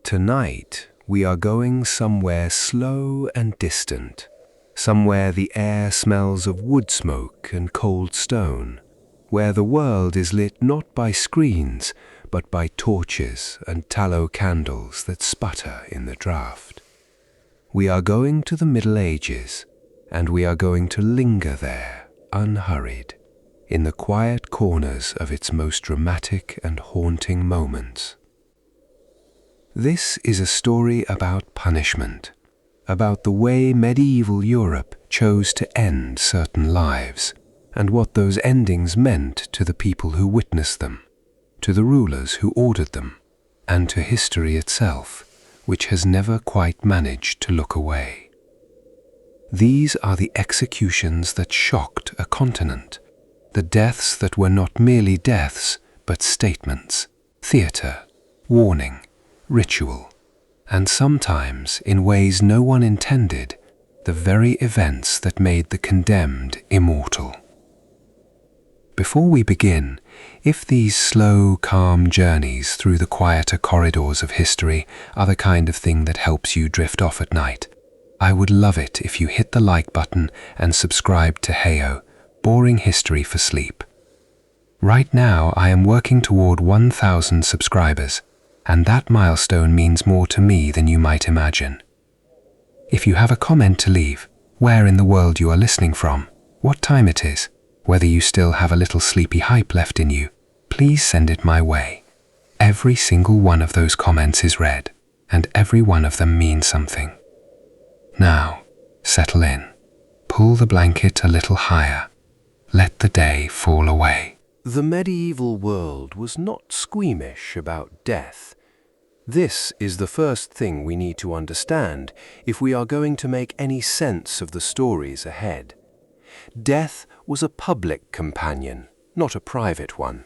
Tonight, we are going somewhere slow and distant, somewhere the air smells of wood smoke and cold stone, where the world is lit not by screens, but by torches and tallow candles that sputter in the draught. We are going to the Middle Ages, and we are going to linger there, unhurried, in the quiet corners of its most dramatic and haunting moments. This is a story about punishment, about the way medieval Europe chose to end certain lives, and what those endings meant to the people who witnessed them, to the rulers who ordered them, and to history itself, which has never quite managed to look away. These are the executions that shocked a continent, the deaths that were not merely deaths, but statements, theatre, warning, ritual, and sometimes, in ways no one intended, the very events that made the condemned immortal. Before we begin, if these slow, calm journeys through the quieter corridors of history are the kind of thing that helps you drift off at night, I would love it if you hit the like button and subscribe to Heyo, Boring History for Sleep. Right now, I am working toward 1,000 subscribers, and that milestone means more to me than you might imagine. If you have a comment to leave, where in the world you are listening from, what time it is, whether you still have a little sleepy hype left in you, please send it my way. Every single one of those comments is read, and every one of them means something. Now, settle in. Pull the blanket a little higher. Let the day fall away. The medieval world was not squeamish about death. This is the first thing we need to understand if we are going to make any sense of the stories ahead. Death was a public companion, not a private one.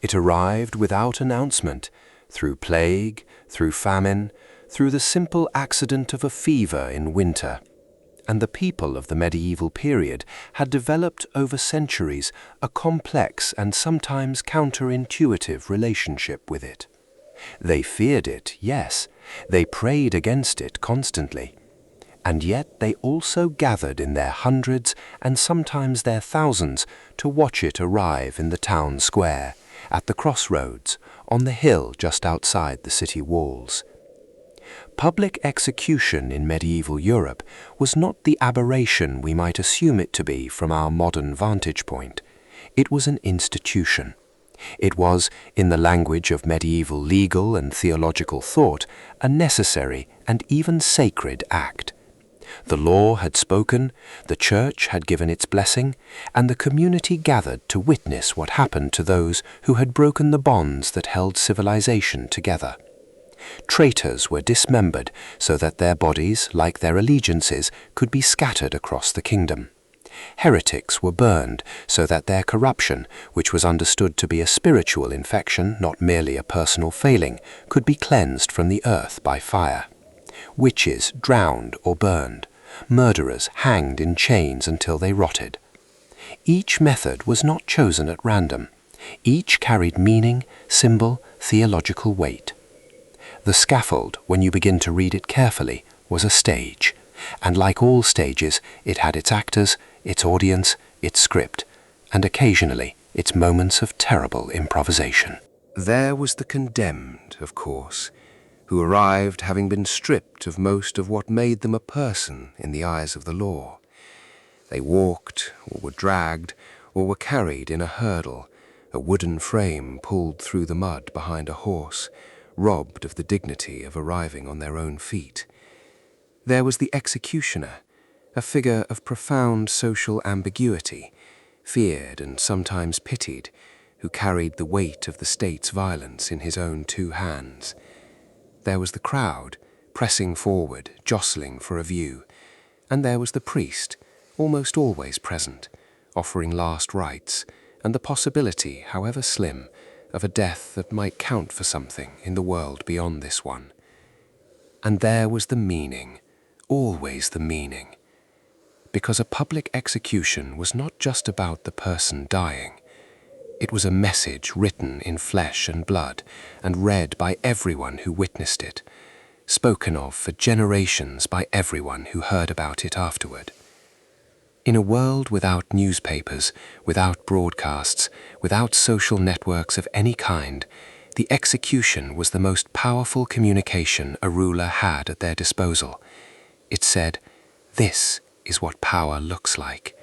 It arrived without announcement, through plague, through famine, through the simple accident of a fever in winter. And the people of the medieval period had developed over centuries a complex and sometimes counterintuitive relationship with it. They feared it, yes, they prayed against it constantly, and yet they also gathered in their hundreds and sometimes their thousands to watch it arrive in the town square, at the crossroads, on the hill just outside the city walls. Public execution in medieval Europe was not the aberration we might assume it to be from our modern vantage point. It was an institution. It was, in the language of medieval legal and theological thought, a necessary and even sacred act. The law had spoken, the church had given its blessing, and the community gathered to witness what happened to those who had broken the bonds that held civilization together. Traitors were dismembered so that their bodies, like their allegiances, could be scattered across the kingdom. Heretics were burned so that their corruption, which was understood to be a spiritual infection, not merely a personal failing, could be cleansed from the earth by fire. Witches drowned or burned. Murderers hanged in chains until they rotted. Each method was not chosen at random. Each carried meaning, symbol, theological weight. The scaffold, when you begin to read it carefully, was a stage, and like all stages, it had its actors, its audience, its script, and occasionally its moments of terrible improvisation. There was the condemned, of course, who arrived having been stripped of most of what made them a person in the eyes of the law. They walked, or were dragged, or were carried in a hurdle, a wooden frame pulled through the mud behind a horse, robbed of the dignity of arriving on their own feet. There was the executioner, a figure of profound social ambiguity, feared and sometimes pitied, who carried the weight of the state's violence in his own two hands. There was the crowd, pressing forward, jostling for a view, and there was the priest, almost always present, offering last rites, and the possibility, however slim, of a death that might count for something in the world beyond this one. And there was the meaning, always the meaning, because a public execution was not just about the person dying. It was a message written in flesh and blood and read by everyone who witnessed it, spoken of for generations by everyone who heard about it afterward. In a world without newspapers, without broadcasts, without social networks of any kind, the execution was the most powerful communication a ruler had at their disposal. It said, "This is what power looks like.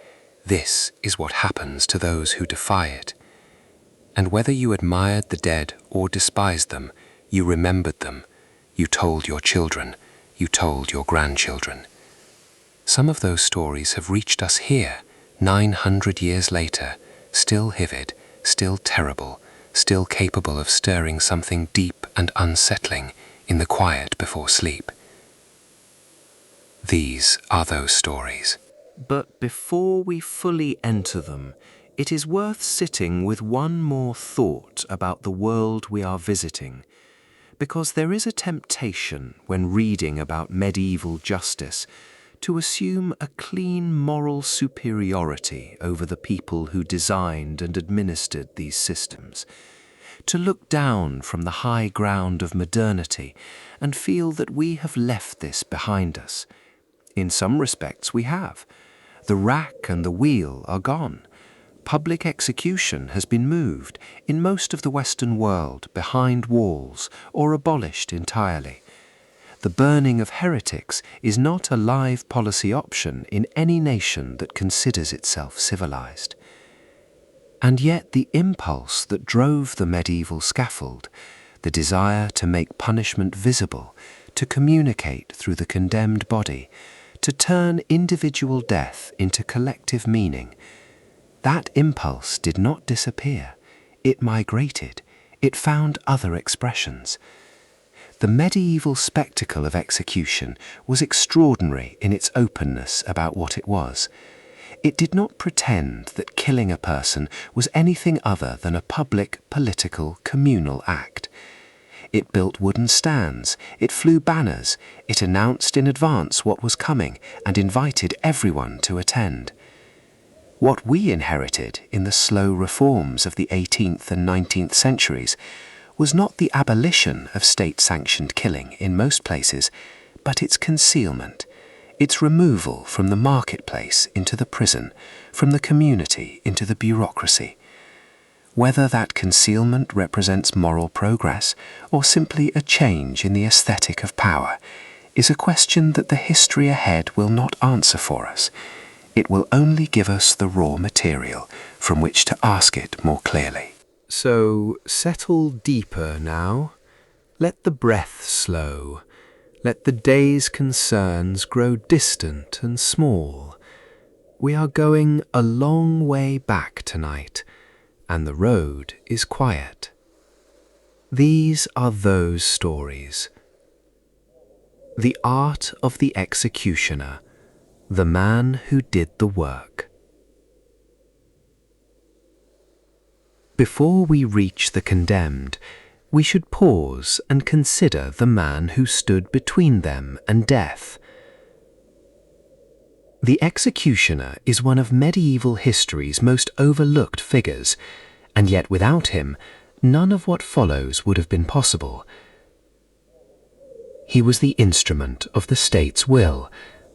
This is what happens to those who defy it." And whether you admired the dead or despised them, you remembered them. You told your children. You told your grandchildren. Some of those stories have reached us here, 900 years later, still vivid, still terrible, still capable of stirring something deep and unsettling in the quiet before sleep. These are those stories. But before we fully enter them, it is worth sitting with one more thought about the world we are visiting, because there is a temptation when reading about medieval justice to assume a clean moral superiority over the people who designed and administered these systems, to look down from the high ground of modernity and feel that we have left this behind us. In some respects we have. The rack and the wheel are gone. Public execution has been moved, in most of the Western world, behind walls or abolished entirely. The burning of heretics is not a live policy option in any nation that considers itself civilized. And yet the impulse that drove the medieval scaffold, the desire to make punishment visible, to communicate through the condemned body, to turn individual death into collective meaning, that impulse did not disappear. It migrated. It found other expressions. The medieval spectacle of execution was extraordinary in its openness about what it was. It did not pretend that killing a person was anything other than a public, political, communal act. It built wooden stands, it flew banners, it announced in advance what was coming and invited everyone to attend. What we inherited in the slow reforms of the 18th and 19th centuries was not the abolition of state-sanctioned killing in most places, but its concealment, its removal from the marketplace into the prison, from the community into the bureaucracy. Whether that concealment represents moral progress or simply a change in the aesthetic of power is a question that the history ahead will not answer for us. It will only give us the raw material from which to ask it more clearly. So settle deeper now. Let the breath slow. Let the day's concerns grow distant and small. We are going a long way back tonight, and the road is quiet. These are those stories. The art of the executioner, the man who did the work. Before we reach the condemned, we should pause and consider the man who stood between them and death. The executioner is one of medieval history's most overlooked figures, and yet without him, none of what follows would have been possible. He was the instrument of the state's will,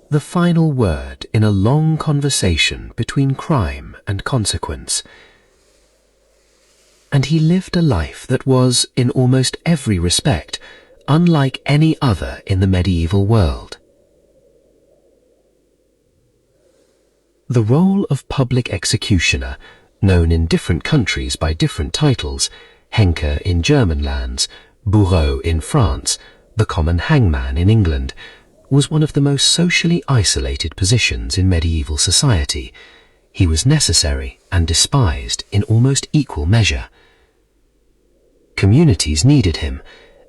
the final word in a long conversation between crime and consequence. And he lived a life that was, in almost every respect, unlike any other in the medieval world. The role of public executioner, known in different countries by different titles, Henker in German lands, bourreau in France, the common hangman in England, was one of the most socially isolated positions in medieval society. He was necessary and despised in almost equal measure. Communities needed him.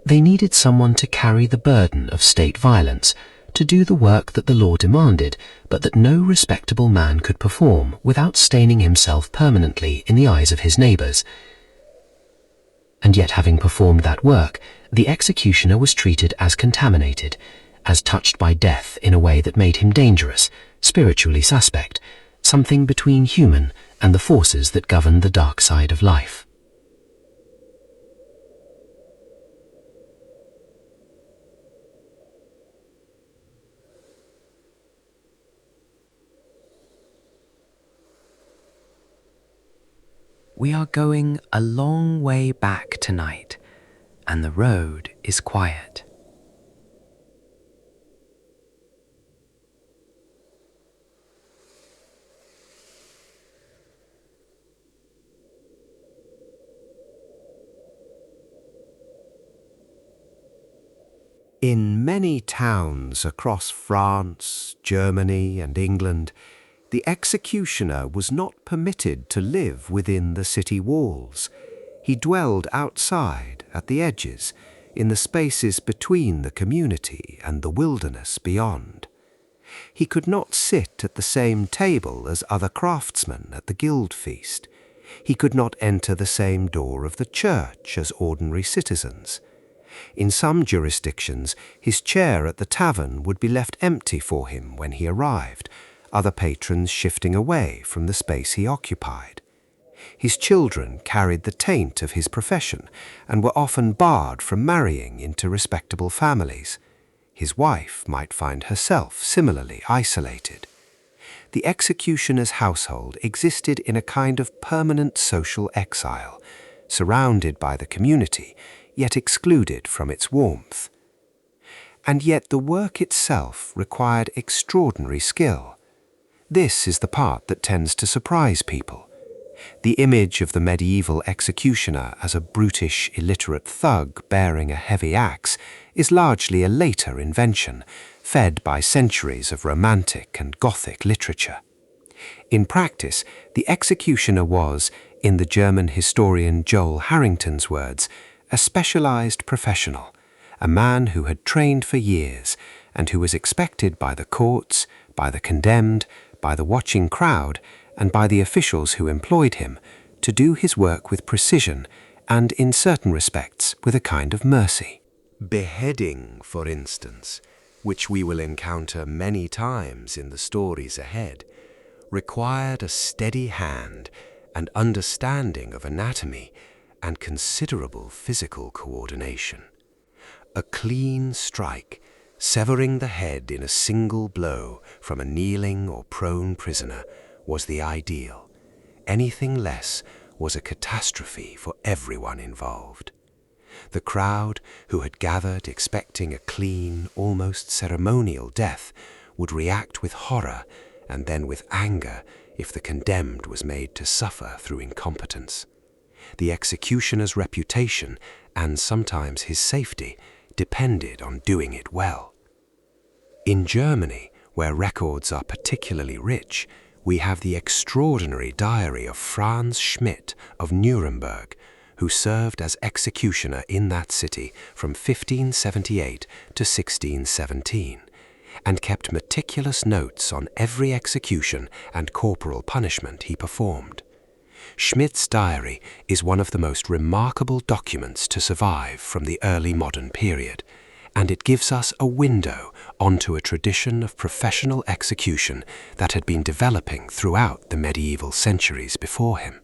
They needed someone to carry the burden of state violence, to do the work that the law demanded, but that no respectable man could perform without staining himself permanently in the eyes of his neighbours. And yet, having performed that work, the executioner was treated as contaminated, as touched by death in a way that made him dangerous, spiritually suspect, something between human and the forces that govern the dark side of life. We are going a long way back tonight, and the road is quiet. In many towns across France, Germany, and England, the executioner was not permitted to live within the city walls. He dwelled outside, at the edges, in the spaces between the community and the wilderness beyond. He could not sit at the same table as other craftsmen at the guild feast. He could not enter the same door of the church as ordinary citizens. In some jurisdictions, his chair at the tavern would be left empty for him when he arrived, other patrons shifting away from the space he occupied. His children carried the taint of his profession and were often barred from marrying into respectable families. His wife might find herself similarly isolated. The executioner's household existed in a kind of permanent social exile, surrounded by the community, yet excluded from its warmth. And yet the work itself required extraordinary skill. This is the part that tends to surprise people. The image of the medieval executioner as a brutish, illiterate thug bearing a heavy axe is largely a later invention, fed by centuries of Romantic and Gothic literature. In practice, the executioner was, in the German historian Joel Harrington's words, a specialized professional, a man who had trained for years and who was expected by the courts, by the condemned, by the watching crowd, and by the officials who employed him, to do his work with precision and, in certain respects, with a kind of mercy. Beheading, for instance, which we will encounter many times in the stories ahead, required a steady hand and understanding of anatomy and considerable physical coordination. A clean strike, severing the head in a single blow from a kneeling or prone prisoner, was the ideal. Anything less was a catastrophe for everyone involved. The crowd, who had gathered expecting a clean, almost ceremonial death, would react with horror and then with anger if the condemned was made to suffer through incompetence. The executioner's reputation, and sometimes his safety, depended on doing it well. In Germany, where records are particularly rich, we have the extraordinary diary of Franz Schmidt of Nuremberg, who served as executioner in that city from 1578 to 1617, and kept meticulous notes on every execution and corporal punishment he performed. Schmidt's diary is one of the most remarkable documents to survive from the early modern period, and it gives us a window onto a tradition of professional execution that had been developing throughout the medieval centuries before him.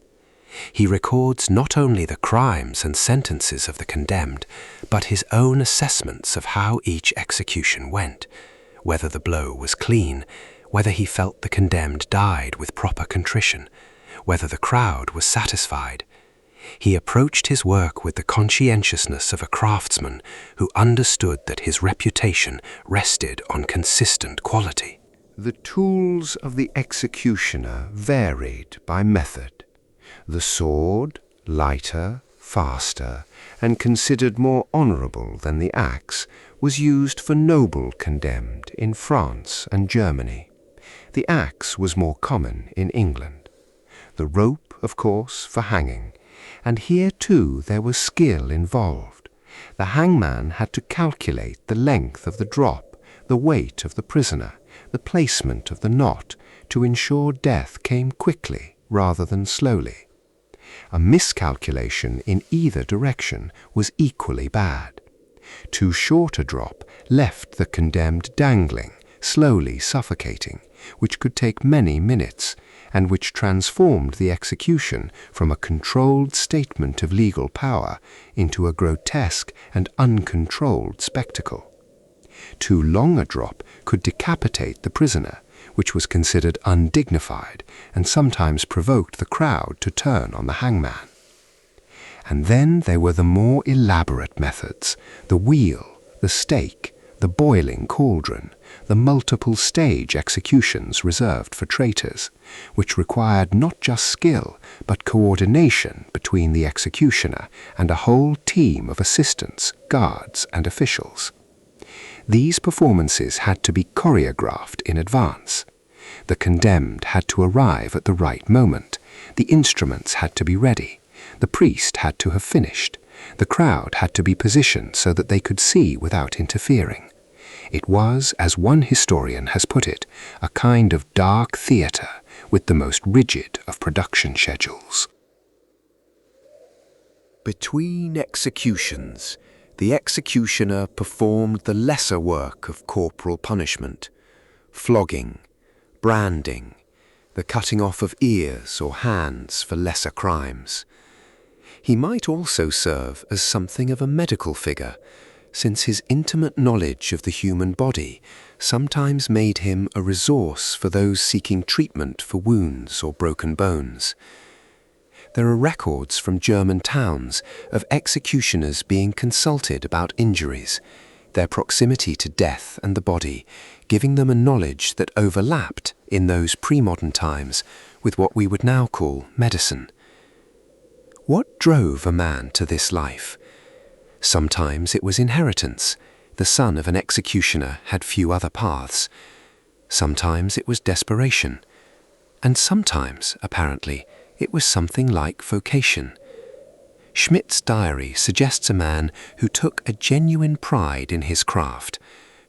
He records not only the crimes and sentences of the condemned, but his own assessments of how each execution went, whether the blow was clean, whether he felt the condemned died with proper contrition, whether the crowd was satisfied. He approached his work with the conscientiousness of a craftsman who understood that his reputation rested on consistent quality. The tools of the executioner varied by method. The sword, lighter, faster, and considered more honorable than the axe, was used for noble condemned in France and Germany. The axe was more common in England. The rope, of course, for hanging, and here too there was skill involved. The hangman had to calculate the length of the drop, the weight of the prisoner, the placement of the knot, to ensure death came quickly rather than slowly. A miscalculation in either direction was equally bad. Too short a drop left the condemned dangling, slowly suffocating, which could take many minutes, and which transformed the execution from a controlled statement of legal power into a grotesque and uncontrolled spectacle. Too long a drop could decapitate the prisoner, which was considered undignified and sometimes provoked the crowd to turn on the hangman. And then there were the more elaborate methods, the wheel, the stake, the boiling cauldron, the multiple stage executions reserved for traitors, which required not just skill, but coordination between the executioner and a whole team of assistants, guards, and officials. These performances had to be choreographed in advance. The condemned had to arrive at the right moment, the instruments had to be ready, the priest had to have finished, the crowd had to be positioned so that they could see without interfering. It was, as one historian has put it, a kind of dark theatre with the most rigid of production schedules. Between executions, the executioner performed the lesser work of corporal punishment, flogging, branding, the cutting off of ears or hands for lesser crimes. He might also serve as something of a medical figure, since his intimate knowledge of the human body sometimes made him a resource for those seeking treatment for wounds or broken bones. There are records from German towns of executioners being consulted about injuries, their proximity to death and the body, giving them a knowledge that overlapped in those pre-modern times with what we would now call medicine. What drove a man to this life? Sometimes it was inheritance. The son of an executioner had few other paths. Sometimes it was desperation. And sometimes, apparently, it was something like vocation. Schmidt's diary suggests a man who took a genuine pride in his craft,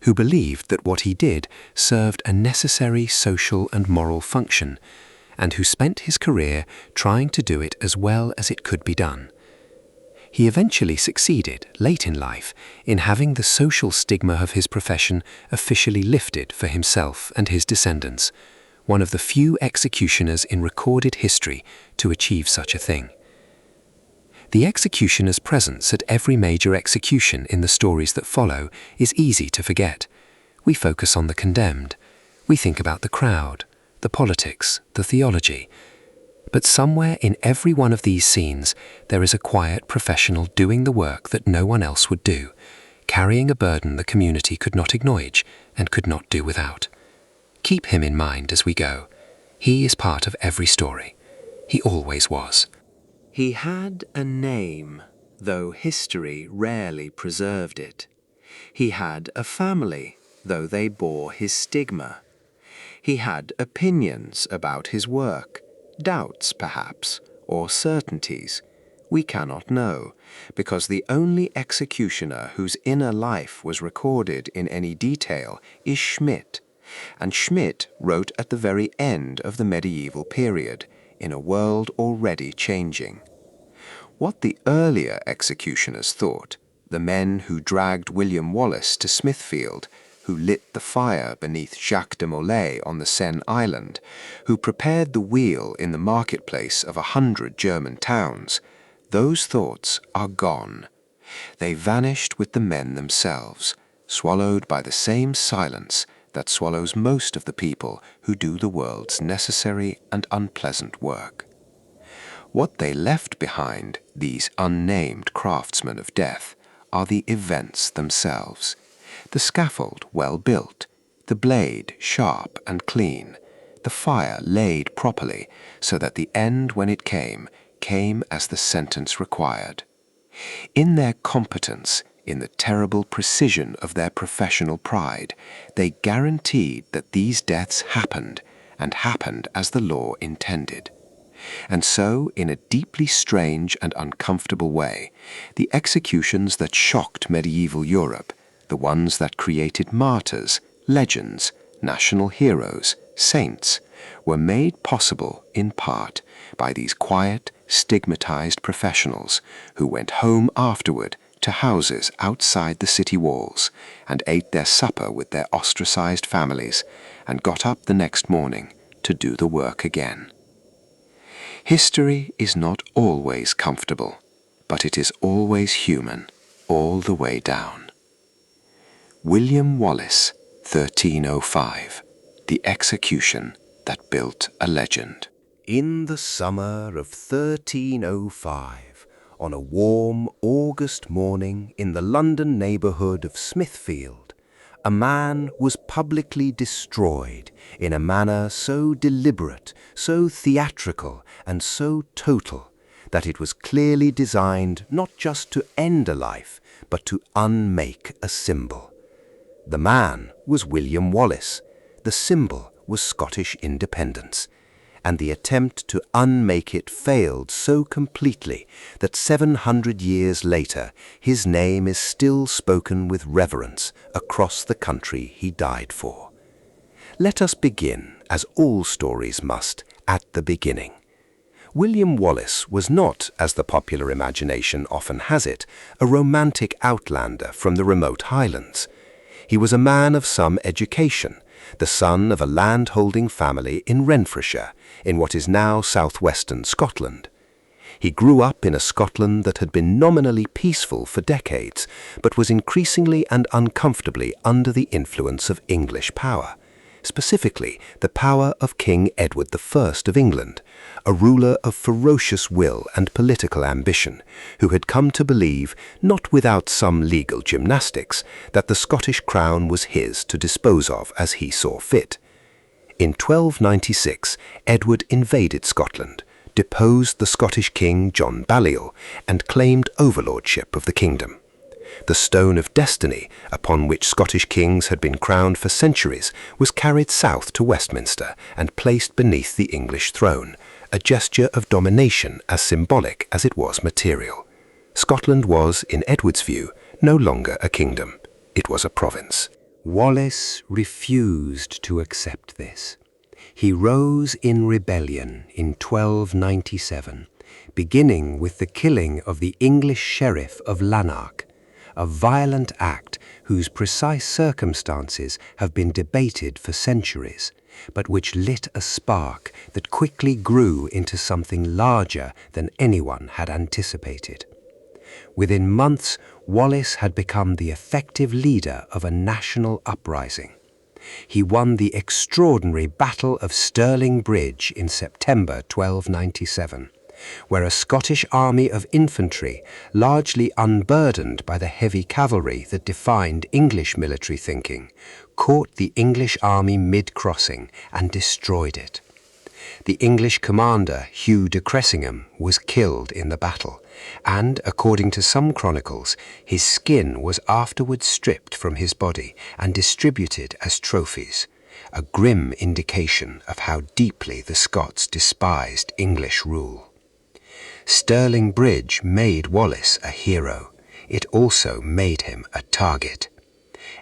who believed that what he did served a necessary social and moral function, and who spent his career trying to do it as well as it could be done. He eventually succeeded, late in life, in having the social stigma of his profession officially lifted for himself and his descendants, one of the few executioners in recorded history to achieve such a thing. The executioner's presence at every major execution in the stories that follow is easy to forget. We focus on the condemned. We think about the crowd, the politics, the theology. But somewhere in every one of these scenes, there is a quiet professional doing the work that no one else would do, carrying a burden the community could not acknowledge and could not do without. Keep him in mind as we go. He is part of every story. He always was. He had a name, though history rarely preserved it. He had a family, though they bore his stigma. He had opinions about his work, doubts perhaps, or certainties. We cannot know, because the only executioner whose inner life was recorded in any detail is Schmidt, and Schmidt wrote at the very end of the medieval period, in a world already changing. What the earlier executioners thought, the men who dragged William Wallace to Smithfield, who lit the fire beneath Jacques de Molay on the Seine Island, who prepared the wheel in the marketplace of 100 German towns, those thoughts are gone. They vanished with the men themselves, swallowed by the same silence that swallows most of the people who do the world's necessary and unpleasant work. What they left behind, these unnamed craftsmen of death, are the events themselves. The scaffold well built, the blade sharp and clean, the fire laid properly so that the end when it came as the sentence required. In their competence, in the terrible precision of their professional pride, they guaranteed that these deaths happened, and happened as the law intended. And so, in a deeply strange and uncomfortable way, the executions that shocked medieval Europe, the ones that created martyrs, legends, national heroes, saints, were made possible, in part, by these quiet, stigmatized professionals who went home afterward to houses outside the city walls and ate their supper with their ostracized families and got up the next morning to do the work again. History is not always comfortable, but it is always human, all the way down. William Wallace, 1305, the execution that built a legend. In the summer of 1305, on a warm August morning in the London neighbourhood of Smithfield, a man was publicly destroyed in a manner so deliberate, so theatrical, and so total that it was clearly designed not just to end a life, but to unmake a symbol. The man was William Wallace, the symbol was Scottish independence, and the attempt to unmake it failed so completely that 700 years later his name is still spoken with reverence across the country he died for. Let us begin, as all stories must, at the beginning. William Wallace was not, as the popular imagination often has it, a romantic outlander from the remote Highlands. He was a man of some education, the son of a land-holding family in Renfrewshire, in what is now southwestern Scotland. He grew up in a Scotland that had been nominally peaceful for decades, but was increasingly and uncomfortably under the influence of English power, specifically the power of King Edward I of England, a ruler of ferocious will and political ambition, who had come to believe, not without some legal gymnastics, that the Scottish crown was his to dispose of as he saw fit. In 1296, Edward invaded Scotland, deposed the Scottish king John Balliol, and claimed overlordship of the kingdom. The stone of destiny, upon which Scottish kings had been crowned for centuries, was carried south to Westminster and placed beneath the English throne, a gesture of domination as symbolic as it was material. Scotland was, in Edward's view, no longer a kingdom. It was a province. Wallace refused to accept this. He rose in rebellion in 1297, beginning with the killing of the English sheriff of Lanark, a violent act whose precise circumstances have been debated for centuries, but which lit a spark that quickly grew into something larger than anyone had anticipated. Within months, Wallace had become the effective leader of a national uprising. He won the extraordinary Battle of Stirling Bridge in September 1297, where a Scottish army of infantry, largely unburdened by the heavy cavalry that defined English military thinking, caught the English army mid-crossing and destroyed it. The English commander, Hugh de Cressingham, was killed in the battle, and, according to some chronicles, his skin was afterwards stripped from his body and distributed as trophies, a grim indication of how deeply the Scots despised English rule. Stirling Bridge made Wallace a hero. It also made him a target.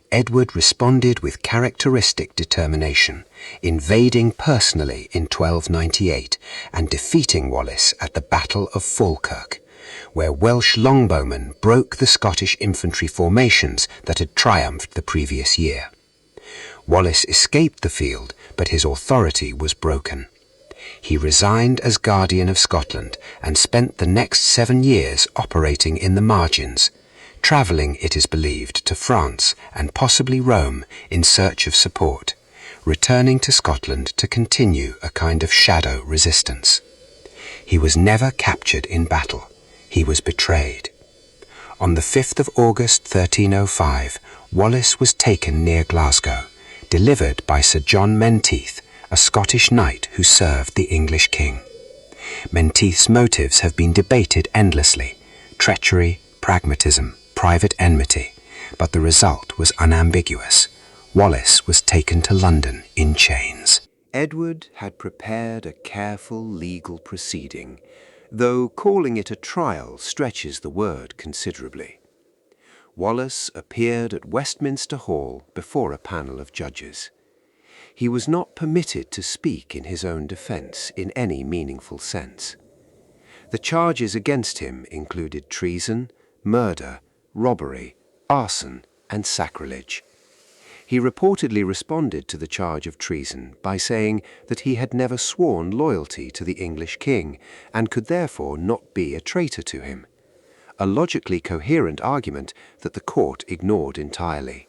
Edward responded with characteristic determination, invading personally in 1298 and defeating Wallace at the Battle of Falkirk, where Welsh longbowmen broke the Scottish infantry formations that had triumphed the previous year. Wallace escaped the field, but his authority was broken. He resigned as Guardian of Scotland and spent the next 7 years operating in the margins, travelling, it is believed, to France and possibly Rome in search of support, returning to Scotland to continue a kind of shadow resistance. He was never captured in battle. He was betrayed. On the 5th of August 1305, Wallace was taken near Glasgow, delivered by Sir John Menteith, a Scottish knight who served the English king. Menteith's motives have been debated endlessly: treachery, pragmatism, private enmity, but the result was unambiguous. Wallace was taken to London in chains. Edward had prepared a careful legal proceeding, though calling it a trial stretches the word considerably. Wallace appeared at Westminster Hall before a panel of judges. He was not permitted to speak in his own defence in any meaningful sense. The charges against him included treason, murder, robbery, arson, and sacrilege. He reportedly responded to the charge of treason by saying that he had never sworn loyalty to the English king and could therefore not be a traitor to him, a logically coherent argument that the court ignored entirely.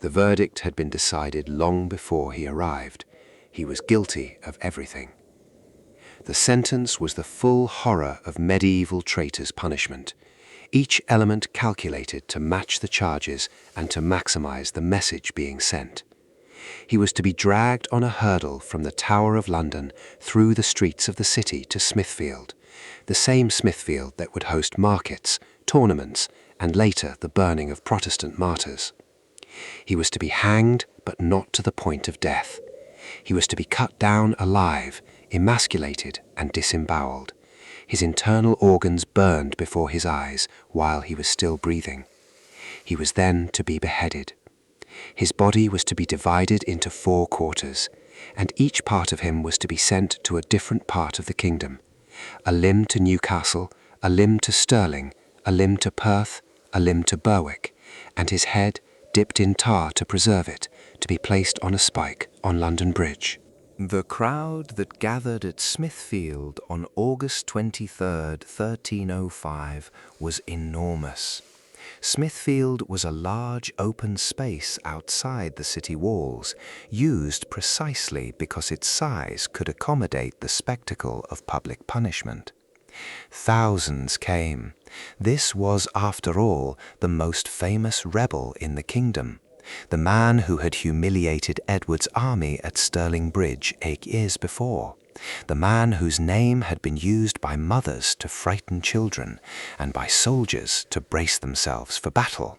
The verdict had been decided long before he arrived. He was guilty of everything. The sentence was the full horror of medieval traitors' punishment, each element calculated to match the charges and to maximize the message being sent. He was to be dragged on a hurdle from the Tower of London through the streets of the city to Smithfield, the same Smithfield that would host markets, tournaments, and later the burning of Protestant martyrs. He was to be hanged, but not to the point of death. He was to be cut down alive, emasculated and disemboweled. His internal organs burned before his eyes while he was still breathing. He was then to be beheaded. His body was to be divided into 4 quarters, and each part of him was to be sent to a different part of the kingdom. A limb to Newcastle, a limb to Stirling, a limb to Perth, a limb to Berwick, and his head, dipped in tar to preserve it, to be placed on a spike on London Bridge. The crowd that gathered at Smithfield on August 23rd, 1305, was enormous. Smithfield was a large open space outside the city walls, used precisely because its size could accommodate the spectacle of public punishment. Thousands came. This was, after all, the most famous rebel in the kingdom, the man who had humiliated Edward's army at Stirling Bridge 8 years before, the man whose name had been used by mothers to frighten children and by soldiers to brace themselves for battle.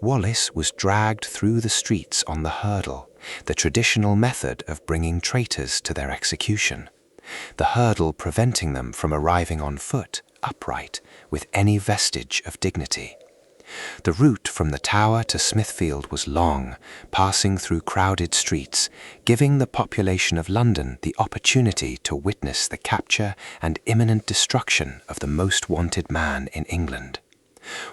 Wallace was dragged through the streets on the hurdle, the traditional method of bringing traitors to their execution, the hurdle preventing them from arriving on foot, upright, with any vestige of dignity. The route from the Tower to Smithfield was long, passing through crowded streets, giving the population of London the opportunity to witness the capture and imminent destruction of the most wanted man in England.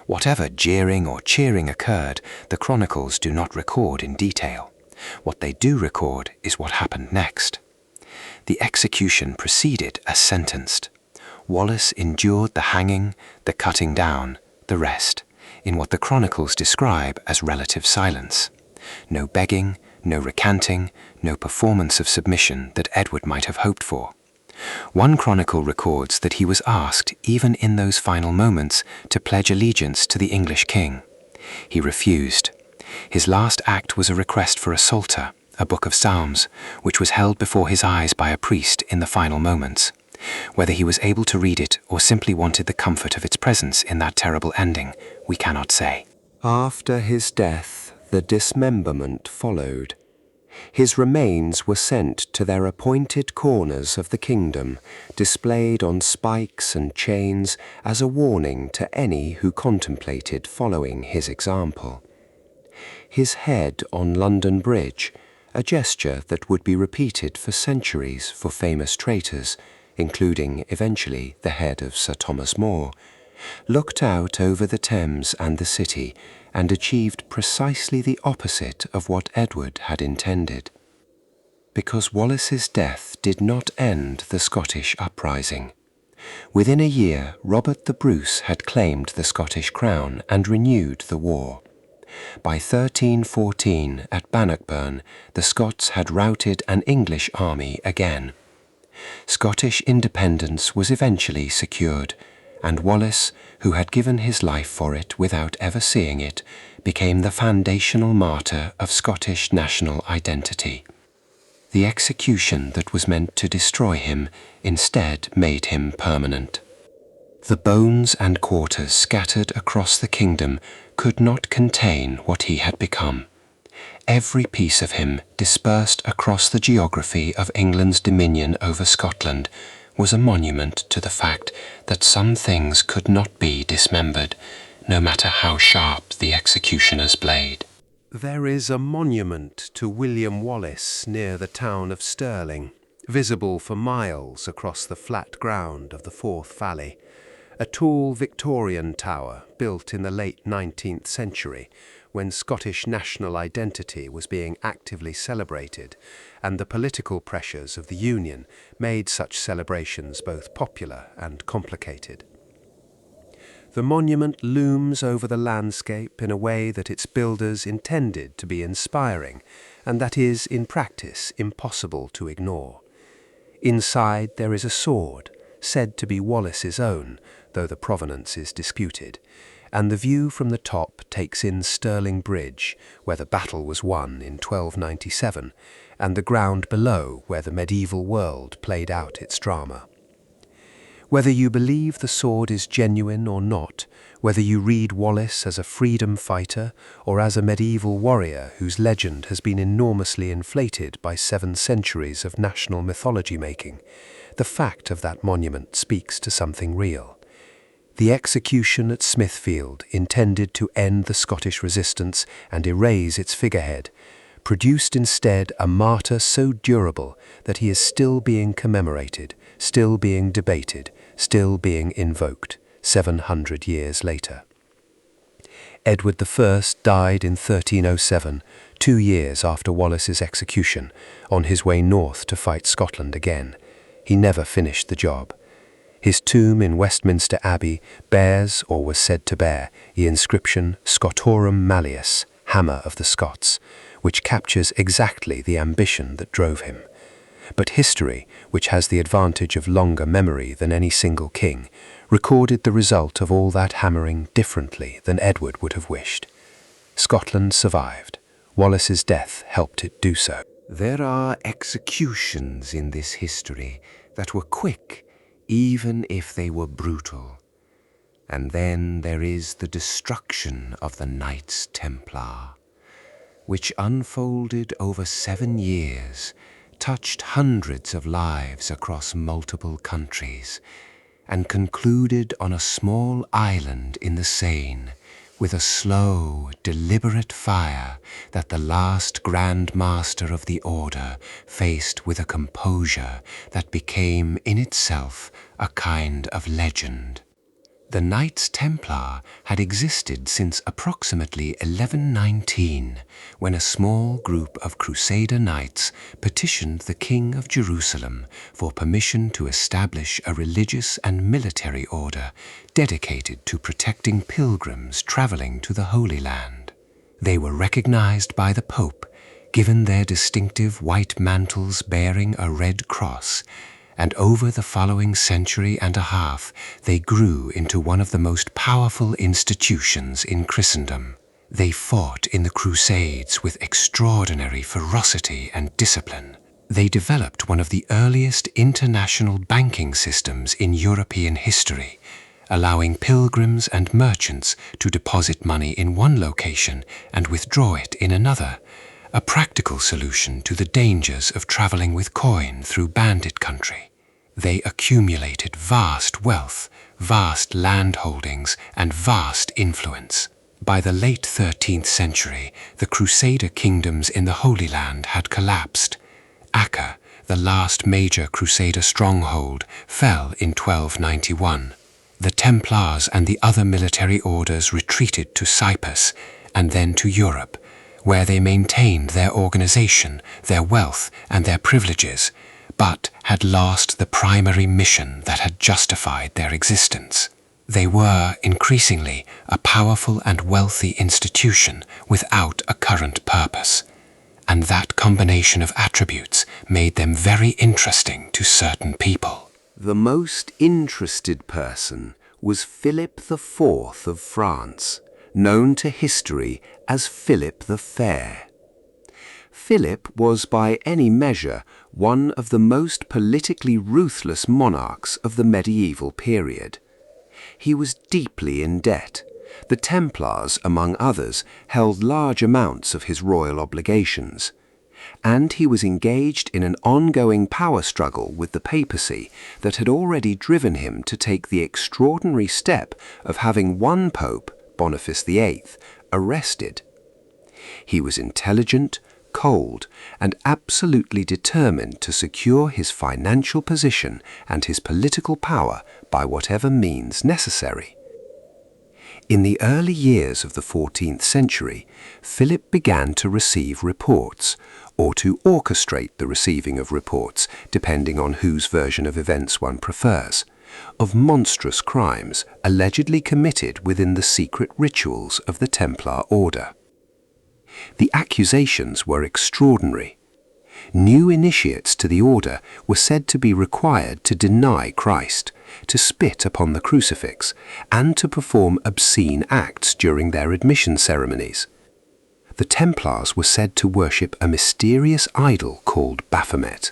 Whatever jeering or cheering occurred, the chronicles do not record in detail. What they do record is what happened next. The execution proceeded as sentenced. Wallace endured the hanging, the cutting down, the rest, in what the chronicles describe as relative silence. No begging, no recanting, no performance of submission that Edward might have hoped for. One chronicle records that he was asked, even in those final moments, to pledge allegiance to the English king. He refused. His last act was a request for a psalter, a book of psalms, which was held before his eyes by a priest in the final moments. Whether he was able to read it or simply wanted the comfort of its presence in that terrible ending, we cannot say. After his death, the dismemberment followed. His remains were sent to their appointed corners of the kingdom, displayed on spikes and chains as a warning to any who contemplated following his example. His head on London Bridge, a gesture that would be repeated for centuries for famous traitors, including eventually the head of Sir Thomas More, looked out over the Thames and the city and achieved precisely the opposite of what Edward had intended. Because Wallace's death did not end the Scottish uprising. Within a year, Robert the Bruce had claimed the Scottish crown and renewed the war. By 1314, at Bannockburn, the Scots had routed an English army again. Scottish independence was eventually secured, and Wallace, who had given his life for it without ever seeing it, became the foundational martyr of Scottish national identity. The execution that was meant to destroy him instead made him permanent. The bones and quarters scattered across the kingdom could not contain what he had become. Every piece of him dispersed across the geography of England's dominion over Scotland was a monument to the fact that some things could not be dismembered, no matter how sharp the executioner's blade. There is a monument to William Wallace near the town of Stirling, visible for miles across the flat ground of the Forth Valley, a tall Victorian tower built in the late 19th century when Scottish national identity was being actively celebrated, and the political pressures of the Union made such celebrations both popular and complicated. The monument looms over the landscape in a way that its builders intended to be inspiring, and that is, in practice, impossible to ignore. Inside there is a sword, said to be Wallace's own, though the provenance is disputed, and the view from the top takes in Stirling Bridge, where the battle was won in 1297, and the ground below where the medieval world played out its drama. Whether you believe the sword is genuine or not, whether you read Wallace as a freedom fighter or as a medieval warrior whose legend has been enormously inflated by 7 centuries of national mythology making, the fact of that monument speaks to something real. The execution at Smithfield, intended to end the Scottish resistance and erase its figurehead, produced instead a martyr so durable that he is still being commemorated, still being debated, still being invoked, 700 years later. Edward I died in 1307, 2 years after Wallace's execution, on his way north to fight Scotland again. He never finished the job. His tomb in Westminster Abbey bears, or was said to bear, the inscription Scotorum Malleus, Hammer of the Scots, which captures exactly the ambition that drove him. But history, which has the advantage of longer memory than any single king, recorded the result of all that hammering differently than Edward would have wished. Scotland survived. Wallace's death helped it do so. There are executions in this history that were quick, even if they were brutal. And then there is the destruction of the Knights Templar, which unfolded over 7 years, touched hundreds of lives across multiple countries, and concluded on a small island in the Seine with a slow, deliberate fire that the last Grand Master of the Order faced with a composure that became in itself a kind of legend. The Knights Templar had existed since approximately 1119, when a small group of Crusader knights petitioned the King of Jerusalem for permission to establish a religious and military order dedicated to protecting pilgrims traveling to the Holy Land. They were recognized by the Pope, given their distinctive white mantles bearing a red cross, and over the following century and a half, they grew into one of the most powerful institutions in Christendom. They fought in the Crusades with extraordinary ferocity and discipline. They developed one of the earliest international banking systems in European history, allowing pilgrims and merchants to deposit money in one location and withdraw it in another, a practical solution to the dangers of traveling with coin through bandit country. They accumulated vast wealth, vast land holdings, and vast influence. By the late 13th century, the Crusader kingdoms in the Holy Land had collapsed. Acre, the last major Crusader stronghold, fell in 1291. The Templars and the other military orders retreated to Cyprus and then to Europe, where they maintained their organization, their wealth, and their privileges, but had lost the primary mission that had justified their existence. They were, increasingly, a powerful and wealthy institution without a current purpose, and that combination of attributes made them very interesting to certain people. The most interested person was Philip IV of France, known to history as Philip the Fair. Philip was by any measure one of the most politically ruthless monarchs of the medieval period. He was deeply in debt. The Templars, among others, held large amounts of his royal obligations. And he was engaged in an ongoing power struggle with the papacy that had already driven him to take the extraordinary step of having one pope, Boniface VIII, arrested. He was intelligent, cold, and absolutely determined to secure his financial position and his political power by whatever means necessary. In the early years of the 14th century, Philip began to receive reports, or to orchestrate the receiving of reports, depending on whose version of events one prefers, of monstrous crimes allegedly committed within the secret rituals of the Templar order. The accusations were extraordinary. New initiates to the order were said to be required to deny Christ, to spit upon the crucifix, and to perform obscene acts during their admission ceremonies. The Templars were said to worship a mysterious idol called Baphomet.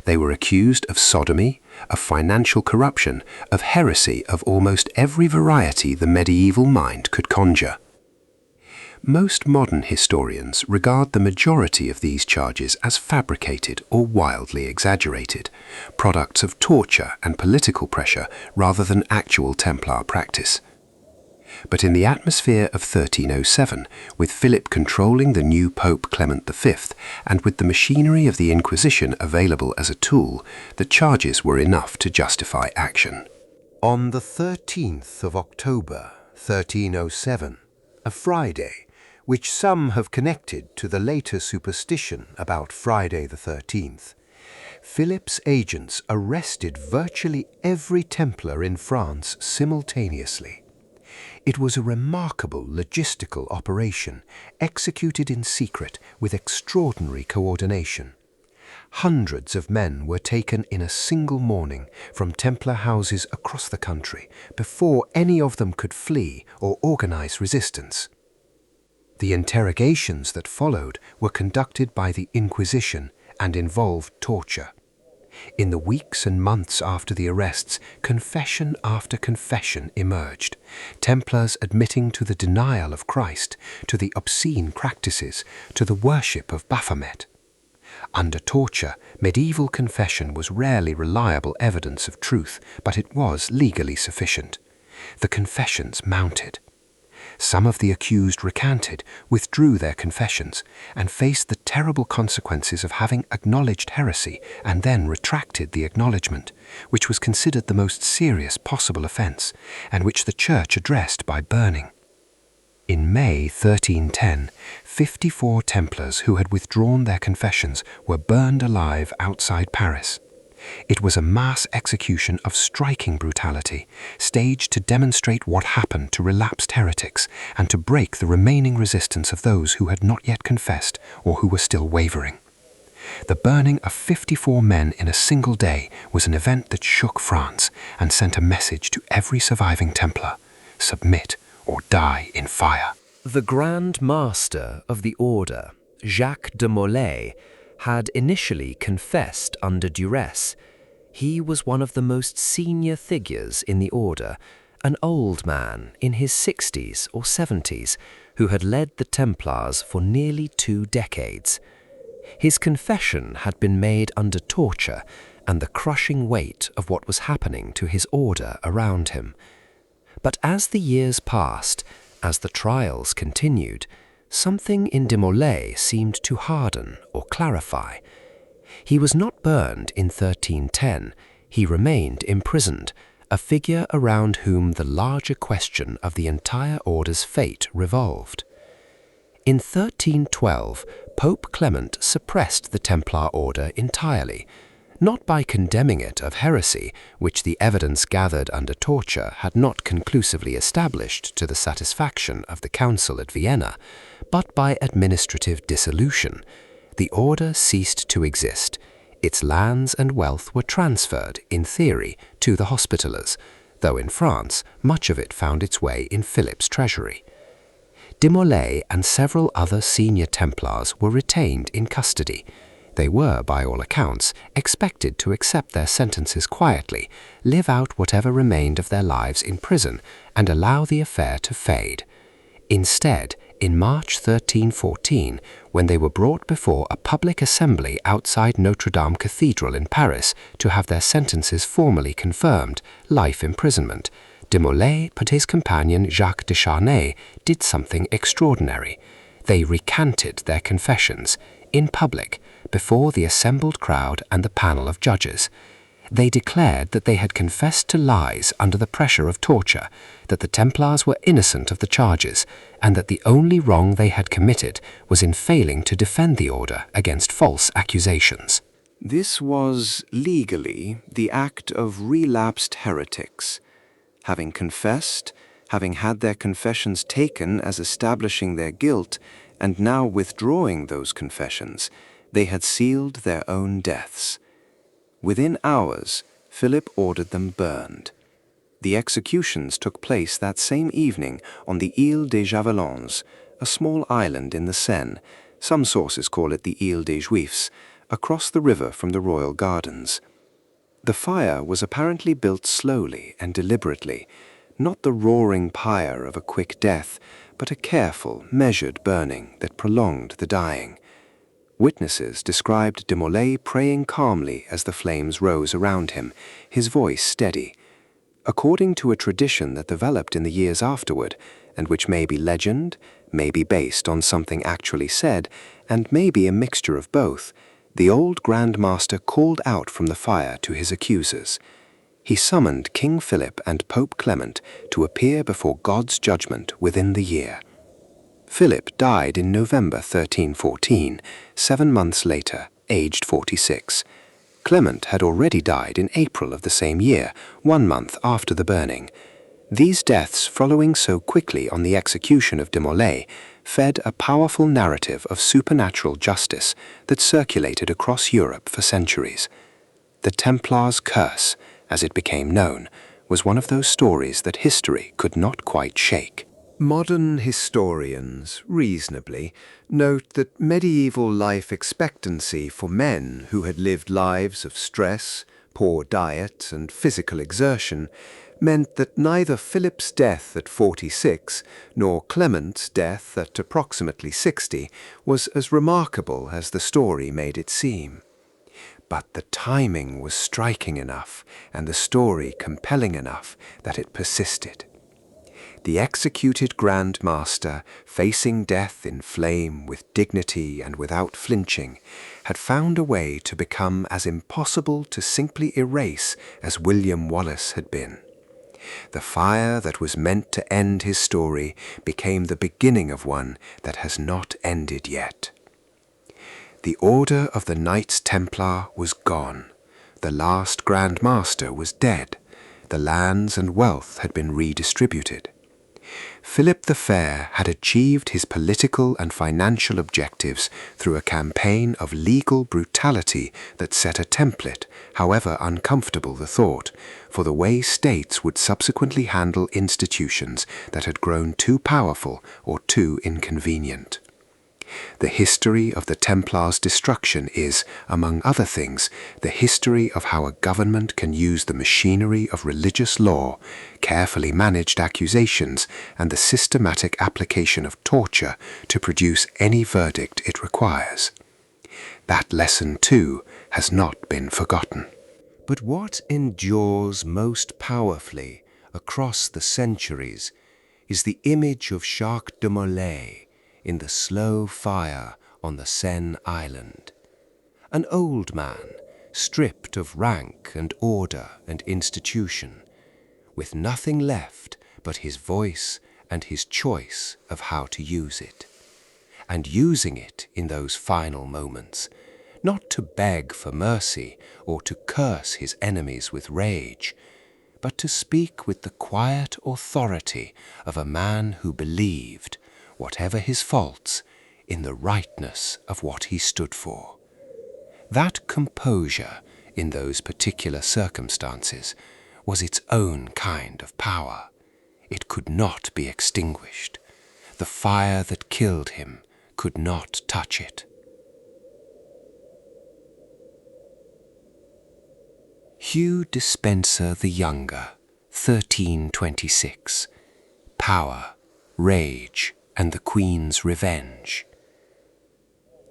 They were accused of sodomy, of financial corruption, of heresy of almost every variety the medieval mind could conjure. Most modern historians regard the majority of these charges as fabricated or wildly exaggerated, products of torture and political pressure rather than actual Templar practice. But in the atmosphere of 1307, with Philip controlling the new Pope Clement V, and with the machinery of the Inquisition available as a tool, the charges were enough to justify action. On the 13th of October, 1307, a Friday, which some have connected to the later superstition about Friday the 13th, Philip's agents arrested virtually every Templar in France simultaneously. It was a remarkable logistical operation, executed in secret with extraordinary coordination. Hundreds of men were taken in a single morning from Templar houses across the country before any of them could flee or organize resistance. The interrogations that followed were conducted by the Inquisition and involved torture. In the weeks and months after the arrests, confession after confession emerged, Templars admitting to the denial of Christ, to the obscene practices, to the worship of Baphomet. Under torture, medieval confession was rarely reliable evidence of truth, but it was legally sufficient. The confessions mounted. Some of the accused recanted, withdrew their confessions, and faced the terrible consequences of having acknowledged heresy and then retracted the acknowledgement, which was considered the most serious possible offence, and which the Church addressed by burning. In May 1310, 54 Templars who had withdrawn their confessions were burned alive outside Paris. It was a mass execution of striking brutality, staged to demonstrate what happened to relapsed heretics and to break the remaining resistance of those who had not yet confessed or who were still wavering. The burning of 54 men in a single day was an event that shook France and sent a message to every surviving Templar: submit or die in fire. The Grand Master of the Order, Jacques de Molay, had initially confessed under duress. He was one of the most senior figures in the order, an old man in his 60s or 70s who had led the Templars for nearly 2 decades. His confession had been made under torture and the crushing weight of what was happening to his order around him. But as the years passed, as the trials continued, something in de Molay seemed to harden or clarify. He was not burned in 1310, he remained imprisoned, a figure around whom the larger question of the entire order's fate revolved. In 1312, Pope Clement suppressed the Templar order entirely, not by condemning it of heresy, which the evidence gathered under torture had not conclusively established to the satisfaction of the Council at Vienna, but by administrative dissolution. The order ceased to exist. Its lands and wealth were transferred, in theory, to the Hospitallers, though in France much of it found its way in Philip's treasury. De Molay and several other senior Templars were retained in custody. They were, by all accounts, expected to accept their sentences quietly, live out whatever remained of their lives in prison, and allow the affair to fade. Instead, in March 1314, when they were brought before a public assembly outside Notre Dame Cathedral in Paris to have their sentences formally confirmed, life imprisonment, de Molay and his companion Jacques de Charnay did something extraordinary. They recanted their confessions, in public, before the assembled crowd and the panel of judges. They declared that they had confessed to lies under the pressure of torture, that the Templars were innocent of the charges, and that the only wrong they had committed was in failing to defend the order against false accusations. This was, legally, the act of relapsed heretics. Having confessed, having had their confessions taken as establishing their guilt, and now withdrawing those confessions, they had sealed their own deaths. Within hours, Philip ordered them burned. The executions took place that same evening on the Île des Javelins, a small island in the Seine, some sources call it the Île des Juifs, across the river from the royal gardens. The fire was apparently built slowly and deliberately, not the roaring pyre of a quick death, but a careful, measured burning that prolonged the dying. Witnesses described de Molay praying calmly as the flames rose around him, his voice steady. According to a tradition that developed in the years afterward, and which may be legend, may be based on something actually said, and may be a mixture of both, the old Grand Master called out from the fire to his accusers. He summoned King Philip and Pope Clement to appear before God's judgment within the year. Philip died in November 1314, 7 months later, aged 46. Clement had already died in April of the same year, 1 month after the burning. These deaths, following so quickly on the execution of de Molay, fed a powerful narrative of supernatural justice that circulated across Europe for centuries. The Templars' curse, as it became known, was one of those stories that history could not quite shake. Modern historians, reasonably, note that medieval life expectancy for men who had lived lives of stress, poor diet, and physical exertion meant that neither Philip's death at 46 nor Clement's death at approximately 60 was as remarkable as the story made it seem. But the timing was striking enough and the story compelling enough that it persisted. The executed Grand Master, facing death in flame with dignity and without flinching, had found a way to become as impossible to simply erase as William Wallace had been. The fire that was meant to end his story became the beginning of one that has not ended yet. The Order of the Knights Templar was gone. The last Grand Master was dead. The lands and wealth had been redistributed. Philip the Fair had achieved his political and financial objectives through a campaign of legal brutality that set a template, however uncomfortable the thought, for the way states would subsequently handle institutions that had grown too powerful or too inconvenient. The history of the Templars' destruction is, among other things, the history of how a government can use the machinery of religious law, carefully managed accusations, and the systematic application of torture to produce any verdict it requires. That lesson, too, has not been forgotten. But what endures most powerfully across the centuries is the image of Jacques de Molay in the slow fire on the Seine island. An old man, stripped of rank and order and institution, with nothing left but his voice and his choice of how to use it. And using it in those final moments, not to beg for mercy or to curse his enemies with rage, but to speak with the quiet authority of a man who believed, whatever his faults, in the rightness of what he stood for. That composure in those particular circumstances was its own kind of power. It could not be extinguished. The fire that killed him could not touch it. Hugh Despenser the Younger, 1326. Power, Rage, and the Queen's Revenge.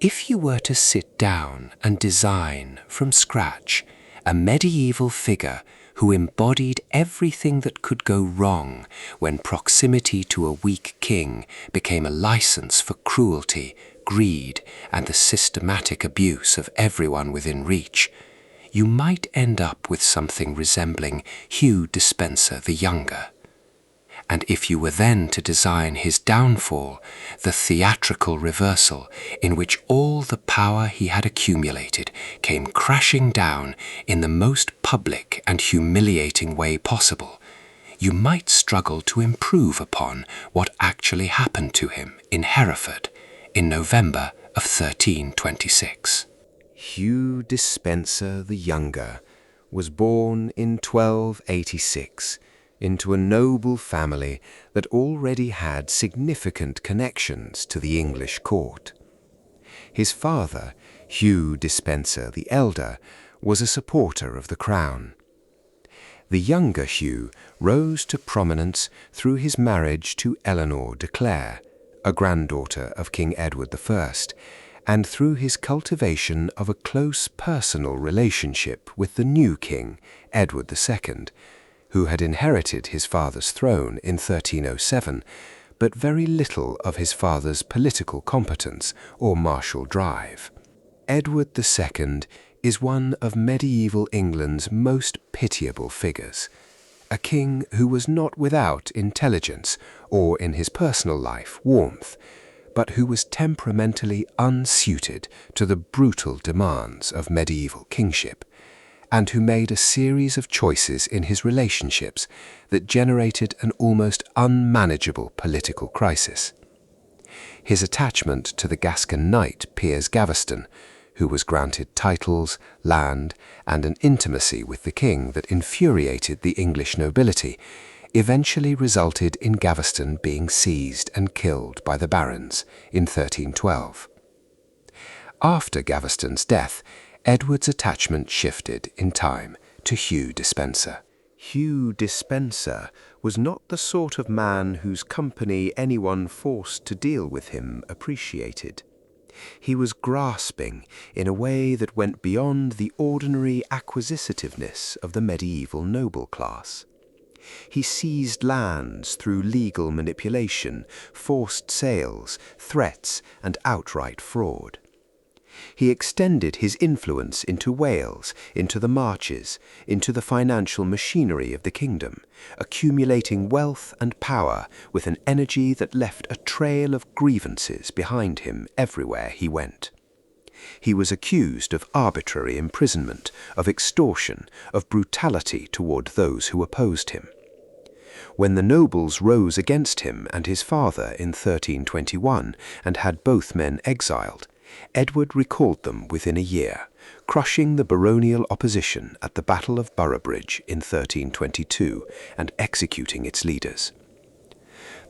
If you were to sit down and design from scratch a medieval figure who embodied everything that could go wrong when proximity to a weak king became a license for cruelty, greed, and the systematic abuse of everyone within reach, you might end up with something resembling Hugh Despenser the Younger. And if you were then to design his downfall, the theatrical reversal in which all the power he had accumulated came crashing down in the most public and humiliating way possible, you might struggle to improve upon what actually happened to him in Hereford in November of 1326. Hugh Despenser the Younger was born in 1286 into a noble family that already had significant connections to the English court. His father, Hugh Despenser the Elder, was a supporter of the crown. The younger Hugh rose to prominence through his marriage to Eleanor de Clare, a granddaughter of King Edward I, and through his cultivation of a close personal relationship with the new king, Edward II, who had inherited his father's throne in 1307, but very little of his father's political competence or martial drive. Edward II is one of medieval England's most pitiable figures, a king who was not without intelligence or, in his personal life, warmth, but who was temperamentally unsuited to the brutal demands of medieval kingship, and who made a series of choices in his relationships that generated an almost unmanageable political crisis. His attachment to the Gascon knight Piers Gaveston, who was granted titles, land, and an intimacy with the king that infuriated the English nobility, eventually resulted in Gaveston being seized and killed by the barons in 1312. After Gaveston's death, Edward's attachment shifted in time to Hugh Despenser. Hugh Despenser was not the sort of man whose company anyone forced to deal with him appreciated. He was grasping in a way that went beyond the ordinary acquisitiveness of the medieval noble class. He seized lands through legal manipulation, forced sales, threats, and outright fraud. He extended his influence into Wales, into the Marches, into the financial machinery of the kingdom, accumulating wealth and power with an energy that left a trail of grievances behind him everywhere he went. He was accused of arbitrary imprisonment, of extortion, of brutality toward those who opposed him. When the nobles rose against him and his father in 1321 and had both men exiled, Edward recalled them within a year, crushing the baronial opposition at the Battle of Boroughbridge in 1322 and executing its leaders.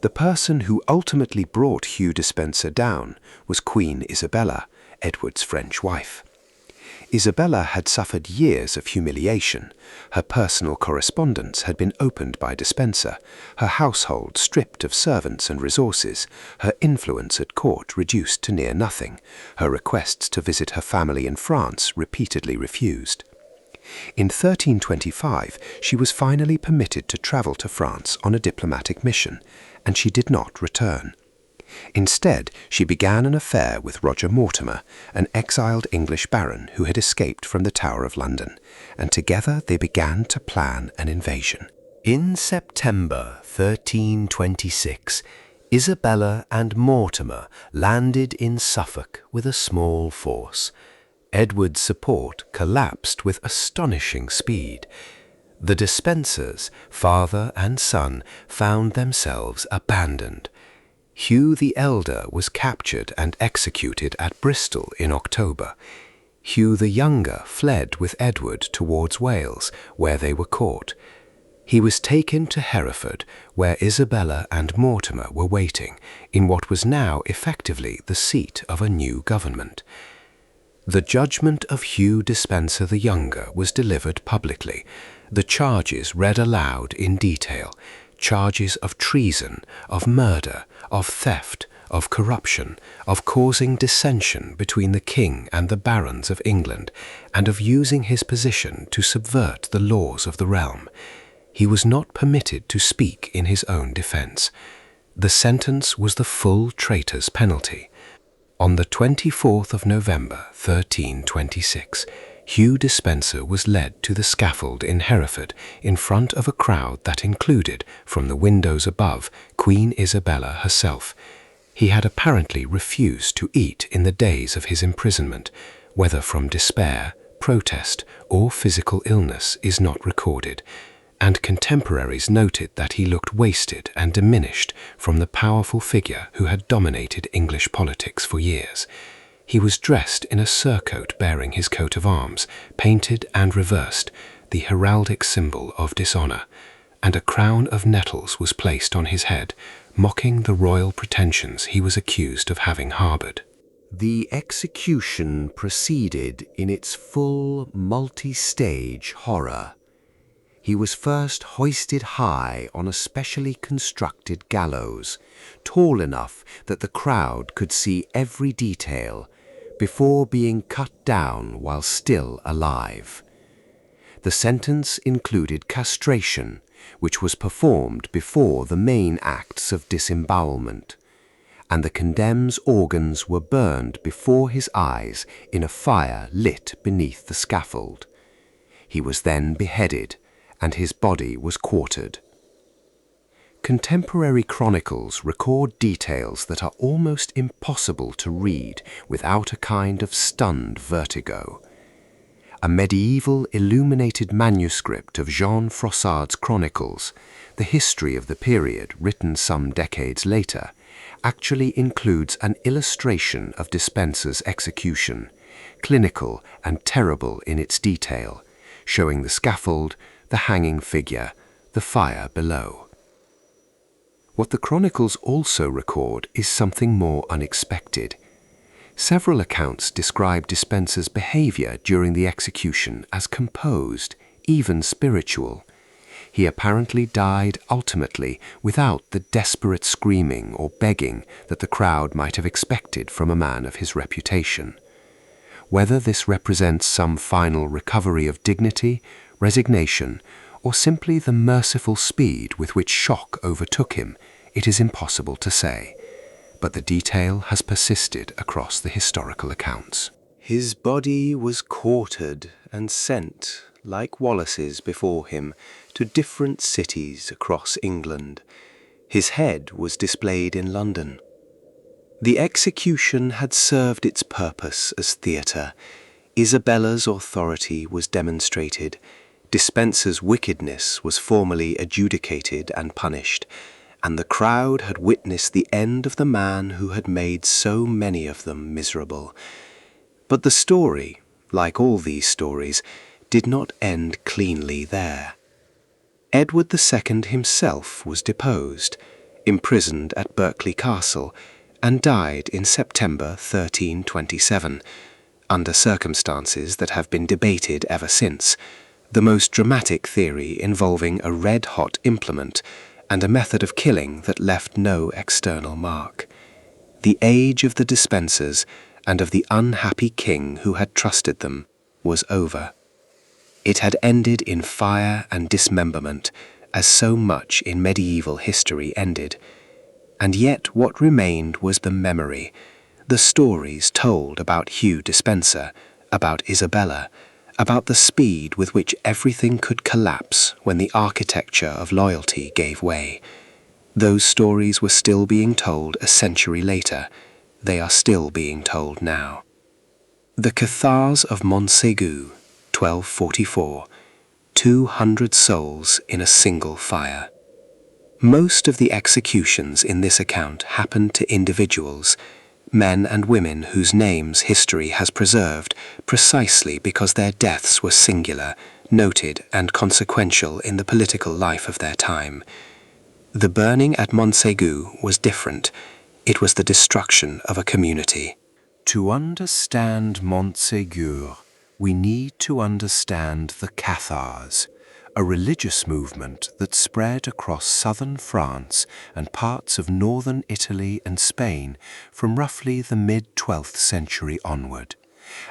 The person who ultimately brought Hugh Despenser down was Queen Isabella, Edward's French wife. Isabella had suffered years of humiliation. Her personal correspondence had been opened by Despenser, her household stripped of servants and resources, her influence at court reduced to near nothing, her requests to visit her family in France repeatedly refused. In 1325, she was finally permitted to travel to France on a diplomatic mission, and she did not return. Instead, she began an affair with Roger Mortimer, an exiled English baron who had escaped from the Tower of London, and together they began to plan an invasion. In September 1326, Isabella and Mortimer landed in Suffolk with a small force. Edward's support collapsed with astonishing speed. The Despensers, father and son, found themselves abandoned. Hugh the Elder was captured and executed at Bristol in October. Hugh the Younger fled with Edward towards Wales, where they were caught. He was taken to Hereford, where Isabella and Mortimer were waiting, in what was now effectively the seat of a new government. The judgment of Hugh Despenser the Younger was delivered publicly, the charges read aloud in detail, charges of treason, of murder, of theft, of corruption, of causing dissension between the king and the barons of England, and of using his position to subvert the laws of the realm. He was not permitted to speak in his own defense. The sentence was the full traitor's penalty. On the 24th of November, 1326, Hugh Despenser was led to the scaffold in Hereford in front of a crowd that included, from the windows above, Queen Isabella herself. He had apparently refused to eat in the days of his imprisonment, whether from despair, protest, or physical illness is not recorded, and contemporaries noted that he looked wasted and diminished from the powerful figure who had dominated English politics for years. He was dressed in a surcoat bearing his coat of arms, painted and reversed, the heraldic symbol of dishonor, and a crown of nettles was placed on his head, mocking the royal pretensions he was accused of having harbored. The execution proceeded in its full multi-stage horror. He was first hoisted high on a specially constructed gallows, tall enough that the crowd could see every detail, before being cut down while still alive. The sentence included castration, which was performed before the main acts of disembowelment, and the condemned's organs were burned before his eyes in a fire lit beneath the scaffold. He was then beheaded, and his body was quartered. Contemporary chronicles record details that are almost impossible to read without a kind of stunned vertigo. A medieval illuminated manuscript of Jean Froissart's Chronicles, the history of the period written some decades later, actually includes an illustration of Despenser's execution, clinical and terrible in its detail, showing the scaffold, the hanging figure, the fire below. What the chronicles also record is something more unexpected. Several accounts describe Despenser's behavior during the execution as composed, even spiritual. He apparently died ultimately without the desperate screaming or begging that the crowd might have expected from a man of his reputation. Whether this represents some final recovery of dignity, resignation, or simply the merciful speed with which shock overtook him, it is impossible to say, but the detail has persisted across the historical accounts. His body was quartered and sent, like Wallace's before him, to different cities across England. His head was displayed in London. The execution had served its purpose as theatre. Isabella's authority was demonstrated. Despenser's wickedness was formally adjudicated and punished, and the crowd had witnessed the end of the man who had made so many of them miserable. But the story, like all these stories, did not end cleanly there. Edward II himself was deposed, imprisoned at Berkeley Castle, and died in September 1327, under circumstances that have been debated ever since, the most dramatic theory involving a red-hot implement and a method of killing that left no external mark. The age of the Despensers and of the unhappy king who had trusted them was over. It had ended in fire and dismemberment, as so much in medieval history ended. And yet what remained was the memory, the stories told about Hugh Despenser, about Isabella, about the speed with which everything could collapse when the architecture of loyalty gave way. Those stories were still being told a century later. They are still being told now. The Cathars of Montségur, 1244, 200 souls in a single fire. Most of the executions in this account happened to individuals, men and women whose names history has preserved precisely because their deaths were singular, noted and consequential in the political life of their time. The burning at Montségur was different. It was the destruction of a community. To understand Montségur, we need to understand the Cathars, a religious movement that spread across southern France and parts of northern Italy and Spain from roughly the mid-12th century onward.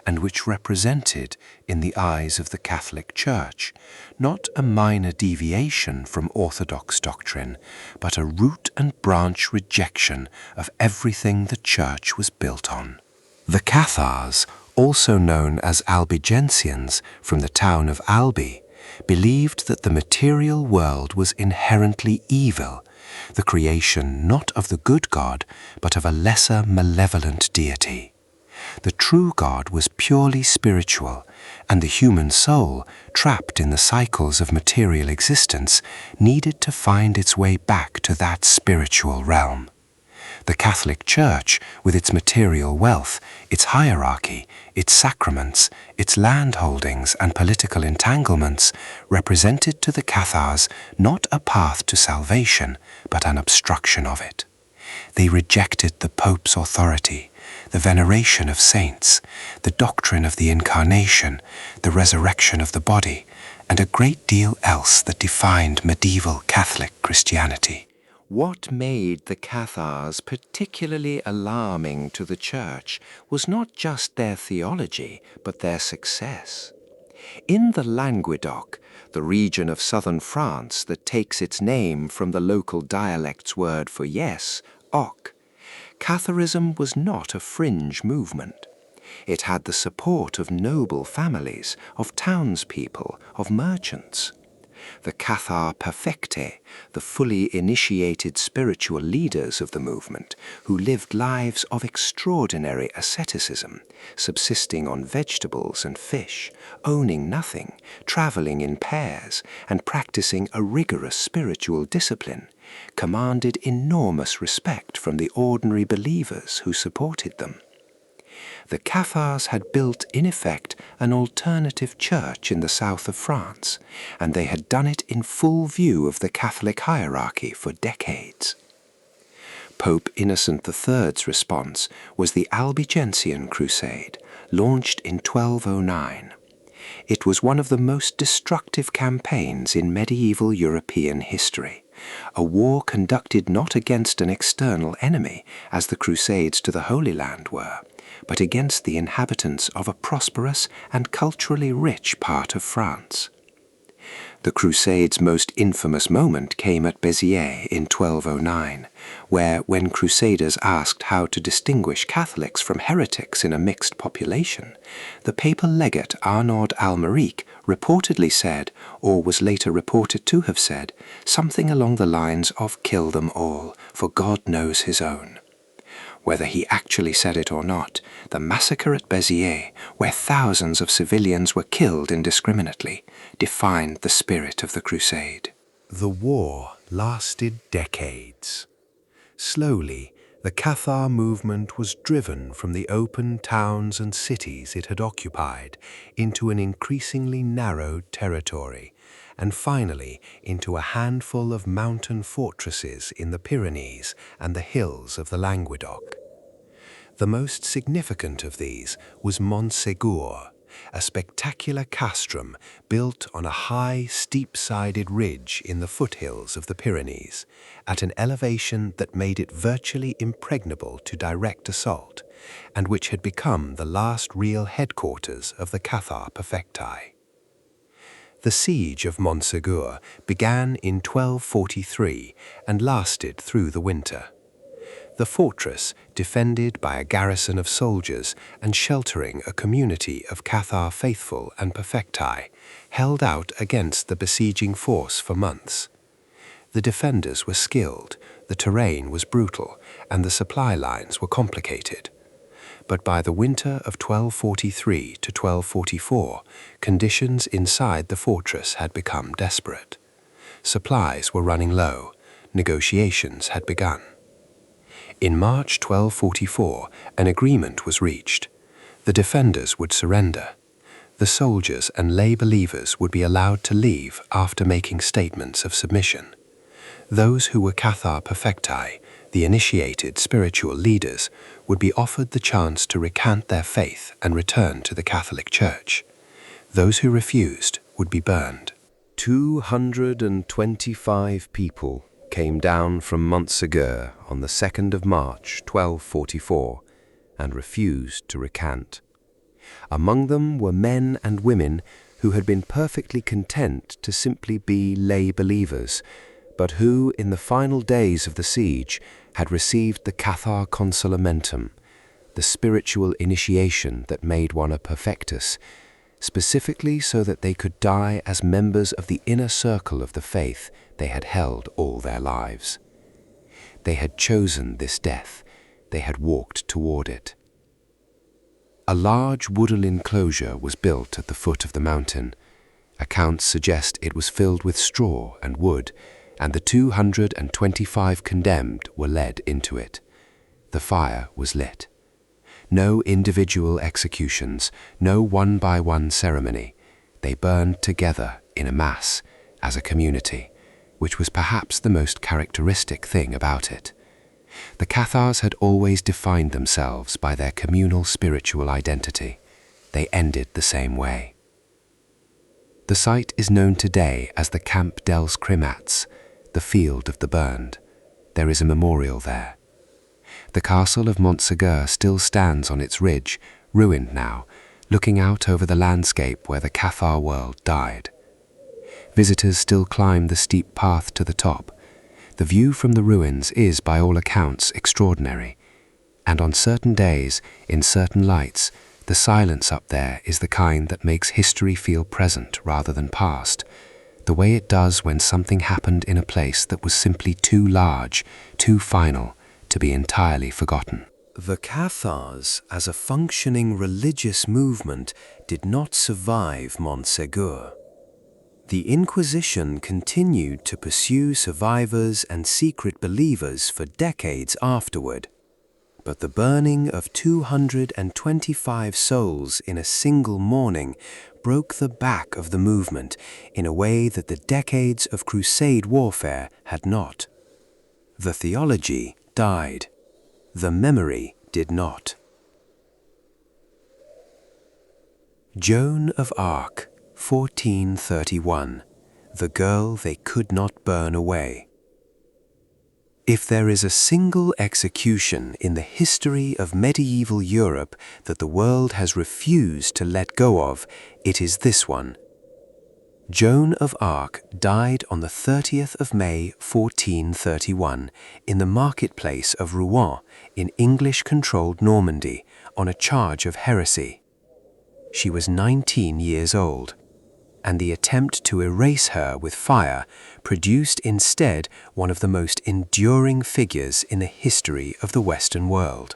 and which represented, in the eyes of the Catholic Church, not a minor deviation from orthodox doctrine, but a root and branch rejection of everything the Church was built on. The Cathars, also known as Albigensians from the town of Albi, believed that the material world was inherently evil, the creation not of the good God, but of a lesser malevolent deity. The true God was purely spiritual, and the human soul, trapped in the cycles of material existence, needed to find its way back to that spiritual realm. The Catholic Church, with its material wealth, its hierarchy, its sacraments, its land holdings and political entanglements, represented to the Cathars not a path to salvation, but an obstruction of it. They rejected the Pope's authority, the veneration of saints, the doctrine of the Incarnation, the resurrection of the body, and a great deal else that defined medieval Catholic Christianity. What made the Cathars particularly alarming to the Church was not just their theology, but their success. In the Languedoc, the region of southern France that takes its name from the local dialect's word for yes, hoc, Catharism was not a fringe movement. It had the support of noble families, of townspeople, of merchants. The Cathar perfecte, the fully initiated spiritual leaders of the movement, who lived lives of extraordinary asceticism, subsisting on vegetables and fish, owning nothing, traveling in pairs, and practicing a rigorous spiritual discipline, commanded enormous respect from the ordinary believers who supported them. The Cathars had built, in effect, an alternative church in the south of France, and they had done it in full view of the Catholic hierarchy for decades. Pope Innocent III's response was the Albigensian Crusade, launched in 1209. It was one of the most destructive campaigns in medieval European history, a war conducted not against an external enemy, as the Crusades to the Holy Land were, but against the inhabitants of a prosperous and culturally rich part of France. The Crusades' most infamous moment came at Béziers in 1209, where, when Crusaders asked how to distinguish Catholics from heretics in a mixed population, the papal legate Arnaud Almeric reportedly said, or was later reported to have said, something along the lines of "kill them all, for God knows his own." Whether he actually said it or not, the massacre at Béziers, where thousands of civilians were killed indiscriminately, defined the spirit of the crusade. The war lasted decades. Slowly, the Cathar movement was driven from the open towns and cities it had occupied into an increasingly narrowed territory, and finally into a handful of mountain fortresses in the Pyrenees and the hills of the Languedoc. The most significant of these was Montségur, a spectacular castrum built on a high, steep-sided ridge in the foothills of the Pyrenees, at an elevation that made it virtually impregnable to direct assault, and which had become the last real headquarters of the Cathar perfecti. The siege of Montségur began in 1243 and lasted through the winter. The fortress, defended by a garrison of soldiers and sheltering a community of Cathar faithful and perfecti, held out against the besieging force for months. The defenders were skilled, the terrain was brutal, and the supply lines were complicated. But by the winter of 1243 to 1244, conditions inside the fortress had become desperate. Supplies were running low, negotiations had begun. In March 1244, an agreement was reached. The defenders would surrender. The soldiers and lay believers would be allowed to leave after making statements of submission. Those who were Cathar perfecti, the initiated spiritual leaders, would be offered the chance to recant their faith and return to the Catholic Church. Those who refused would be burned. 225 people came down from Montségur on the 2nd of March 1244 and refused to recant. Among them were men and women who had been perfectly content to simply be lay believers, but who, in the final days of the siege, had received the Cathar Consolamentum, the spiritual initiation that made one a perfectus, specifically so that they could die as members of the inner circle of the faith they had held all their lives. They had chosen this death. They had walked toward it. A large wooden enclosure was built at the foot of the mountain. Accounts suggest it was filled with straw and wood, and the 225 condemned were led into it. The fire was lit. No individual executions, no one-by-one ceremony. They burned together in a mass, as a community, which was perhaps the most characteristic thing about it. The Cathars had always defined themselves by their communal spiritual identity. They ended the same way. The site is known today as the Camp dels Cremats, the Field of the Burned. There is a memorial there. The castle of Montségur still stands on its ridge, ruined now, looking out over the landscape where the Cathar world died. Visitors still climb the steep path to the top. The view from the ruins is, by all accounts, extraordinary. And on certain days, in certain lights, the silence up there is the kind that makes history feel present rather than past, the way it does when something happened in a place that was simply too large, too final, to be entirely forgotten. The Cathars, as a functioning religious movement, did not survive Montségur. The Inquisition continued to pursue survivors and secret believers for decades afterward. But the burning of 225 souls in a single morning broke the back of the movement in a way that the decades of crusade warfare had not. The theology died. The memory did not. Joan of Arc, 1431. The girl they could not burn away. If there is a single execution in the history of medieval Europe that the world has refused to let go of, it is this one. Joan of Arc died on the 30th of May 1431 in the marketplace of Rouen in English-controlled Normandy on a charge of heresy. She was 19 years old, and the attempt to erase her with fire produced instead one of the most enduring figures in the history of the Western world.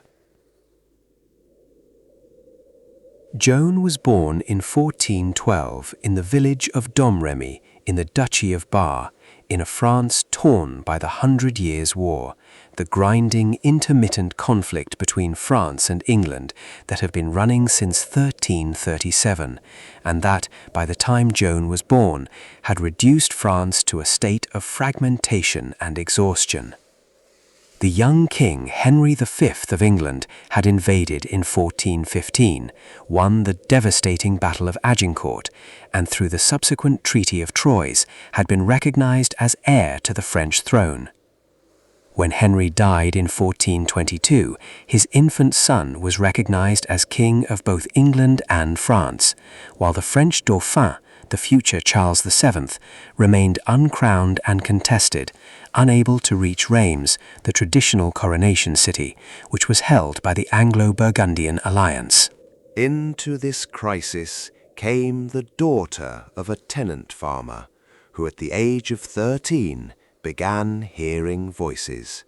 Joan was born in 1412 in the village of Domremy in the Duchy of Bar, in a France torn by the 100 Years' War, the grinding, intermittent conflict between France and England that had been running since 1337, and that, by the time Joan was born, had reduced France to a state of fragmentation and exhaustion. The young king Henry V of England had invaded in 1415, won the devastating Battle of Agincourt, and through the subsequent Treaty of Troyes had been recognized as heir to the French throne. When Henry died in 1422, his infant son was recognized as king of both England and France, while the French Dauphin, the future Charles VII, remained uncrowned and contested, unable to reach Reims, the traditional coronation city, which was held by the Anglo-Burgundian alliance. Into this crisis came the daughter of a tenant farmer, who at the age of 13 began hearing voices.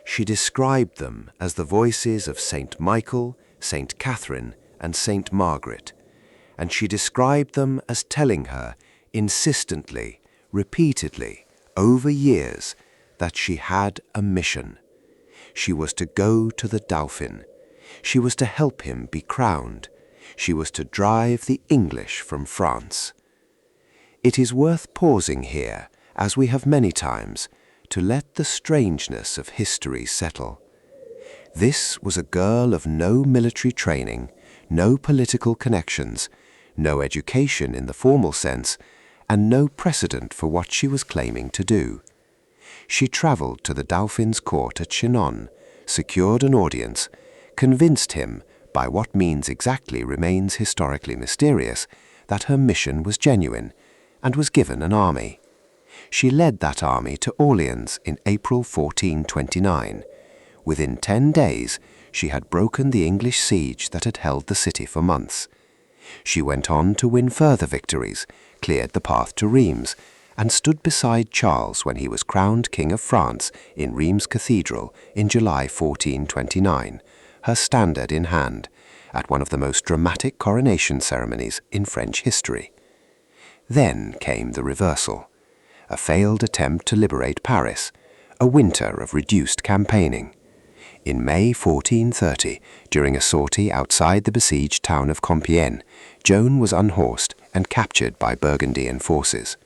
She described them as the voices of Saint Michael, Saint Catherine, and Saint Margaret, and she described them as telling her, insistently, repeatedly, over years, that she had a mission. She was to go to the Dauphin. She was to help him be crowned. She was to drive the English from France. It is worth pausing here, as we have many times, to let the strangeness of history settle. This was a girl of no military training, no political connections, no education in the formal sense, and no precedent for what she was claiming to do. She traveled to the Dauphin's court at Chinon, secured an audience, convinced him, by what means exactly remains historically mysterious, that her mission was genuine and was given an army. She led that army to Orleans in April 1429. Within 10 days, she had broken the English siege that had held the city for months. She went on to win further victories, cleared the path to Rheims, and stood beside Charles when he was crowned King of France in Rheims Cathedral in July 1429, her standard in hand, at one of the most dramatic coronation ceremonies in French history. Then came the reversal, a failed attempt to liberate Paris, a winter of reduced campaigning. In May 1430, during a sortie outside the besieged town of Compiègne, Joan was unhorsed and captured by Burgundian forces.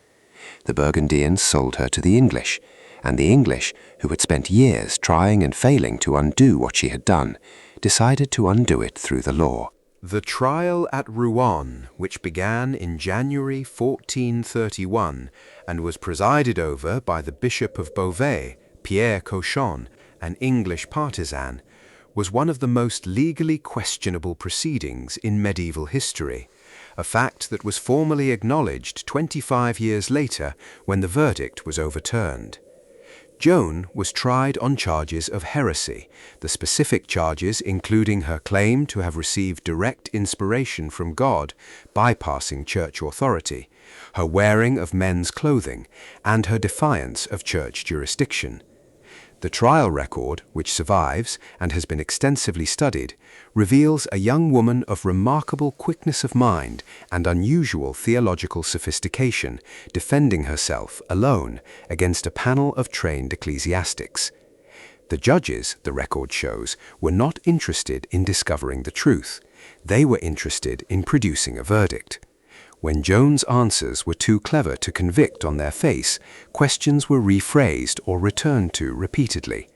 The Burgundians sold her to the English, and the English, who had spent years trying and failing to undo what she had done, decided to undo it through the law. The trial at Rouen, which began in January 1431 and was presided over by the Bishop of Beauvais, Pierre Cauchon, an English partisan, was one of the most legally questionable proceedings in medieval history, a fact that was formally acknowledged 25 years later when the verdict was overturned. Joan was tried on charges of heresy, the specific charges including her claim to have received direct inspiration from God, bypassing church authority, her wearing of men's clothing, and her defiance of church jurisdiction. The trial record, which survives and has been extensively studied, reveals a young woman of remarkable quickness of mind and unusual theological sophistication, defending herself alone against a panel of trained ecclesiastics. The judges, the record shows, were not interested in discovering the truth. They were interested in producing a verdict. When Joan's answers were too clever to convict on their face, questions were rephrased or returned to repeatedly.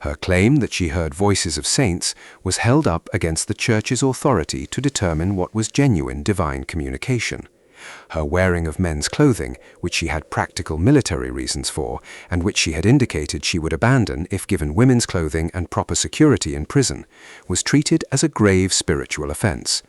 Her claim that she heard voices of saints was held up against the Church's authority to determine what was genuine divine communication. Her wearing of men's clothing, which she had practical military reasons for, and which she had indicated she would abandon if given women's clothing and proper security in prison, was treated as a grave spiritual offense.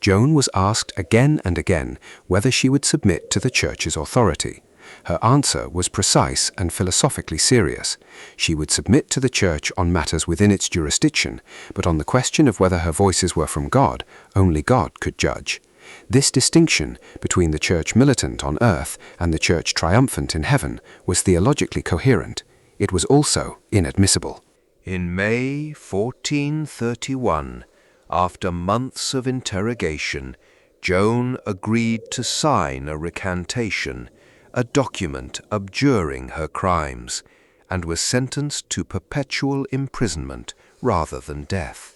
Joan was asked again and again whether she would submit to the Church's authority. Her answer was precise and philosophically serious. She would submit to the Church on matters within its jurisdiction, but on the question of whether her voices were from God, only God could judge. This distinction between the Church militant on earth and the Church triumphant in heaven was theologically coherent. It was also inadmissible. In May 1431, after months of interrogation, Joan agreed to sign a recantation, a document abjuring her crimes, and was sentenced to perpetual imprisonment rather than death.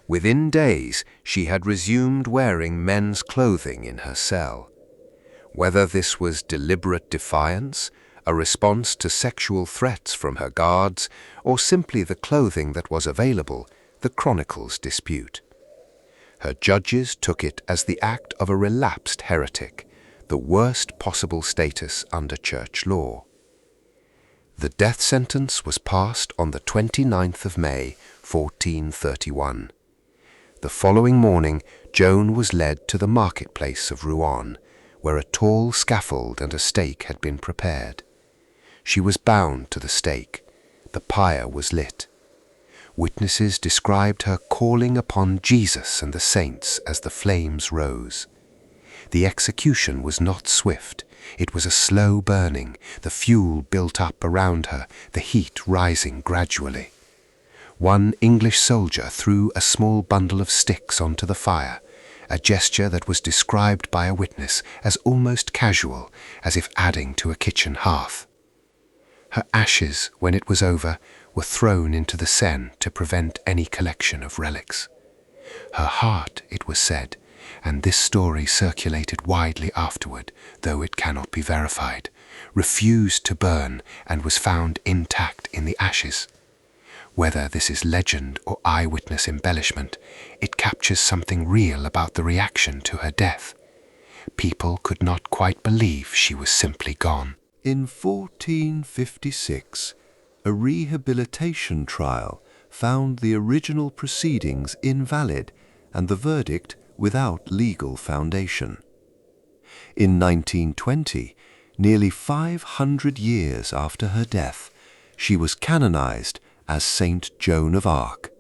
Within days, she had resumed wearing men's clothing in her cell. Whether this was deliberate defiance, a response to sexual threats from her guards, or simply the clothing that was available, the chronicles dispute. Her judges took it as the act of a relapsed heretic, the worst possible status under church law. The death sentence was passed on the 29th of May, 1431. The following morning, Joan was led to the marketplace of Rouen, where a tall scaffold and a stake had been prepared. She was bound to the stake. The pyre was lit. Witnesses described her calling upon Jesus and the saints as the flames rose. The execution was not swift. It was a slow burning, the fuel built up around her, the heat rising gradually. One English soldier threw a small bundle of sticks onto the fire, a gesture that was described by a witness as almost casual, as if adding to a kitchen hearth. Her ashes, when it was over, were thrown into the Seine to prevent any collection of relics. Her heart, it was said, and this story circulated widely afterward, though it cannot be verified, refused to burn and was found intact in the ashes. Whether this is legend or eyewitness embellishment, it captures something real about the reaction to her death. People could not quite believe she was simply gone. In 1456, a rehabilitation trial found the original proceedings invalid and the verdict without legal foundation. In 1920, nearly 500 years after her death, she was canonized as Saint Joan of Arc.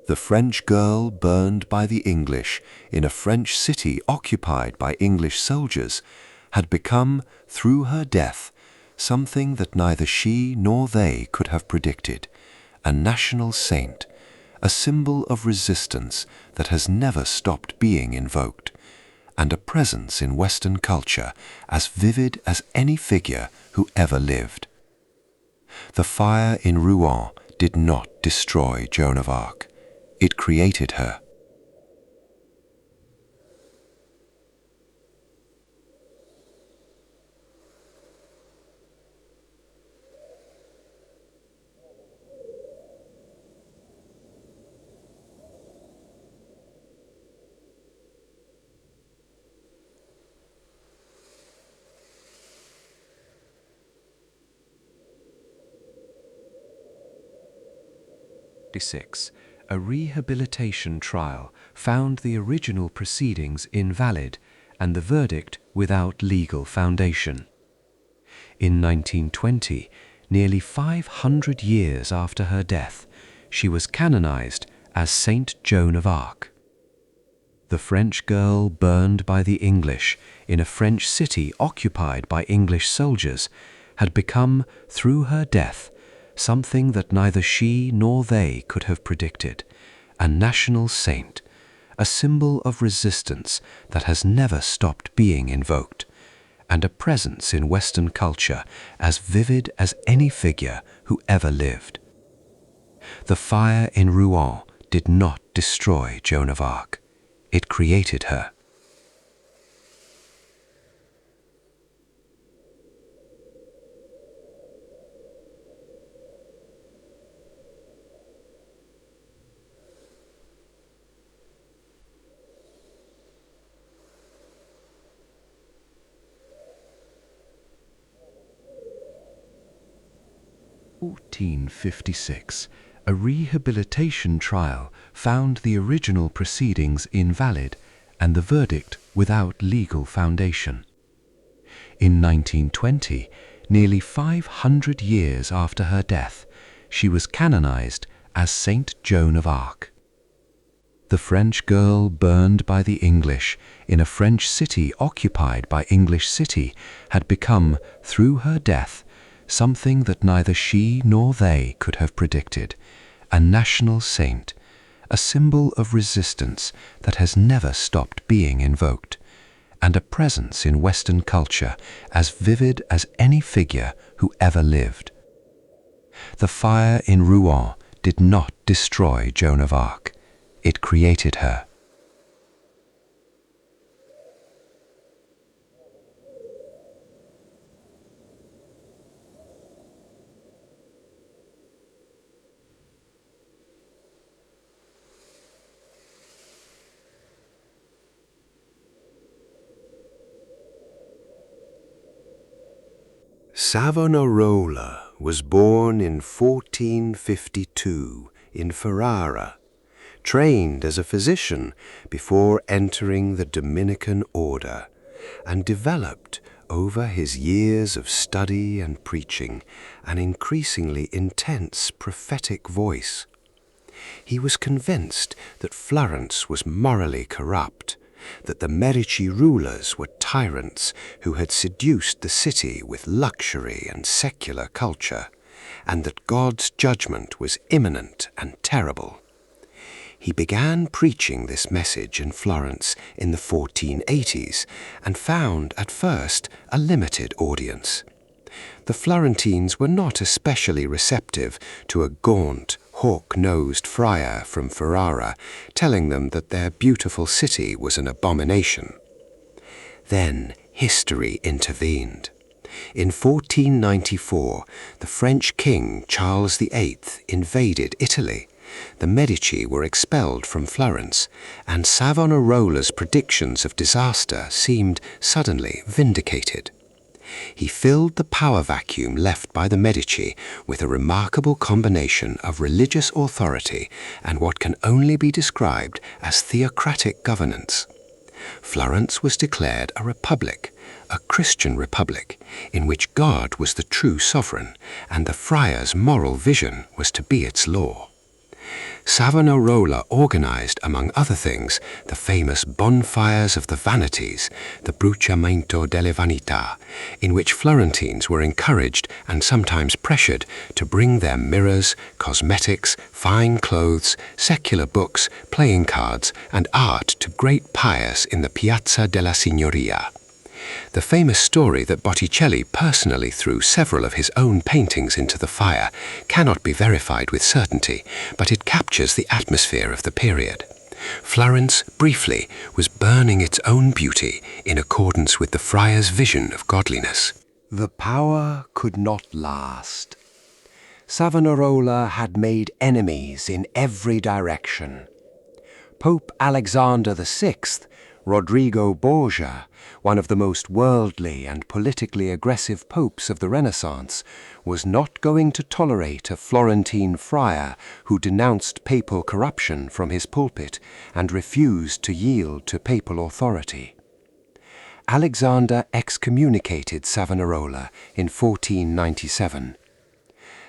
The French girl burned by the English in a French city occupied by English soldiers had become, through her death, something that neither she nor they could have predicted, a national saint, a symbol of resistance that has never stopped being invoked, and a presence in Western culture as vivid as any figure who ever lived. The fire in Rouen did not destroy Joan of Arc. It created her. A rehabilitation trial found the original proceedings invalid and the verdict without legal foundation. In 1920, nearly 500 years after her death, she was canonized as Saint Joan of Arc. The French girl burned by the English in a French city occupied by English soldiers had become, through her death, something that neither she nor they could have predicted, a national saint, a symbol of resistance that has never stopped being invoked, and a presence in Western culture as vivid as any figure who ever lived. The fire in Rouen did not destroy Joan of Arc. It created her. In 1456, a rehabilitation trial found the original proceedings invalid and the verdict without legal foundation. In 1920, nearly 500 years after her death, she was canonized as Saint Joan of Arc. The French girl burned by the English in a French city occupied by English city had become, through her death, something that neither she nor they could have predicted, a national saint, a symbol of resistance that has never stopped being invoked, and a presence in Western culture as vivid as any figure who ever lived. The fire in Rouen did not destroy Joan of Arc. It created her. Savonarola was born in 1452 in Ferrara, trained as a physician before entering the Dominican order, and developed over his years of study and preaching an increasingly intense prophetic voice. He was convinced that Florence was morally corrupt, that the Medici rulers were tyrants who had seduced the city with luxury and secular culture, and that God's judgment was imminent and terrible. He began preaching this message in Florence in the 1480s and found at first a limited audience. The Florentines were not especially receptive to a gaunt, hawk-nosed friar from Ferrara telling them that their beautiful city was an abomination. Then history intervened. In 1494, the French king Charles VIII invaded Italy. The Medici were expelled from Florence, and Savonarola's predictions of disaster seemed suddenly vindicated. He filled the power vacuum left by the Medici with a remarkable combination of religious authority and what can only be described as theocratic governance. Florence was declared a republic, a Christian republic, in which God was the true sovereign and the friar's moral vision was to be its law. Savonarola organized, among other things, the famous bonfires of the vanities, the bruciamento delle vanità, in which Florentines were encouraged and sometimes pressured to bring their mirrors, cosmetics, fine clothes, secular books, playing cards, and art to great pyres in the Piazza della Signoria. The famous story that Botticelli personally threw several of his own paintings into the fire cannot be verified with certainty, but it captures the atmosphere of the period. Florence, briefly, was burning its own beauty in accordance with the friar's vision of godliness. The power could not last. Savonarola had made enemies in every direction. Pope Alexander VI, Rodrigo Borgia, one of the most worldly and politically aggressive popes of the Renaissance, was not going to tolerate a Florentine friar who denounced papal corruption from his pulpit and refused to yield to papal authority. Alexander excommunicated Savonarola in 1497.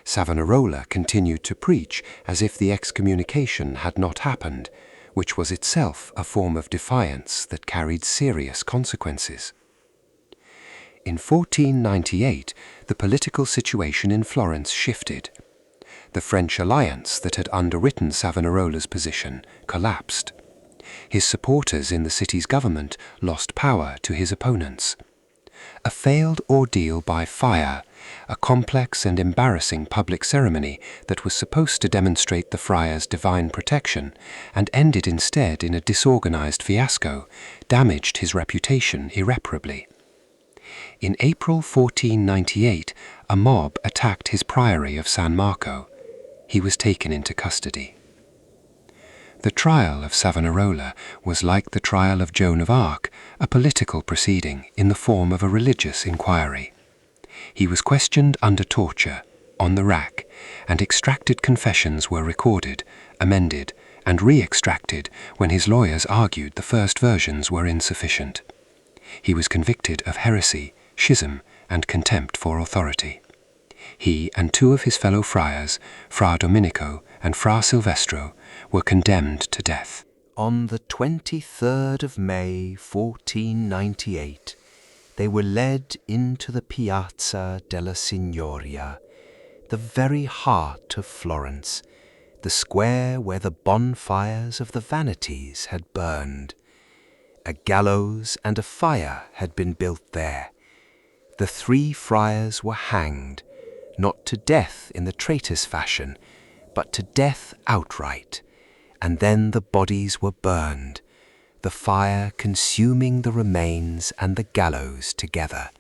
Savonarola continued to preach as if the excommunication had not happened, which was itself a form of defiance that carried serious consequences. In 1498, the political situation in Florence shifted. The French alliance that had underwritten Savonarola's position collapsed. His supporters in the city's government lost power to his opponents. A failed ordeal by fire, a complex and embarrassing public ceremony that was supposed to demonstrate the friar's divine protection and ended instead in a disorganized fiasco, damaged his reputation irreparably. In April 1498, a mob attacked his priory of San Marco. He was taken into custody. The trial of Savonarola was like the trial of Joan of Arc, a political proceeding in the form of a religious inquiry. He was questioned under torture, on the rack, and extracted confessions were recorded, amended, and re-extracted when his lawyers argued the first versions were insufficient. He was convicted of heresy, schism, and contempt for authority. He and two of his fellow friars, Fra Domenico and Fra Silvestro, were condemned to death. On the 23rd of May, 1498, they were led into the Piazza della Signoria, the very heart of Florence, the square where the bonfires of the vanities had burned. A gallows and a fire had been built there. The three friars were hanged, not to death in the traitor's fashion, but to death outright, and then the bodies were burned, the fire consuming the remains and the gallows together.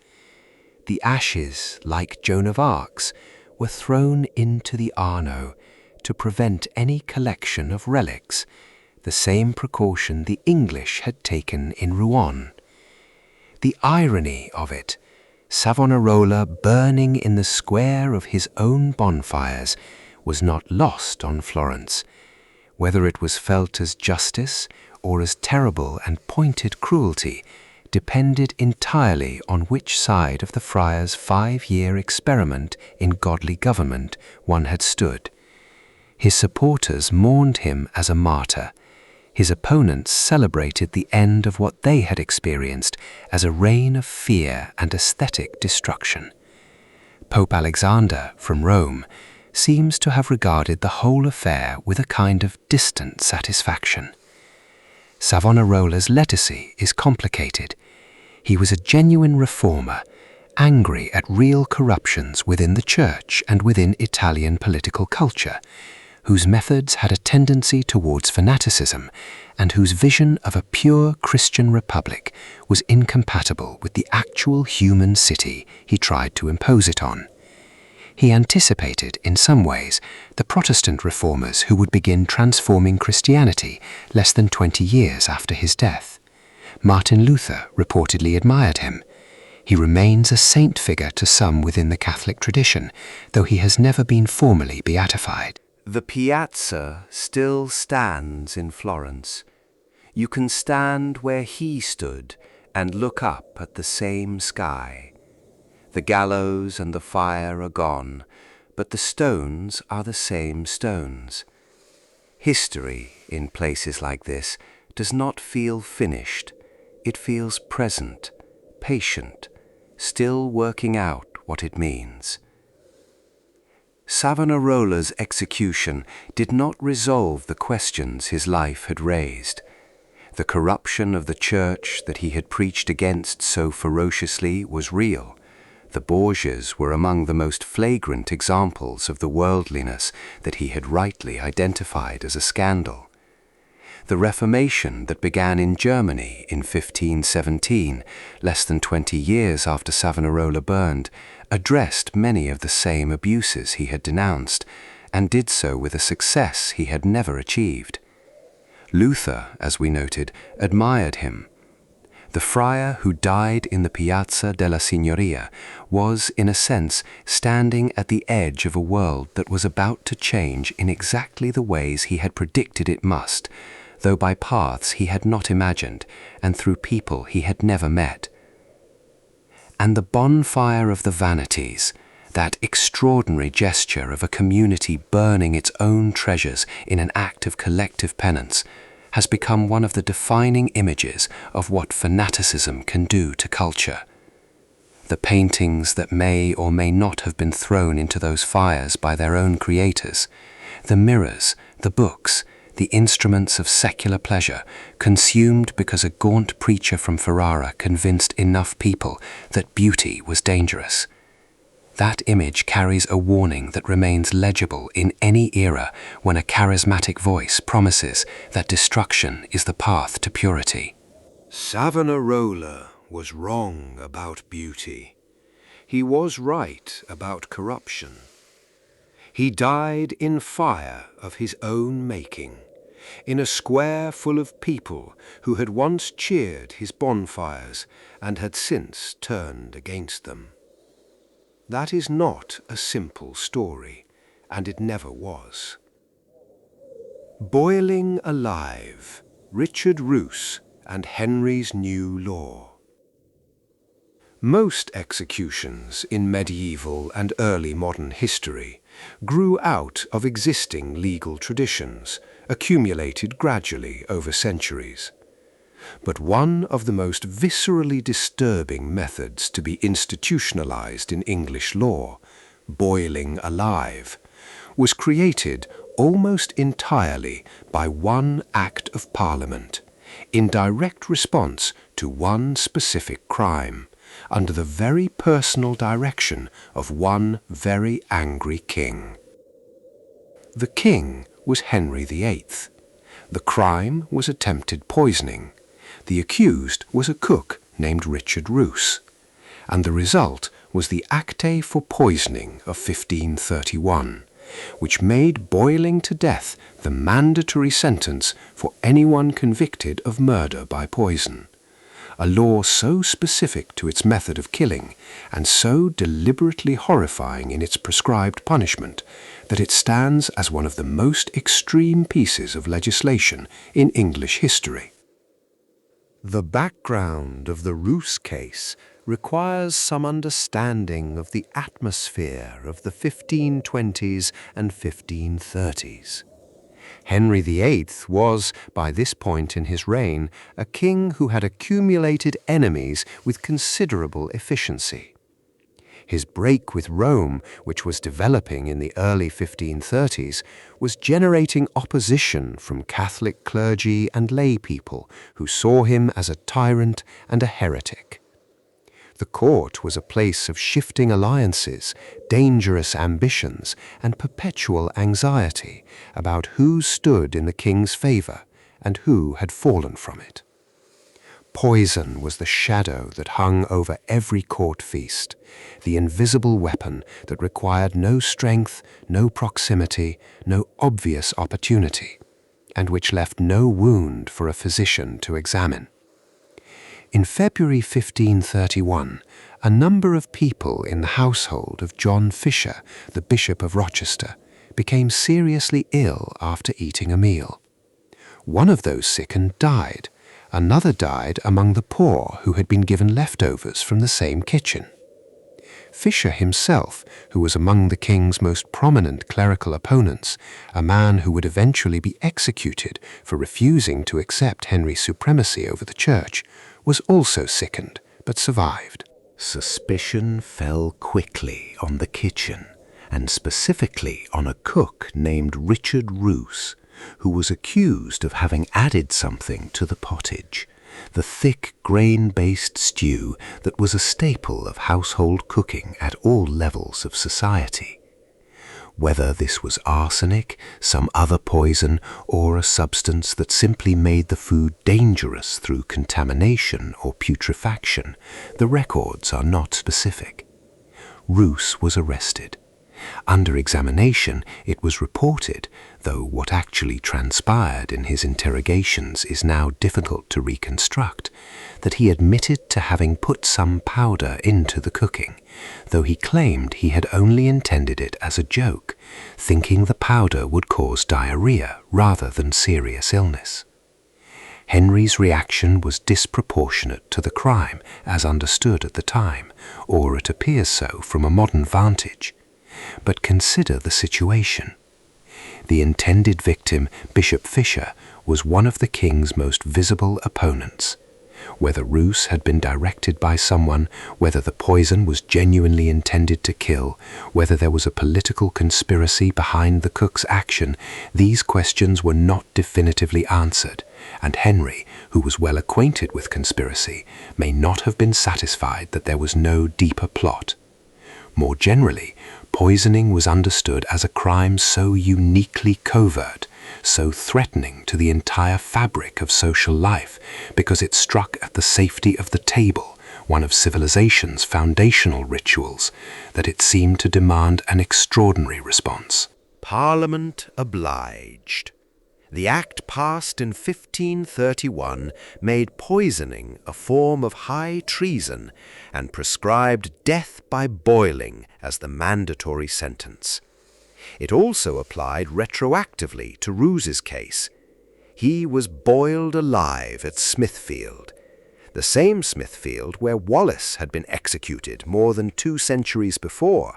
The ashes, like Joan of Arc's, were thrown into the Arno to prevent any collection of relics, the same precaution the English had taken in Rouen. The irony of it, Savonarola burning in the square of his own bonfires, was not lost on Florence. Whether it was felt as justice or as terrible and pointed cruelty depended entirely on which side of the friar's 5-year experiment in godly government one had stood. His supporters mourned him as a martyr. His opponents celebrated the end of what they had experienced as a reign of fear and aesthetic destruction. Pope Alexander, from Rome, seems to have regarded the whole affair with a kind of distant satisfaction. Savonarola's legacy is complicated. He was a genuine reformer, angry at real corruptions within the Church and within Italian political culture, whose methods had a tendency towards fanaticism and whose vision of a pure Christian republic was incompatible with the actual human city he tried to impose it on. He anticipated, in some ways, the Protestant reformers who would begin transforming Christianity less than 20 years after his death. Martin Luther reportedly admired him. He remains a saint figure to some within the Catholic tradition, though he has never been formally beatified. The piazza still stands in Florence. You can stand where he stood and look up at the same sky. The gallows and the fire are gone, but the stones are the same stones. History, in places like this, does not feel finished. It feels present, patient, still working out what it means. Savonarola's execution did not resolve the questions his life had raised. The corruption of the church that he had preached against so ferociously was real. The Borgias were among the most flagrant examples of the worldliness that he had rightly identified as a scandal. The Reformation that began in Germany in 1517, less than 20 years after Savonarola burned, addressed many of the same abuses he had denounced, and did so with a success he had never achieved. Luther, as we noted, admired him. The friar who died in the Piazza della Signoria was, in a sense, standing at the edge of a world that was about to change in exactly the ways he had predicted it must, though by paths he had not imagined, and through people he had never met. And the bonfire of the vanities, that extraordinary gesture of a community burning its own treasures in an act of collective penance, has become one of the defining images of what fanaticism can do to culture. The paintings that may or may not have been thrown into those fires by their own creators, the mirrors, the books, the instruments of secular pleasure, consumed because a gaunt preacher from Ferrara convinced enough people that beauty was dangerous. That image carries a warning that remains legible in any era when a charismatic voice promises that destruction is the path to purity. Savonarola was wrong about beauty. He was right about corruption. He died in fire of his own making, in a square full of people who had once cheered his bonfires and had since turned against them. That is not a simple story, and it never was. Boiling Alive, Richard Roos and Henry's New Law. Most executions in medieval and early modern history grew out of existing legal traditions, accumulated gradually over centuries. But one of the most viscerally disturbing methods to be institutionalized in English law, boiling alive, was created almost entirely by one Act of Parliament, in direct response to one specific crime, under the very personal direction of one very angry king. The king was Henry VIII. The crime was attempted poisoning. The accused was a cook named Richard Roos, and the result was the Acte for Poisoning of 1531, which made boiling to death the mandatory sentence for anyone convicted of murder by poison, a law so specific to its method of killing and so deliberately horrifying in its prescribed punishment that it stands as one of the most extreme pieces of legislation in English history. The background of the Roos case requires some understanding of the atmosphere of the 1520s and 1530s. Henry VIII was, by this point in his reign, a king who had accumulated enemies with considerable efficiency. His break with Rome, which was developing in the early 1530s, was generating opposition from Catholic clergy and lay people who saw him as a tyrant and a heretic. The court was a place of shifting alliances, dangerous ambitions, and perpetual anxiety about who stood in the king's favor and who had fallen from it. Poison was the shadow that hung over every court feast, the invisible weapon that required no strength, no proximity, no obvious opportunity, and which left no wound for a physician to examine. In February 1531, a number of people in the household of John Fisher, the Bishop of Rochester, became seriously ill after eating a meal. One of those sickened died. Another died among the poor who had been given leftovers from the same kitchen. Fisher himself, who was among the king's most prominent clerical opponents, a man who would eventually be executed for refusing to accept Henry's supremacy over the church, was also sickened but survived. Suspicion fell quickly on the kitchen, and specifically on a cook named Richard Roos, who was accused of having added something to the pottage, the thick grain-based stew that was a staple of household cooking at all levels of society. Whether this was arsenic, some other poison, or a substance that simply made the food dangerous through contamination or putrefaction, the records are not specific. Roos was arrested. Under examination, it was reported, though what actually transpired in his interrogations is now difficult to reconstruct, that he admitted to having put some powder into the cooking, though he claimed he had only intended it as a joke, thinking the powder would cause diarrhea rather than serious illness. Henry's reaction was disproportionate to the crime as understood at the time, or it appears so from a modern vantage. But consider the situation. The intended victim, Bishop Fisher, was one of the king's most visible opponents. Whether Roos had been directed by someone, whether the poison was genuinely intended to kill, whether there was a political conspiracy behind the cook's action, these questions were not definitively answered, and Henry, who was well acquainted with conspiracy, may not have been satisfied that there was no deeper plot. More generally, poisoning was understood as a crime so uniquely covert, so threatening to the entire fabric of social life, because it struck at the safety of the table, one of civilization's foundational rituals, that it seemed to demand an extraordinary response. Parliament obliged. The Act passed in 1531 made poisoning a form of high treason and prescribed death by boiling as the mandatory sentence. It also applied retroactively to Roos's case. He was boiled alive at Smithfield, the same Smithfield where Wallace had been executed more than 2 centuries before,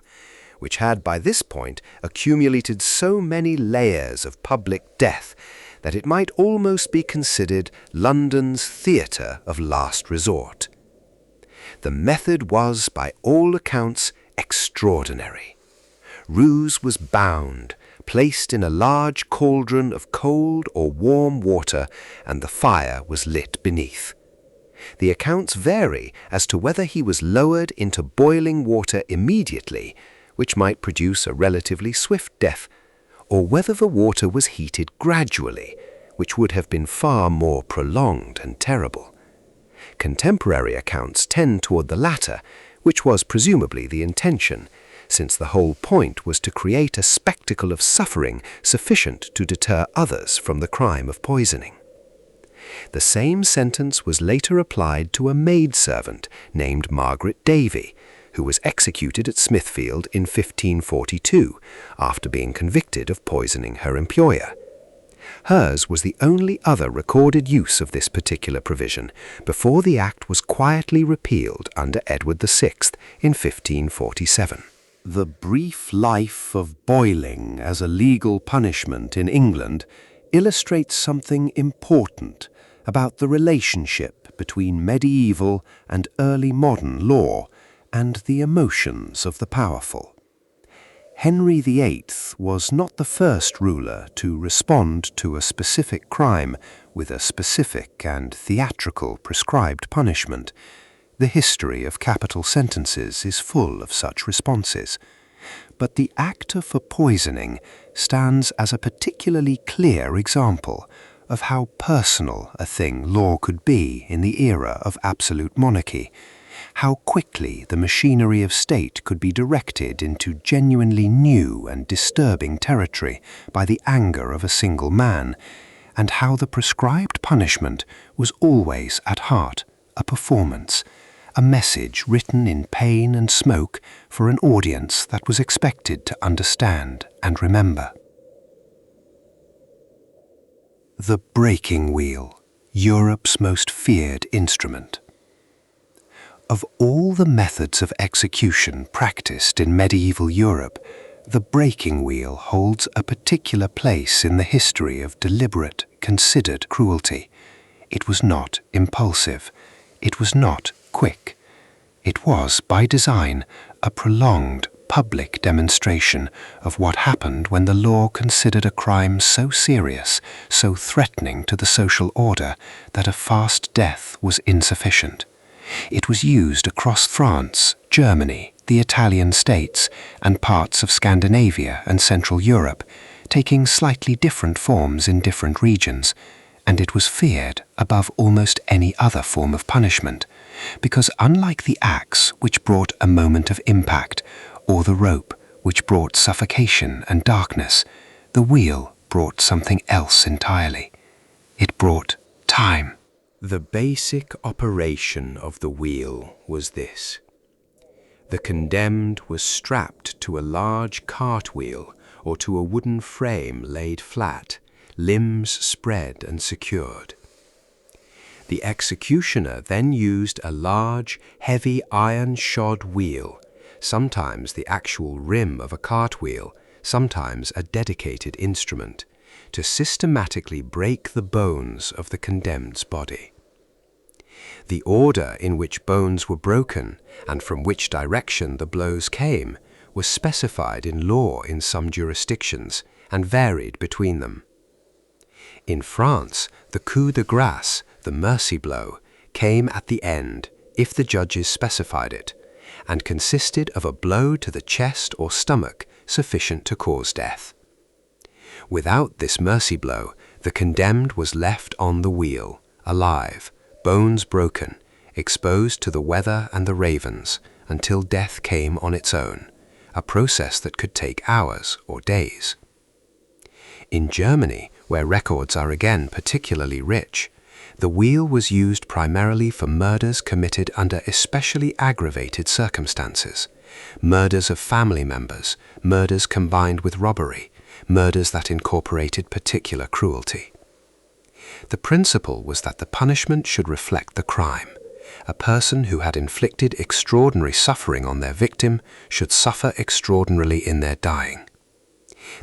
which had by this point accumulated so many layers of public death that it might almost be considered London's theatre of last resort. The method was, by all accounts, extraordinary. Roos was bound, placed in a large cauldron of cold or warm water, and the fire was lit beneath. The accounts vary as to whether he was lowered into boiling water immediately, which might produce a relatively swift death, or whether the water was heated gradually, which would have been far more prolonged and terrible. Contemporary accounts tend toward the latter, which was presumably the intention, since the whole point was to create a spectacle of suffering sufficient to deter others from the crime of poisoning. The same sentence was later applied to a maidservant named Margaret Davy, who was executed at Smithfield in 1542 after being convicted of poisoning her employer. Hers was the only other recorded use of this particular provision before the Act was quietly repealed under Edward VI in 1547. The brief life of boiling as a legal punishment in England illustrates something important about the relationship between medieval and early modern law and the emotions of the powerful. Henry VIII was not the first ruler to respond to a specific crime with a specific and theatrical prescribed punishment. The history of capital sentences is full of such responses. But the Act for poisoning stands as a particularly clear example of how personal a thing law could be in the era of absolute monarchy, how quickly the machinery of state could be directed into genuinely new and disturbing territory by the anger of a single man, and how the prescribed punishment was always at heart a performance, a message written in pain and smoke for an audience that was expected to understand and remember. The breaking wheel, Europe's most feared instrument. Of all the methods of execution practiced in medieval Europe, the breaking wheel holds a particular place in the history of deliberate, considered cruelty. It was not impulsive. It was not quick. It was, by design, a prolonged, public demonstration of what happened when the law considered a crime so serious, so threatening to the social order, that a fast death was insufficient. It was used across France, Germany, the Italian states, and parts of Scandinavia and Central Europe, taking slightly different forms in different regions, and it was feared above almost any other form of punishment, because unlike the axe, which brought a moment of impact, or the rope, which brought suffocation and darkness, the wheel brought something else entirely. It brought time. The basic operation of the wheel was this. The condemned was strapped to a large cartwheel or to a wooden frame laid flat, limbs spread and secured. The executioner then used a large, heavy iron-shod wheel, sometimes the actual rim of a cartwheel, sometimes a dedicated instrument, to systematically break the bones of the condemned's body. The order in which bones were broken and from which direction the blows came was specified in law in some jurisdictions and varied between them. In France, the coup de grâce, the mercy blow, came at the end, if the judges specified it, and consisted of a blow to the chest or stomach sufficient to cause death. Without this mercy blow, the condemned was left on the wheel, alive, bones broken, exposed to the weather and the ravens, until death came on its own, a process that could take hours or days. In Germany, where records are again particularly rich, the wheel was used primarily for murders committed under especially aggravated circumstances, murders of family members, murders combined with robbery, murders that incorporated particular cruelty. The principle was that the punishment should reflect the crime. A person who had inflicted extraordinary suffering on their victim should suffer extraordinarily in their dying.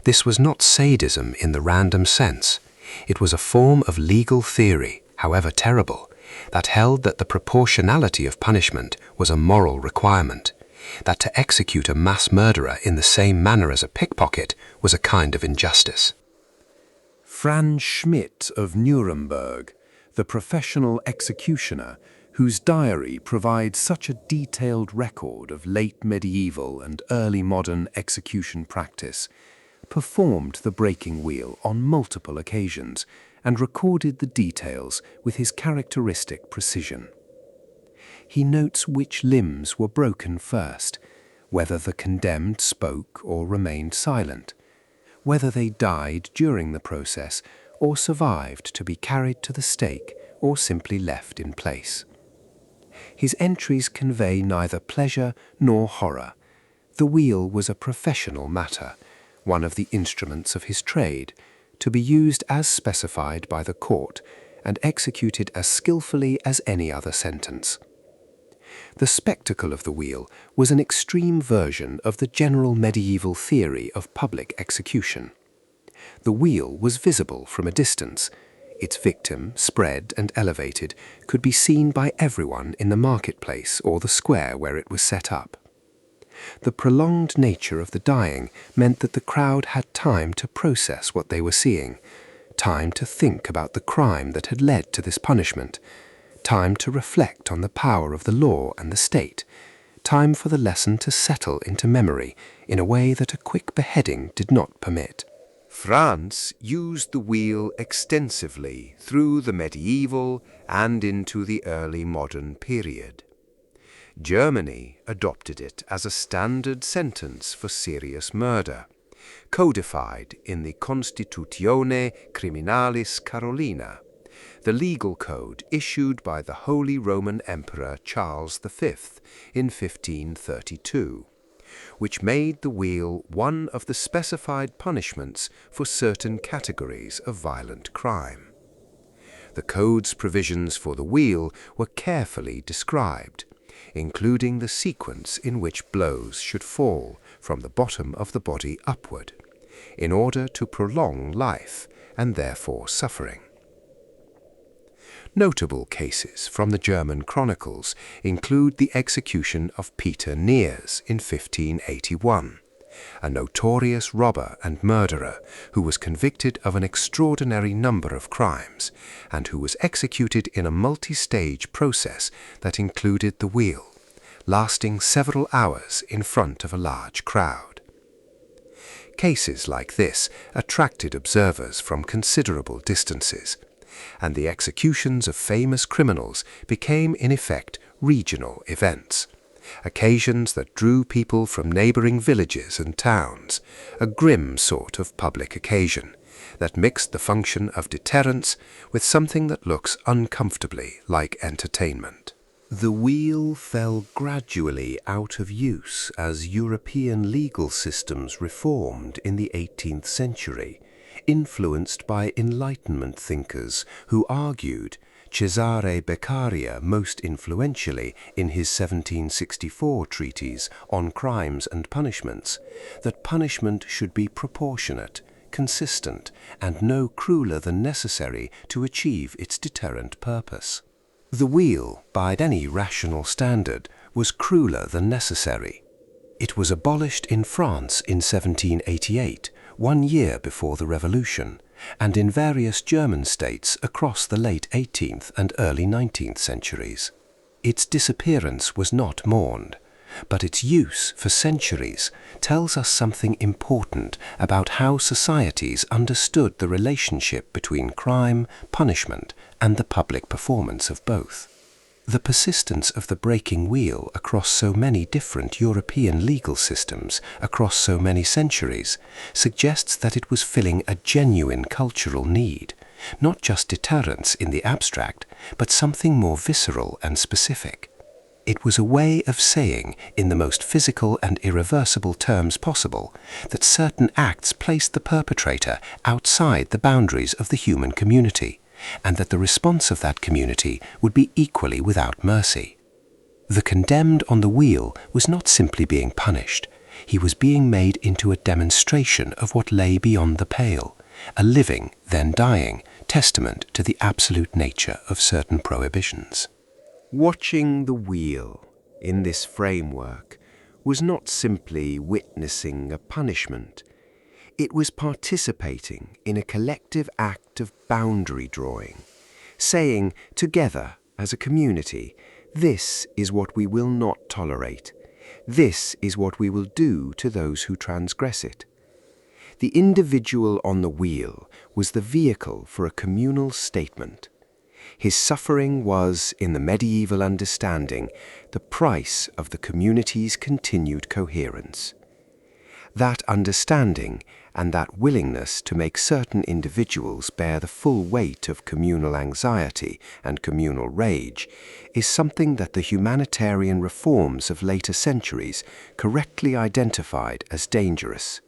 This was not sadism in the random sense. It was a form of legal theory, however terrible, that held that the proportionality of punishment was a moral requirement, that to execute a mass murderer in the same manner as a pickpocket was a kind of injustice. Franz Schmidt of Nuremberg, the professional executioner whose diary provides such a detailed record of late medieval and early modern execution practice, performed the breaking wheel on multiple occasions and recorded the details with his characteristic precision. He notes which limbs were broken first, whether the condemned spoke or remained silent, whether they died during the process or survived to be carried to the stake or simply left in place. His entries convey neither pleasure nor horror. The wheel was a professional matter, one of the instruments of his trade, to be used as specified by the court and executed as skillfully as any other sentence. The spectacle of the wheel was an extreme version of the general medieval theory of public execution. The wheel was visible from a distance. Its victim, spread and elevated, could be seen by everyone in the marketplace or the square where it was set up. The prolonged nature of the dying meant that the crowd had time to process what they were seeing, time to think about the crime that had led to this punishment, time to reflect on the power of the law and the state, time for the lesson to settle into memory in a way that a quick beheading did not permit. France used the wheel extensively through the medieval and into the early modern period. Germany adopted it as a standard sentence for serious murder, codified in the Constitutione Criminalis Carolina, the legal code issued by the Holy Roman Emperor Charles V in 1532, which made the wheel one of the specified punishments for certain categories of violent crime. The code's provisions for the wheel were carefully described, including the sequence in which blows should fall from the bottom of the body upward, in order to prolong life and therefore suffering. Notable cases from the German chronicles include the execution of Peter Niers in 1581, a notorious robber and murderer who was convicted of an extraordinary number of crimes and who was executed in a multi-stage process that included the wheel, lasting several hours in front of a large crowd. Cases like this attracted observers from considerable distances, and the executions of famous criminals became in effect regional events, occasions that drew people from neighboring villages and towns, a grim sort of public occasion that mixed the function of deterrence with something that looks uncomfortably like entertainment. The wheel fell gradually out of use as European legal systems reformed in the 18th century, influenced by Enlightenment thinkers who argued, Cesare Beccaria most influentially in his 1764 treatise on crimes and punishments, that punishment should be proportionate, consistent, and no crueler than necessary to achieve its deterrent purpose. The wheel, by any rational standard, was crueler than necessary. It was abolished in France in 1788, 1 year before the Revolution, and in various German states across the late 18th and early 19th centuries. Its disappearance was not mourned, but its use for centuries tells us something important about how societies understood the relationship between crime, punishment, and the public performance of both. The persistence of the breaking wheel across so many different European legal systems across so many centuries suggests that it was filling a genuine cultural need, not just deterrence in the abstract, but something more visceral and specific. It was a way of saying, in the most physical and irreversible terms possible, that certain acts placed the perpetrator outside the boundaries of the human community, and that the response of that community would be equally without mercy. The condemned on the wheel was not simply being punished, he was being made into a demonstration of what lay beyond the pale, a living, then dying, testament to the absolute nature of certain prohibitions. Watching the wheel in this framework was not simply witnessing a punishment. It was participating in a collective act of boundary drawing, saying together as a community, this is what we will not tolerate. This is what we will do to those who transgress it. The individual on the wheel was the vehicle for a communal statement. His suffering was, in the medieval understanding, the price of the community's continued coherence. That understanding and that willingness to make certain individuals bear the full weight of communal anxiety and communal rage is something that the humanitarian reforms of later centuries correctly identified as dangerous.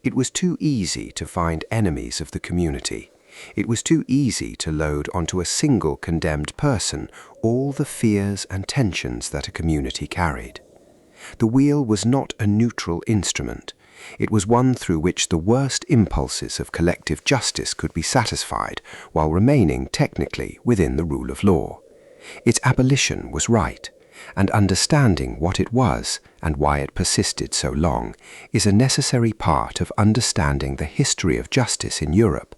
It was too easy to find enemies of the community. It was too easy to load onto a single condemned person all the fears and tensions that a community carried. The wheel was not a neutral instrument. It was one through which the worst impulses of collective justice could be satisfied while remaining technically within the rule of law. Its abolition was right, and understanding what it was and why it persisted so long is a necessary part of understanding the history of justice in Europe,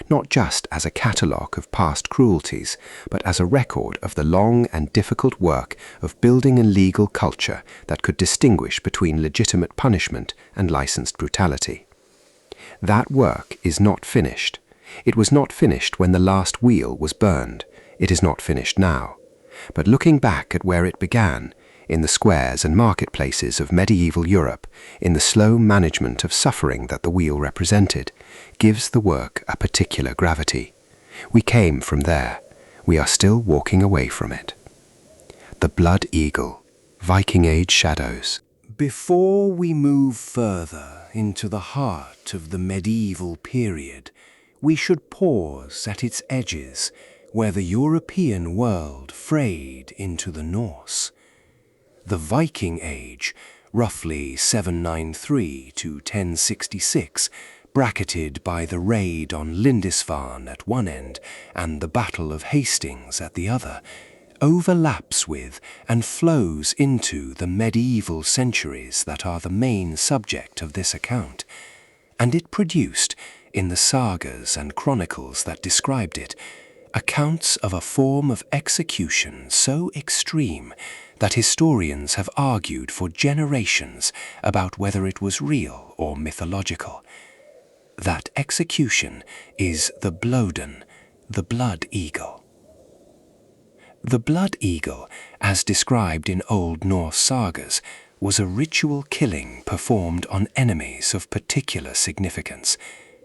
not just as a catalogue of past cruelties, but as a record of the long and difficult work of building a legal culture that could distinguish between legitimate punishment and licensed brutality. That work is not finished. It was not finished when the last wheel was burned. It is not finished now. But looking back at where it began, in the squares and marketplaces of medieval Europe, in the slow management of suffering that the wheel represented, gives the work a particular gravity. We came from there. We are still walking away from it. The Blood Eagle, Viking Age Shadows. Before we move further into the heart of the medieval period, we should pause at its edges where the European world frayed into the Norse. The Viking Age, roughly 793 to 1066, bracketed by the raid on Lindisfarne at one end and the Battle of Hastings at the other, overlaps with and flows into the medieval centuries that are the main subject of this account, and it produced, in the sagas and chronicles that described it, accounts of a form of execution so extreme that historians have argued for generations about whether it was real or mythological. That execution is the Bloden, the Blood Eagle. The Blood Eagle, as described in Old Norse sagas, was a ritual killing performed on enemies of particular significance: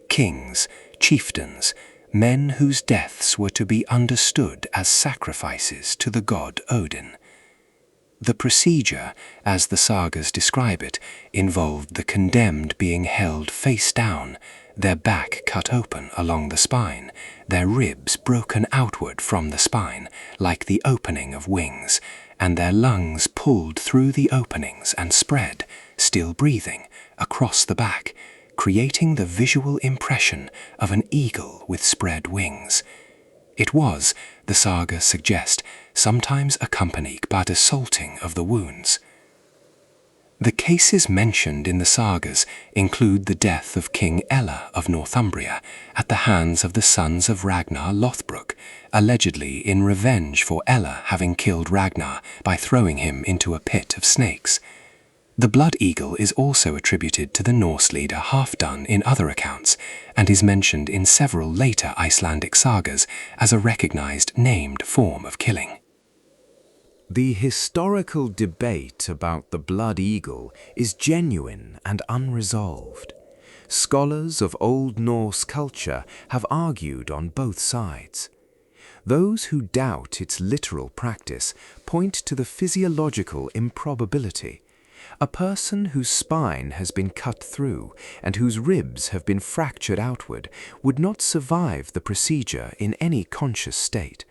kings, chieftains, men whose deaths were to be understood as sacrifices to the god Odin. The procedure, as the sagas describe it, involved the condemned being held face down, their back cut open along the spine, their ribs broken outward from the spine, like the opening of wings, and their lungs pulled through the openings and spread, still breathing, across the back, creating the visual impression of an eagle with spread wings. It was, the sagas suggest, sometimes accompanied by the salting of the wounds. The cases mentioned in the sagas include the death of King Ella of Northumbria at the hands of the sons of Ragnar Lothbrok, allegedly in revenge for Ella having killed Ragnar by throwing him into a pit of snakes. The Blood Eagle is also attributed to the Norse leader Halfdan in other accounts, and is mentioned in several later Icelandic sagas as a recognized named form of killing. The historical debate about the Blood Eagle is genuine and unresolved. Scholars of Old Norse culture have argued on both sides. Those who doubt its literal practice point to the physiological improbability. A person whose spine has been cut through and whose ribs have been fractured outward would not survive the procedure in any conscious state,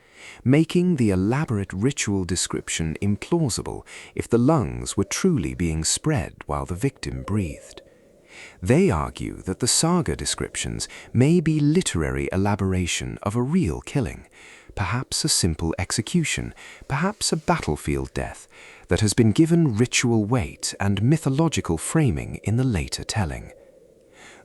making the elaborate ritual description implausible if the lungs were truly being spread while the victim breathed. They argue that the saga descriptions may be literary elaboration of a real killing, perhaps a simple execution, perhaps a battlefield death, that has been given ritual weight and mythological framing in the later telling.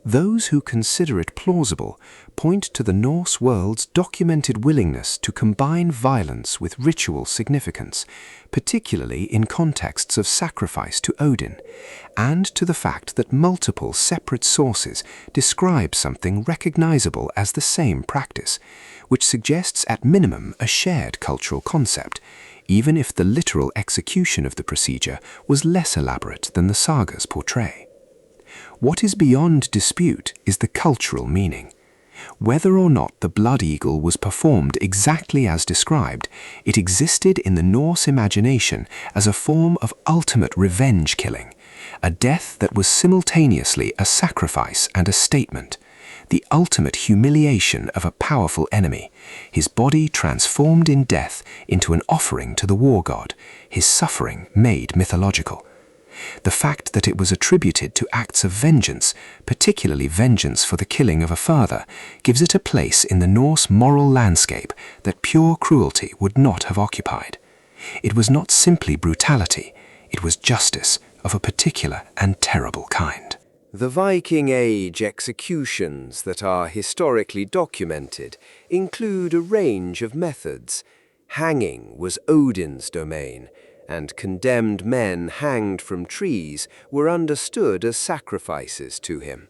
Those who consider it plausible point to the Norse world's documented willingness to combine violence with ritual significance, particularly in contexts of sacrifice to Odin, and to the fact that multiple separate sources describe something recognizable as the same practice, which suggests at minimum a shared cultural concept, even if the literal execution of the procedure was less elaborate than the sagas portray. What is beyond dispute is the cultural meaning. Whether or not the Blood Eagle was performed exactly as described, it existed in the Norse imagination as a form of ultimate revenge killing, a death that was simultaneously a sacrifice and a statement, the ultimate humiliation of a powerful enemy, his body transformed in death into an offering to the war god, his suffering made mythological. The fact that it was attributed to acts of vengeance, particularly vengeance for the killing of a father, gives it a place in the Norse moral landscape that pure cruelty would not have occupied. It was not simply brutality, it was justice of a particular and terrible kind. The Viking Age executions that are historically documented include a range of methods. Hanging was Odin's domain, and condemned men hanged from trees were understood as sacrifices to him.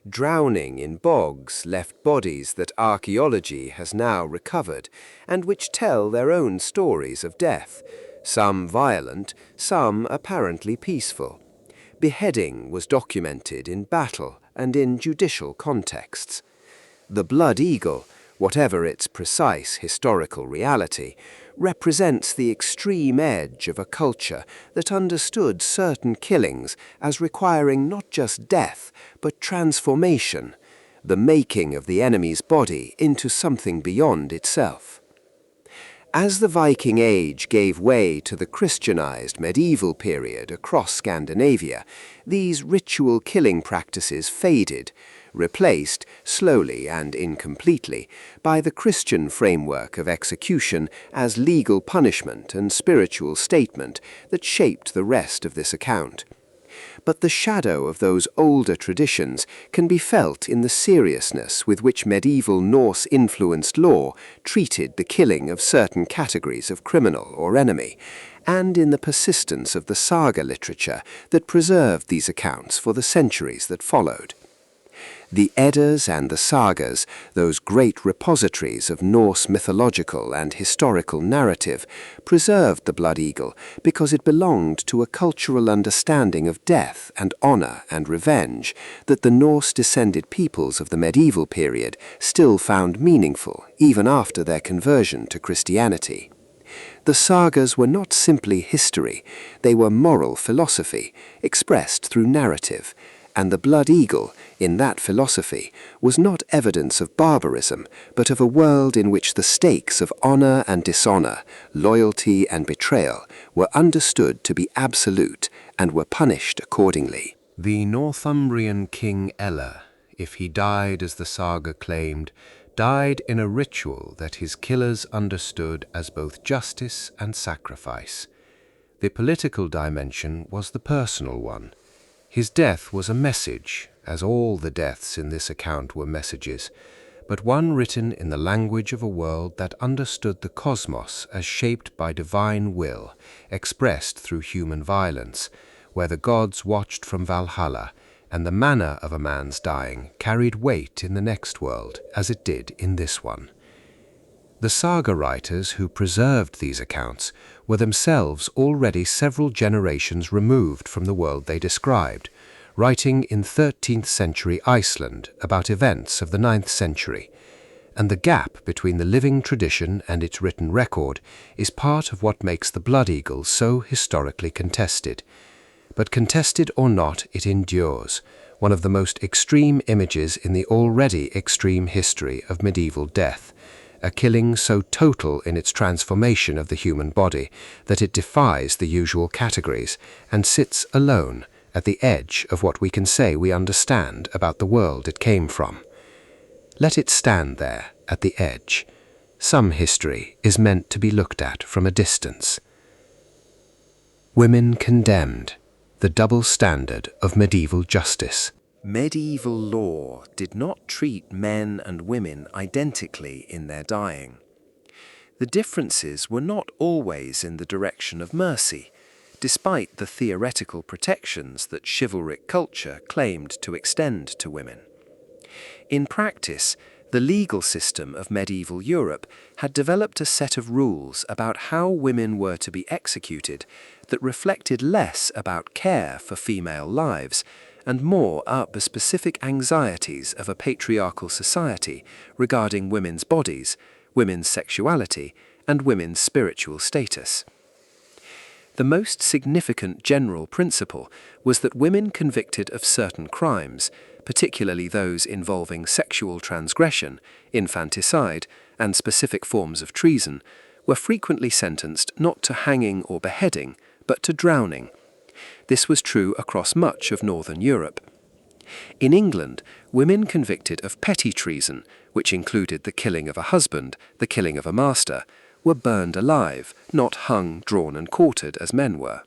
Drowning in bogs left bodies that archaeology has now recovered, and which tell their own stories of death, some violent, some apparently peaceful. Beheading was documented in battle and in judicial contexts. The Blood Eagle, whatever its precise historical reality, represents the extreme edge of a culture that understood certain killings as requiring not just death, but transformation, the making of the enemy's body into something beyond itself. As the Viking Age gave way to the Christianized medieval period across Scandinavia, these ritual killing practices faded, replaced, slowly and incompletely, by the Christian framework of execution as legal punishment and spiritual statement that shaped the rest of this account. But the shadow of those older traditions can be felt in the seriousness with which medieval Norse-influenced law treated the killing of certain categories of criminal or enemy, and in the persistence of the saga literature that preserved these accounts for the centuries that followed. The Eddas and the Sagas, those great repositories of Norse mythological and historical narrative, preserved the blood eagle because it belonged to a cultural understanding of death and honor and revenge that the Norse-descended peoples of the medieval period still found meaningful even after their conversion to Christianity. The sagas were not simply history, they were moral philosophy, expressed through narrative, and the blood eagle, in that philosophy, was not evidence of barbarism, but of a world in which the stakes of honor and dishonor, loyalty and betrayal were understood to be absolute and were punished accordingly. The Northumbrian King Ella, if he died as the saga claimed, died in a ritual that his killers understood as both justice and sacrifice. The political dimension was the personal one. His death was a message, as all the deaths in this account were messages, but one written in the language of a world that understood the cosmos as shaped by divine will, expressed through human violence, where the gods watched from Valhalla, and the manner of a man's dying carried weight in the next world, as it did in this one. The saga writers who preserved these accounts were themselves already several generations removed from the world they described, writing in 13th century Iceland about events of the 9th century, and the gap between the living tradition and its written record is part of what makes the blood eagle so historically contested. But contested or not, it endures, one of the most extreme images in the already extreme history of medieval death, a killing so total in its transformation of the human body that it defies the usual categories and sits alone at the edge of what we can say we understand about the world it came from. Let it stand there at the edge. Some history is meant to be looked at from a distance. Women condemned, the double standard of medieval justice. Medieval law did not treat men and women identically in their dying. The differences were not always in the direction of mercy, despite the theoretical protections that chivalric culture claimed to extend to women. In practice, the legal system of medieval Europe had developed a set of rules about how women were to be executed that reflected less about care for female lives and more about the specific anxieties of a patriarchal society regarding women's bodies, women's sexuality, and women's spiritual status. The most significant general principle was that women convicted of certain crimes, particularly those involving sexual transgression, infanticide, and specific forms of treason, were frequently sentenced not to hanging or beheading, but to drowning. This was true across much of Northern Europe. In England, women convicted of petty treason, which included the killing of a husband, the killing of a master, were burned alive, not hung, drawn and quartered as men were.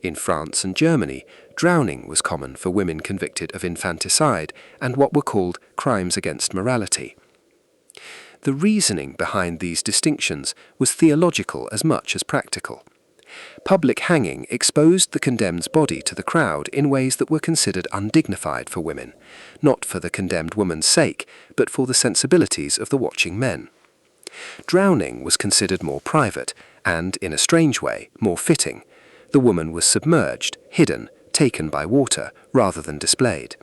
In France and Germany, drowning was common for women convicted of infanticide and what were called crimes against morality. The reasoning behind these distinctions was theological as much as practical. Public hanging exposed the condemned's body to the crowd in ways that were considered undignified for women, not for the condemned woman's sake, but for the sensibilities of the watching men. Drowning was considered more private and, in a strange way, more fitting. The woman was submerged, hidden, taken by water, rather than displayed.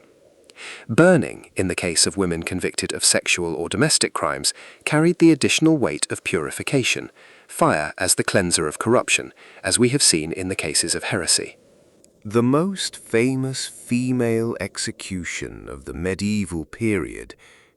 Burning, in the case of women convicted of sexual or domestic crimes, carried the additional weight of purification, fire as the cleanser of corruption, as we have seen in the cases of heresy. The most famous female execution of the medieval period,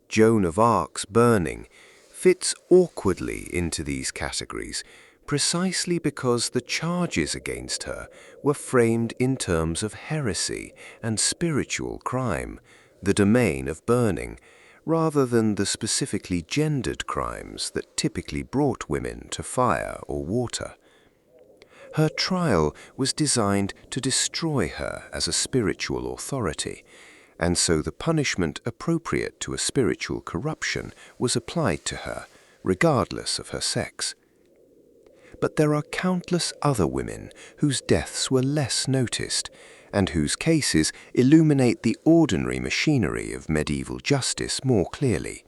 Joan of Arc's burning, fits awkwardly into these categories precisely because the charges against her were framed in terms of heresy and spiritual crime, the domain of burning, rather than the specifically gendered crimes that typically brought women to fire or water. Her trial was designed to destroy her as a spiritual authority, and so the punishment appropriate to a spiritual corruption was applied to her, regardless of her sex. But there are countless other women whose deaths were less noticed, and whose cases illuminate the ordinary machinery of medieval justice more clearly.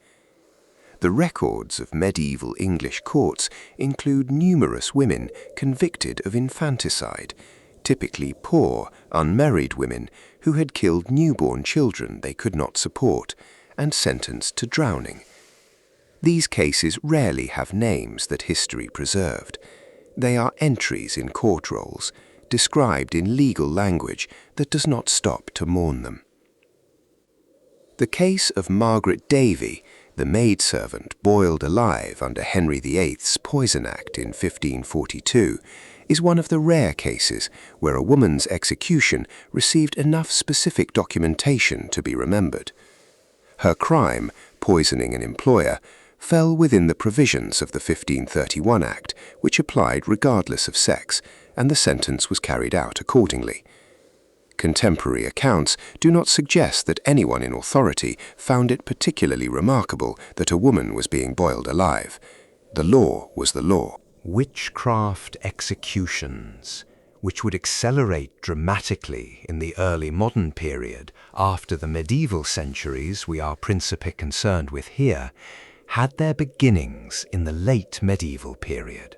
The records of medieval English courts include numerous women convicted of infanticide, typically poor, unmarried women who had killed newborn children they could not support, and sentenced to drowning. These cases rarely have names that history preserved. They are entries in court rolls, described in legal language that does not stop to mourn them. The case of Margaret Davy, the maidservant boiled alive under Henry VIII's Poison Act in 1542, is one of the rare cases where a woman's execution received enough specific documentation to be remembered. Her crime, poisoning an employer, fell within the provisions of the 1531 Act, which applied regardless of sex, and the sentence was carried out accordingly. Contemporary accounts do not suggest that anyone in authority found it particularly remarkable that a woman was being boiled alive. The law was the law. Witchcraft executions, which would accelerate dramatically in the early modern period after the medieval centuries we are principally concerned with here, had their beginnings in the late medieval period.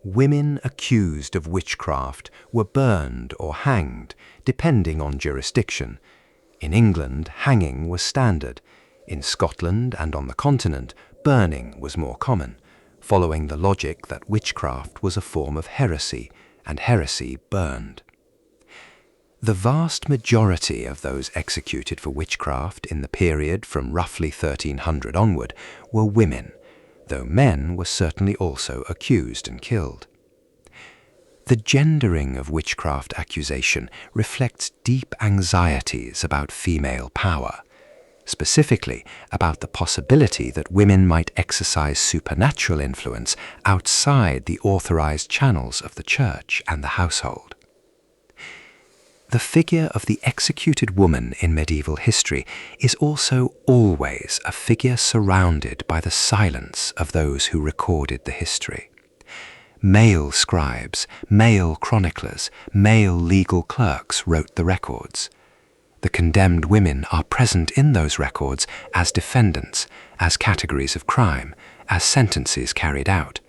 Women accused of witchcraft were burned or hanged, depending on jurisdiction. In England, hanging was standard. In Scotland and on the continent, burning was more common, following the logic that witchcraft was a form of heresy, and heresy burned. The vast majority of those executed for witchcraft in the period from roughly 1300 onward were women, though men were certainly also accused and killed. The gendering of witchcraft accusation reflects deep anxieties about female power, specifically about the possibility that women might exercise supernatural influence outside the authorized channels of the church and the household. The figure of the executed woman in medieval history is also always a figure surrounded by the silence of those who recorded the history. Male scribes, male chroniclers, male legal clerks wrote the records. The condemned women are present in those records as defendants, as categories of crime, as sentences carried out.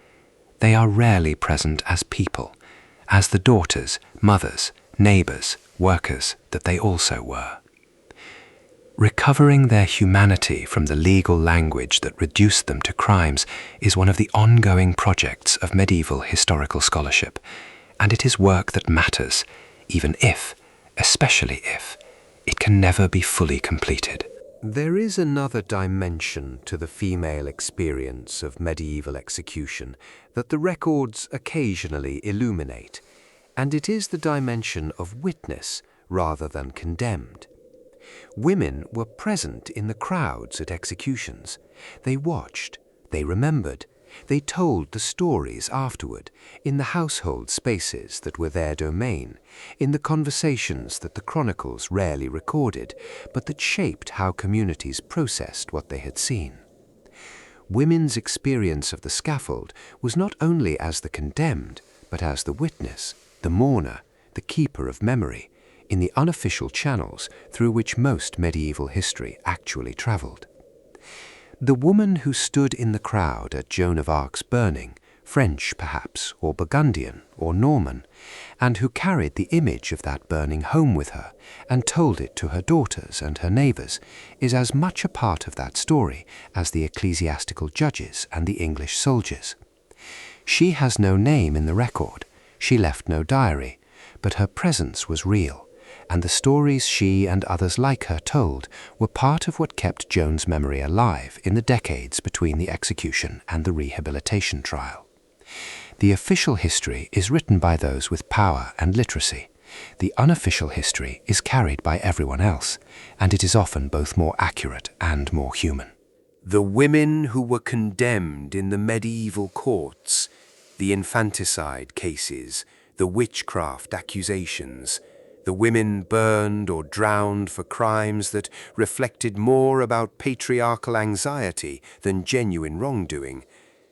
They are rarely present as people, as the daughters, mothers, neighbors, workers that they also were. Recovering their humanity from the legal language that reduced them to crimes is one of the ongoing projects of medieval historical scholarship, and it is work that matters, even if, especially if, it can never be fully completed. There is another dimension to the female experience of medieval execution that the records occasionally illuminate, and it is the dimension of witness rather than condemned. Women were present in the crowds at executions. They watched, they remembered, they told the stories afterward in the household spaces that were their domain, in the conversations that the chronicles rarely recorded, but that shaped how communities processed what they had seen. Women's experience of the scaffold was not only as the condemned, but as the witness, the mourner, the keeper of memory, in the unofficial channels through which most medieval history actually traveled. The woman who stood in the crowd at Joan of Arc's burning, French perhaps, or Burgundian, or Norman, and who carried the image of that burning home with her and told it to her daughters and her neighbours, is as much a part of that story as the ecclesiastical judges and the English soldiers. She has no name in the record, she left no diary, but her presence was real, and the stories she and others like her told were part of what kept Joan's memory alive in the decades between the execution and the rehabilitation trial. The official history is written by those with power and literacy. The unofficial history is carried by everyone else, and it is often both more accurate and more human. The women who were condemned in the medieval courts, the infanticide cases, the witchcraft accusations, the women burned or drowned for crimes that reflected more about patriarchal anxiety than genuine wrongdoing,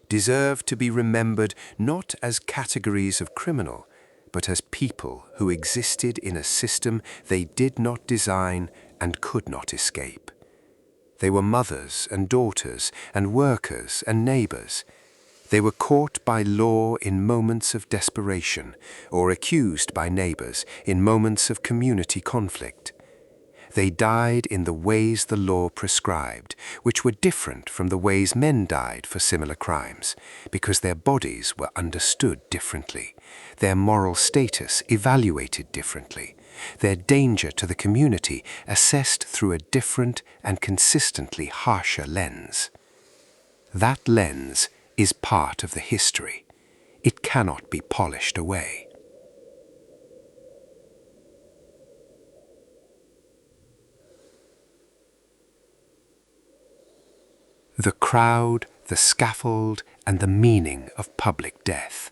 deserve to be remembered not as categories of criminal, but as people who existed in a system they did not design and could not escape. They were mothers and daughters and workers and neighbors. They were caught by law in moments of desperation or accused by neighbors in moments of community conflict. They died in the ways the law prescribed, which were different from the ways men died for similar crimes, because their bodies were understood differently, their moral status evaluated differently, their danger to the community assessed through a different and consistently harsher lens. That lens is part of the history. It cannot be polished away. The crowd, the scaffold, and the meaning of public death.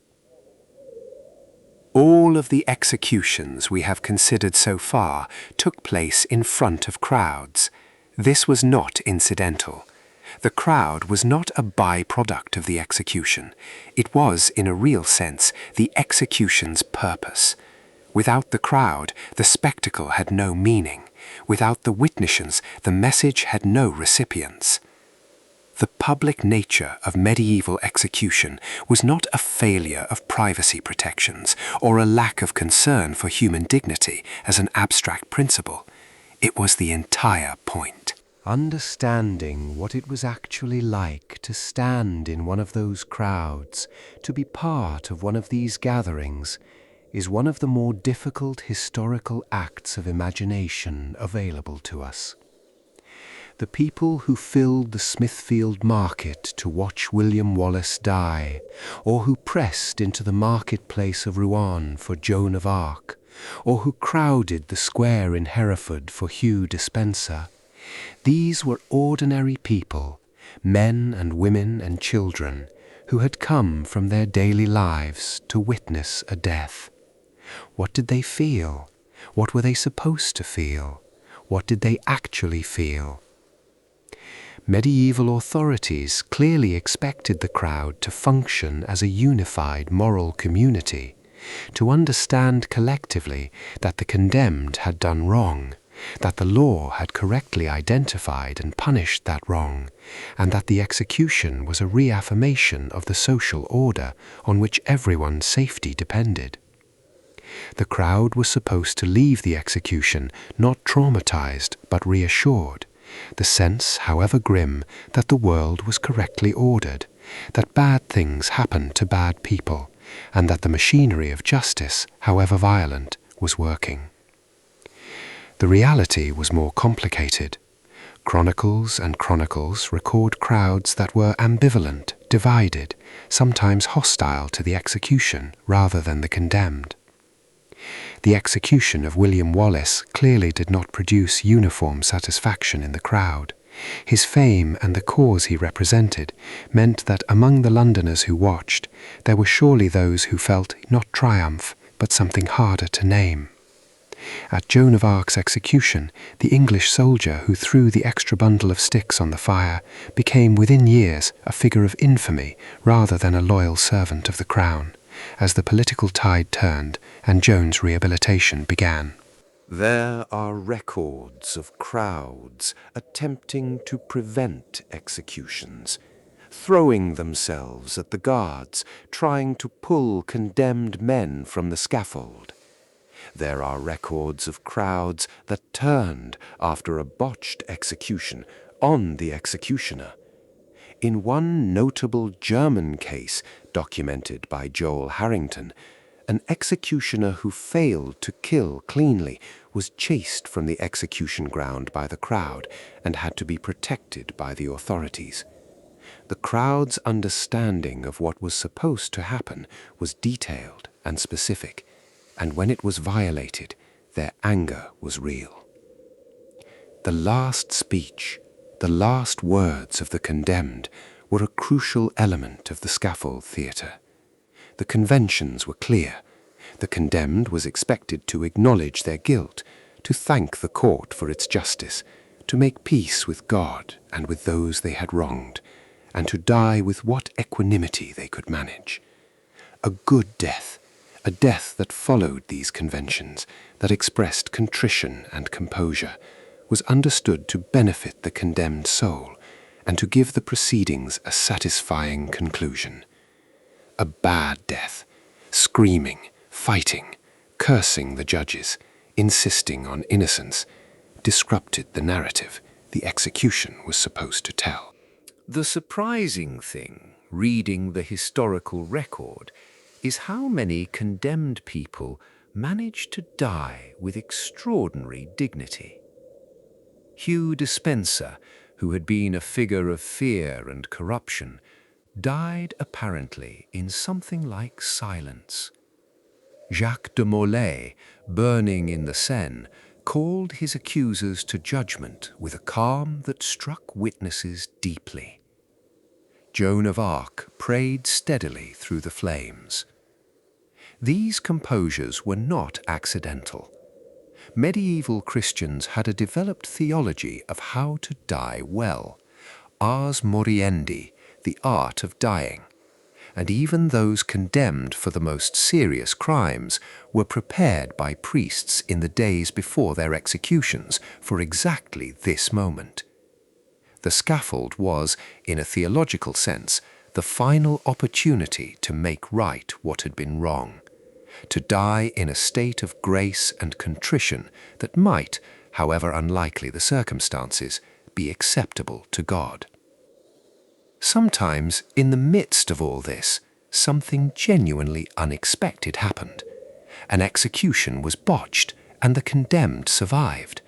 All of the executions we have considered so far took place in front of crowds. This was not incidental. The crowd was not a byproduct of the execution. It was, in a real sense, the execution's purpose. Without the crowd, the spectacle had no meaning. Without the witnesses, the message had no recipients. The public nature of medieval execution was not a failure of privacy protections or a lack of concern for human dignity as an abstract principle. It was the entire point. Understanding what it was actually like to stand in one of those crowds, to be part of one of these gatherings, is one of the more difficult historical acts of imagination available to us. The people who filled the Smithfield market to watch William Wallace die, or who pressed into the marketplace of Rouen for Joan of Arc, or who crowded the square in Hereford for Hugh Despenser, these were ordinary people, men and women and children, who had come from their daily lives to witness a death. What did they feel? What were they supposed to feel? What did they actually feel? Medieval authorities clearly expected the crowd to function as a unified moral community, to understand collectively that the condemned had done wrong, that the law had correctly identified and punished that wrong, and that the execution was a reaffirmation of the social order on which everyone's safety depended. The crowd was supposed to leave the execution not traumatized but reassured, the sense, however grim, that the world was correctly ordered, that bad things happened to bad people, and that the machinery of justice, however violent, was working. The reality was more complicated. Chronicles and chronicles record crowds that were ambivalent, divided, sometimes hostile to the execution rather than the condemned. The execution of William Wallace clearly did not produce uniform satisfaction in the crowd. His fame and the cause he represented meant that among the Londoners who watched, there were surely those who felt not triumph, but something harder to name. At Joan of Arc's execution, the English soldier who threw the extra bundle of sticks on the fire became within years a figure of infamy rather than a loyal servant of the crown, as the political tide turned and Joan's rehabilitation began. There are records of crowds attempting to prevent executions, throwing themselves at the guards, trying to pull condemned men from the scaffold. There are records of crowds that turned after a botched execution on the executioner. In one notable German case documented by Joel Harrington, an executioner who failed to kill cleanly was chased from the execution ground by the crowd and had to be protected by the authorities. The crowd's understanding of what was supposed to happen was detailed and specific, and when it was violated, their anger was real. The last speech, the last words of the condemned were a crucial element of the scaffold theatre. The conventions were clear. The condemned was expected to acknowledge their guilt, to thank the court for its justice, to make peace with God and with those they had wronged, and to die with what equanimity they could manage. A good death, a death that followed these conventions, that expressed contrition and composure, was understood to benefit the condemned soul and to give the proceedings a satisfying conclusion. A bad death, screaming, fighting, cursing the judges, insisting on innocence, disrupted the narrative the execution was supposed to tell. The surprising thing, reading the historical record, is how many condemned people managed to die with extraordinary dignity. Hugh Despenser, who had been a figure of fear and corruption, died apparently in something like silence. Jacques de Molay, burning in the Seine, called his accusers to judgment with a calm that struck witnesses deeply. Joan of Arc prayed steadily through the flames. These composures were not accidental. Medieval Christians had a developed theology of how to die well, ars moriendi, the art of dying, and even those condemned for the most serious crimes were prepared by priests in the days before their executions for exactly this moment. The scaffold was, in a theological sense, the final opportunity to make right what had been wrong, to die in a state of grace and contrition that might, however unlikely the circumstances, be acceptable to God. Sometimes, in the midst of all this, something genuinely unexpected happened. An execution was botched, and the condemned survived.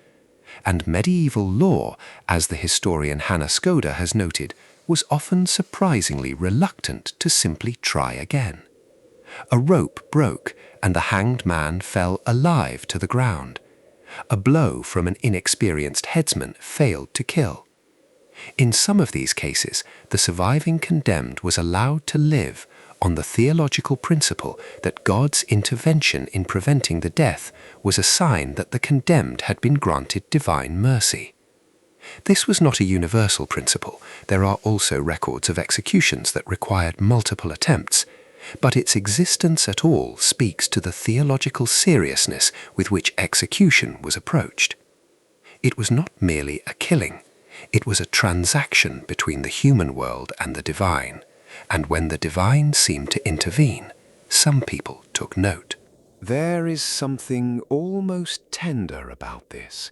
And medieval law, as the historian Hannah Skoda has noted, was often surprisingly reluctant to simply try again. A rope broke, and the hanged man fell alive to the ground. A blow from an inexperienced headsman failed to kill. In some of these cases, the surviving condemned was allowed to live on the theological principle that God's intervention in preventing the death was a sign that the condemned had been granted divine mercy. This was not a universal principle. There are also records of executions that required multiple attempts, but its existence at all speaks to the theological seriousness with which execution was approached. It was not merely a killing. It was a transaction between the human world and the divine, and when the divine seemed to intervene, some people took note. There is something almost tender about this.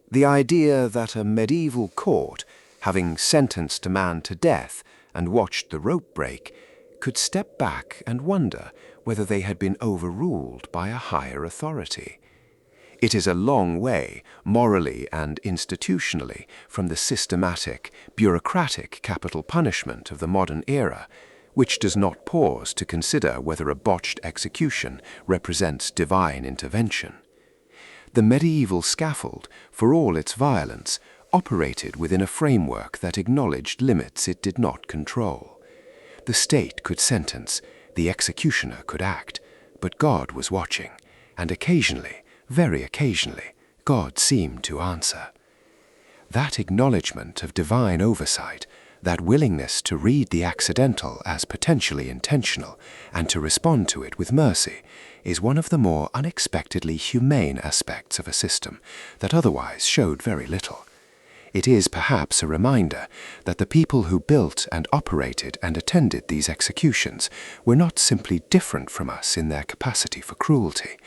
The idea that a medieval court, having sentenced a man to death and watched the rope break, could step back and wonder whether they had been overruled by a higher authority. It is a long way, morally and institutionally, from the systematic, bureaucratic capital punishment of the modern era, which does not pause to consider whether a botched execution represents divine intervention. The medieval scaffold, for all its violence, operated within a framework that acknowledged limits it did not control. The state could sentence, the executioner could act, but God was watching, and occasionally, very occasionally, God seemed to answer. That acknowledgement of divine oversight, that willingness to read the accidental as potentially intentional and to respond to it with mercy, is one of the more unexpectedly humane aspects of a system that otherwise showed very little. It is perhaps a reminder that the people who built and operated and attended these executions were not simply different from us in their capacity for cruelty.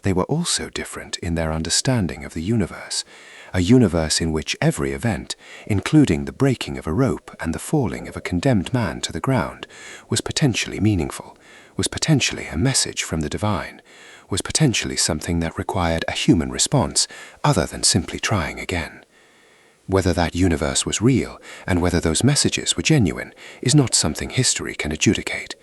They were also different in their understanding of the universe, a universe in which every event, including the breaking of a rope and the falling of a condemned man to the ground, was potentially meaningful, was potentially a message from the divine, was potentially something that required a human response other than simply trying again. Whether that universe was real and whether those messages were genuine is not something history can adjudicate.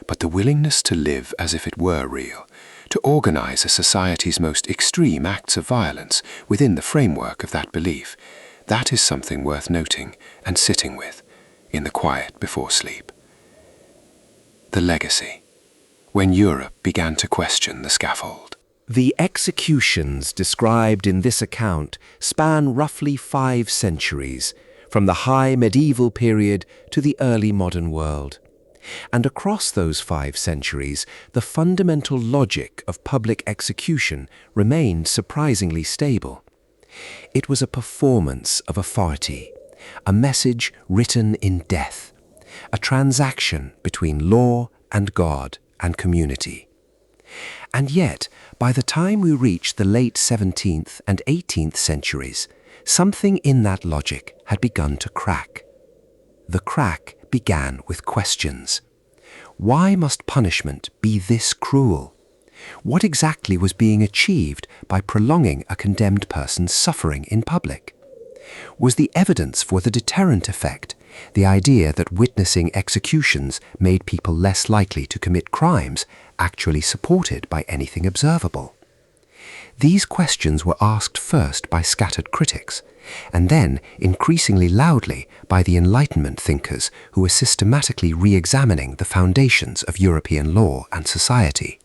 But the willingness to live as if it were real, to organize a society's most extreme acts of violence within the framework of that belief, that is something worth noting and sitting with in the quiet before sleep. The legacy, when Europe began to question the scaffold. The executions described in this account span roughly 5 centuries, from the high medieval period to the early modern world. And across those 5 centuries, the fundamental logic of public execution remained surprisingly stable. It was a performance of authority, a message written in death, a transaction between law and God and community. And yet, by the time we reach the late 17th and 18th centuries, something in that logic had begun to crack. The crack began with questions. Why must punishment be this cruel? What exactly was being achieved by prolonging a condemned person's suffering in public? Was the evidence for the deterrent effect, the idea that witnessing executions made people less likely to commit crimes, actually supported by anything observable? These questions were asked first by scattered critics, and then increasingly loudly by the Enlightenment thinkers who were systematically re-examining the foundations of European law and society.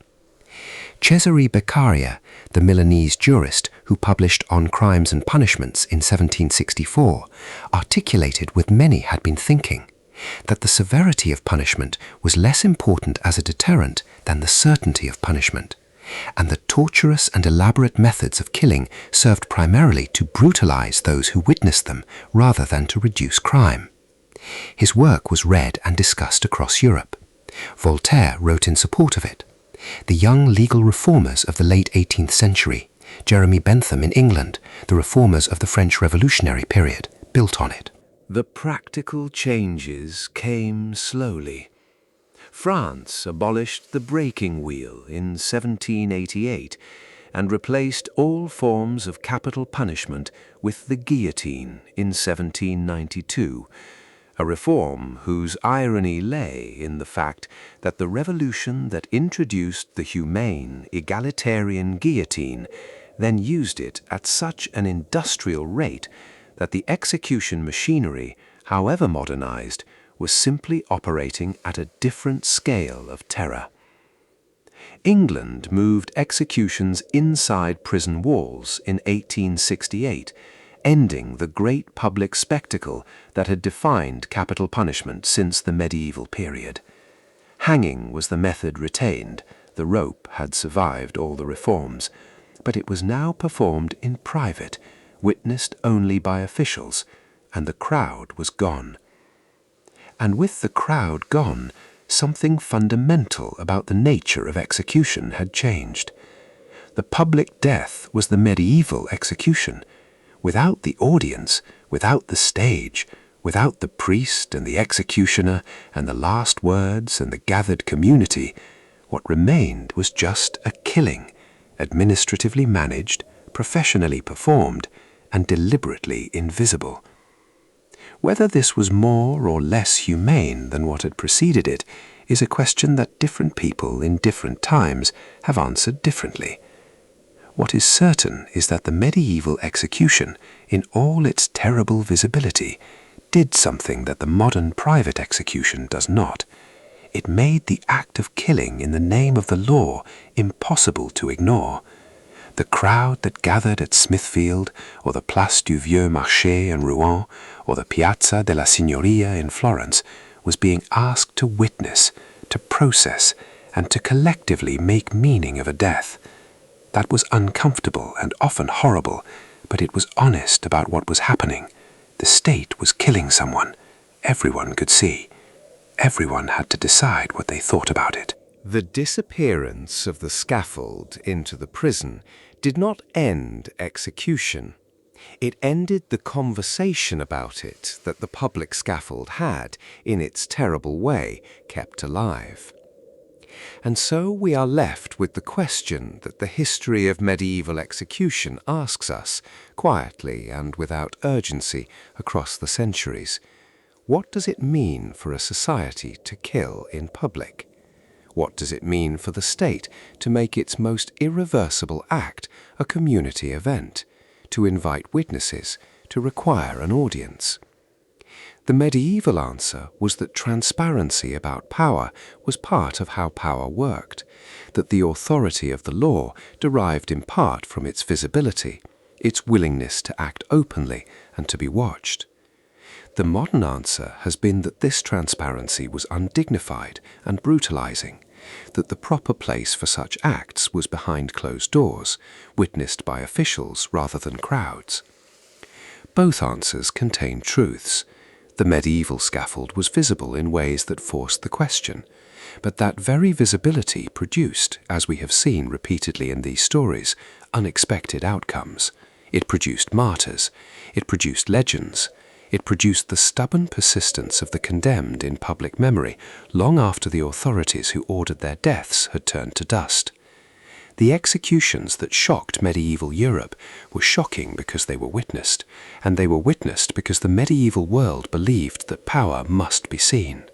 Cesare Beccaria, the Milanese jurist who published On Crimes and Punishments in 1764, articulated what many had been thinking, that the severity of punishment was less important as a deterrent than the certainty of punishment, and the torturous and elaborate methods of killing served primarily to brutalize those who witnessed them rather than to reduce crime. His work was read and discussed across Europe. Voltaire wrote in support of it. The young legal reformers of the late 18th century, Jeremy Bentham in England, the reformers of the French Revolutionary period, built on it. The practical changes came slowly. France abolished the breaking wheel in 1788 and replaced all forms of capital punishment with the guillotine in 1792, a reform whose irony lay in the fact that the revolution that introduced the humane, egalitarian guillotine then used it at such an industrial rate that the execution machinery, however modernized, was simply operating at a different scale of terror. England moved executions inside prison walls in 1868, ending the great public spectacle that had defined capital punishment since the medieval period. Hanging was the method retained, the rope had survived all the reforms, but it was now performed in private, witnessed only by officials, and the crowd was gone. And with the crowd gone, something fundamental about the nature of execution had changed. The public death was the medieval execution. Without the audience, without the stage, without the priest and the executioner and the last words and the gathered community, what remained was just a killing, administratively managed, professionally performed, and deliberately invisible. Whether this was more or less humane than what had preceded it is a question that different people in different times have answered differently. What is certain is that the medieval execution, in all its terrible visibility, did something that the modern private execution does not. It made the act of killing in the name of the law impossible to ignore. The crowd that gathered at Smithfield, or the Place du Vieux Marché in Rouen, or the Piazza della Signoria in Florence, was being asked to witness, to process, and to collectively make meaning of a death. That was uncomfortable and often horrible, but it was honest about what was happening. The state was killing someone. Everyone could see. Everyone had to decide what they thought about it. The disappearance of the scaffold into the prison did not end execution. It ended the conversation about it that the public scaffold had, in its terrible way, kept alive. And so we are left with the question that the history of medieval execution asks us, quietly and without urgency, across the centuries. What does it mean for a society to kill in public? What does it mean for the state to make its most irreversible act a community event, to invite witnesses, to require an audience? The medieval answer was that transparency about power was part of how power worked, that the authority of the law derived in part from its visibility, its willingness to act openly and to be watched. The modern answer has been that this transparency was undignified and brutalizing, that the proper place for such acts was behind closed doors, witnessed by officials rather than crowds. Both answers contain truths. The medieval scaffold was visible in ways that forced the question, but that very visibility produced, as we have seen repeatedly in these stories, unexpected outcomes. It produced martyrs, it produced legends, it produced the stubborn persistence of the condemned in public memory long after the authorities who ordered their deaths had turned to dust. The executions that shocked medieval Europe were shocking because they were witnessed, and they were witnessed because the medieval world believed that power must be seen.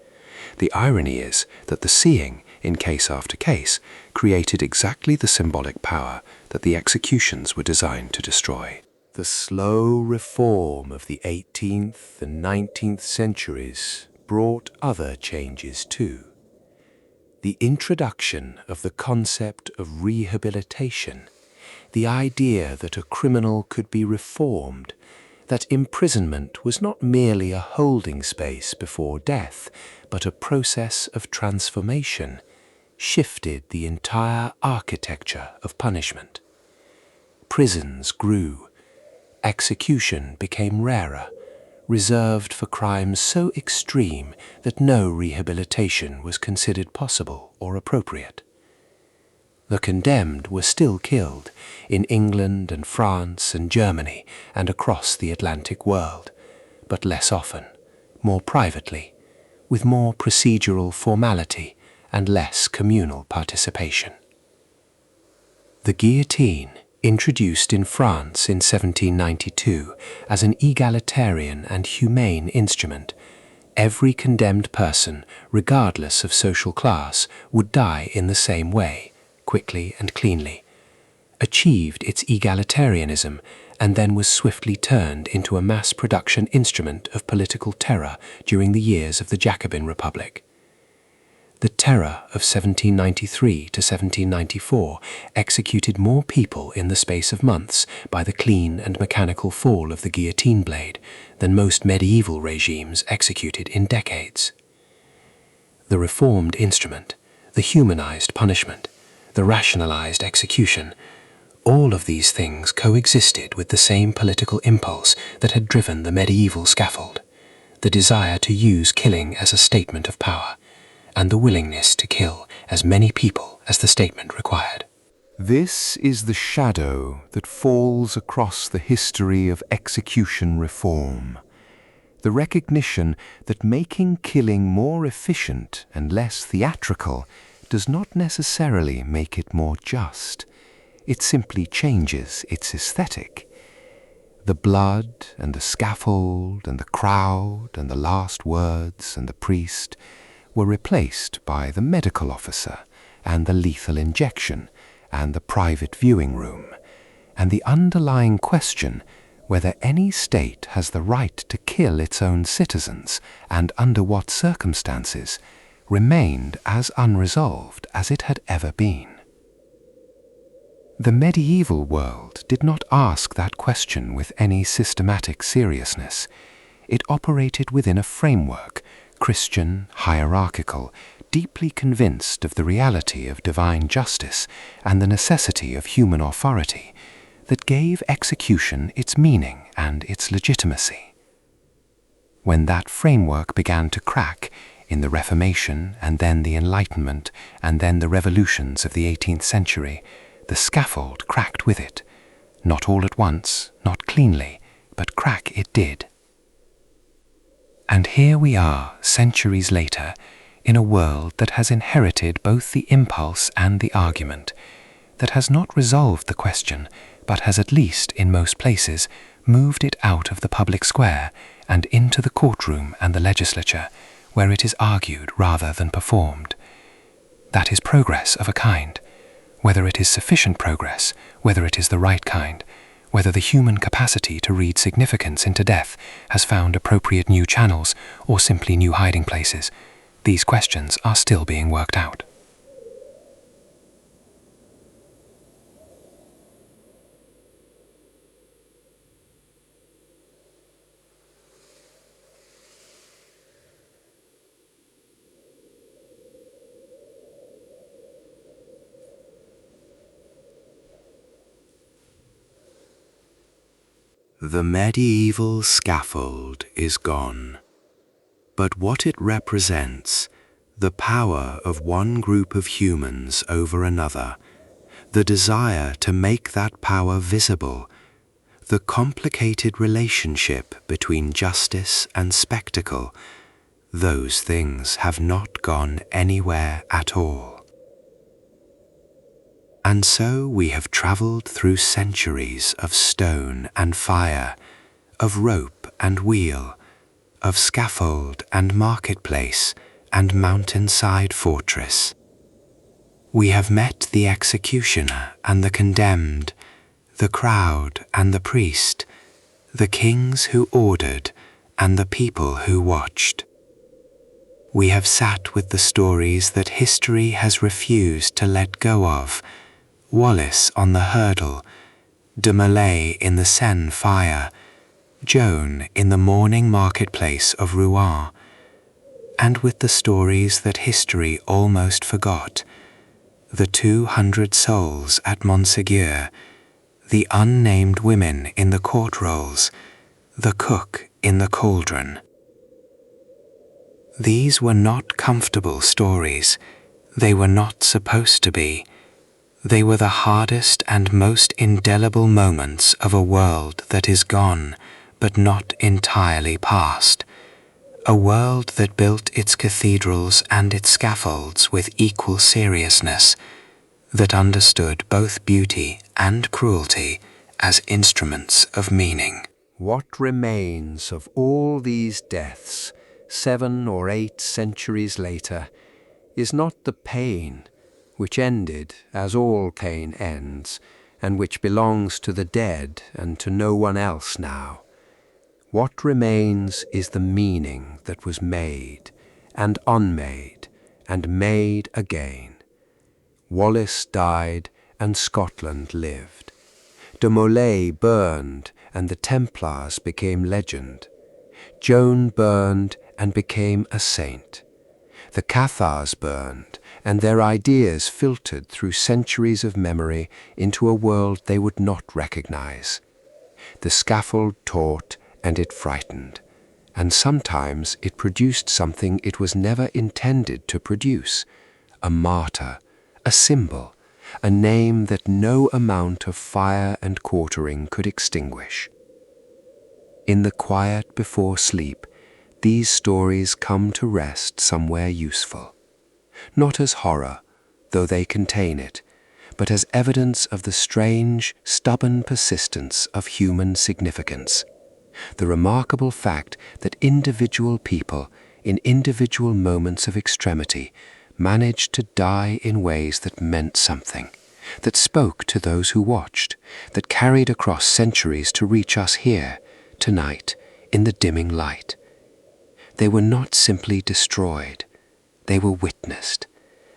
The irony is that the seeing, in case after case, created exactly the symbolic power that the executions were designed to destroy. The slow reform of the 18th and 19th centuries brought other changes too. The introduction of the concept of rehabilitation, the idea that a criminal could be reformed, that imprisonment was not merely a holding space before death, but a process of transformation, shifted the entire architecture of punishment. Prisons grew. Execution became rarer, reserved for crimes so extreme that no rehabilitation was considered possible or appropriate. The condemned were still killed in England and France and Germany and across the Atlantic world, but less often, more privately, with more procedural formality and less communal participation. The guillotine, introduced in France in 1792 as an egalitarian and humane instrument, every condemned person, regardless of social class, would die in the same way, quickly and cleanly, achieved its egalitarianism, and then was swiftly turned into a mass production instrument of political terror during the years of the Jacobin Republic. The Terror of 1793 to 1794 executed more people in the space of months by the clean and mechanical fall of the guillotine blade than most medieval regimes executed in decades. The reformed instrument, the humanized punishment, the rationalized execution, all of these things coexisted with the same political impulse that had driven the medieval scaffold, the desire to use killing as a statement of power, and the willingness to kill as many people as the statement required. This is the shadow that falls across the history of execution reform. The recognition that making killing more efficient and less theatrical does not necessarily make it more just. It simply changes its aesthetic. The blood and the scaffold and the crowd and the last words and the priest were replaced by the medical officer and the lethal injection and the private viewing room, and the underlying question whether any state has the right to kill its own citizens and under what circumstances remained as unresolved as it had ever been. The medieval world did not ask that question with any systematic seriousness. It operated within a framework, Christian, hierarchical, deeply convinced of the reality of divine justice and the necessity of human authority, that gave execution its meaning and its legitimacy. when that framework began to crack in the Reformation and then the Enlightenment and then the revolutions of the 18th century, the scaffold cracked with it. Not all at once, not cleanly, but crack it did. And here we are, centuries later, in a world that has inherited both the impulse and the argument, that has not resolved the question, but has at least, in most places, moved it out of the public square and into the courtroom and the legislature, where it is argued rather than performed. That is progress of a kind. Whether it is sufficient progress, whether it is the right kind, whether the human capacity to read significance into death has found appropriate new channels or simply new hiding places, these questions are still being worked out. The medieval scaffold is gone, but what it represents, the power of one group of humans over another, the desire to make that power visible, the complicated relationship between justice and spectacle, those things have not gone anywhere at all. And so we have travelled through centuries of stone and fire, of rope and wheel, of scaffold and marketplace and mountainside fortress. We have met the executioner and the condemned, the crowd and the priest, the kings who ordered and the people who watched. We have sat with the stories that history has refused to let go of, Wallace on the hurdle, de Molay in the Seine fire, Joan in the morning marketplace of Rouen, and with the stories that history almost forgot, the 200 souls at Montségur, the unnamed women in the court rolls, the cook in the cauldron. These were not comfortable stories. They were not supposed to be. They were the hardest and most indelible moments of a world that is gone, but not entirely past. A world that built its cathedrals and its scaffolds with equal seriousness, that understood both beauty and cruelty as instruments of meaning. What remains of all these deaths, 7 or 8 centuries later, is not the pain, which ended as all pain ends, and which belongs to the dead and to no one else now. What remains is the meaning that was made, and unmade, and made again. Wallace died, and Scotland lived. De Molay burned, and the Templars became legend. Joan burned and became a saint. The Cathars burned, and their ideas filtered through centuries of memory into a world they would not recognize. The scaffold taught, and it frightened, and sometimes it produced something it was never intended to produce, a martyr, a symbol, a name that no amount of fire and quartering could extinguish. In the quiet before sleep, these stories come to rest somewhere useful, not as horror, though they contain it, but as evidence of the strange, stubborn persistence of human significance, the remarkable fact that individual people, in individual moments of extremity, managed to die in ways that meant something, that spoke to those who watched, that carried across centuries to reach us here, tonight, in the dimming light. They were not simply destroyed, they were witnessed,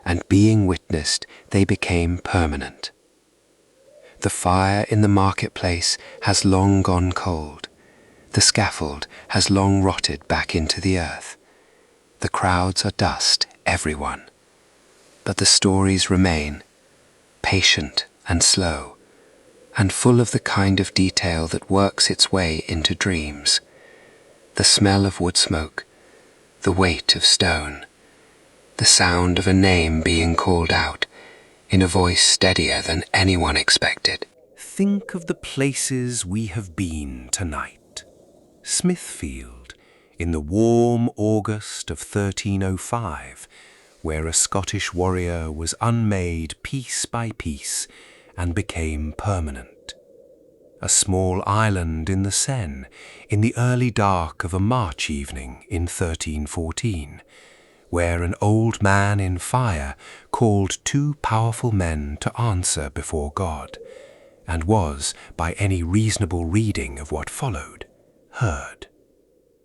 and being witnessed, they became permanent. The fire in the marketplace has long gone cold. The scaffold has long rotted back into the earth. The crowds are dust, everyone. But the stories remain, patient and slow, and full of the kind of detail that works its way into dreams. the smell of wood smoke, the weight of stone, the sound of a name being called out in a voice steadier than anyone expected. Think of the places we have been tonight. Smithfield, in the warm August of 1305, where a Scottish warrior was unmade piece by piece and became permanent. A small island in the Seine, in the early dark of a March evening in 1314, where an old man in fire called two powerful men to answer before God, and was, by any reasonable reading of what followed, heard.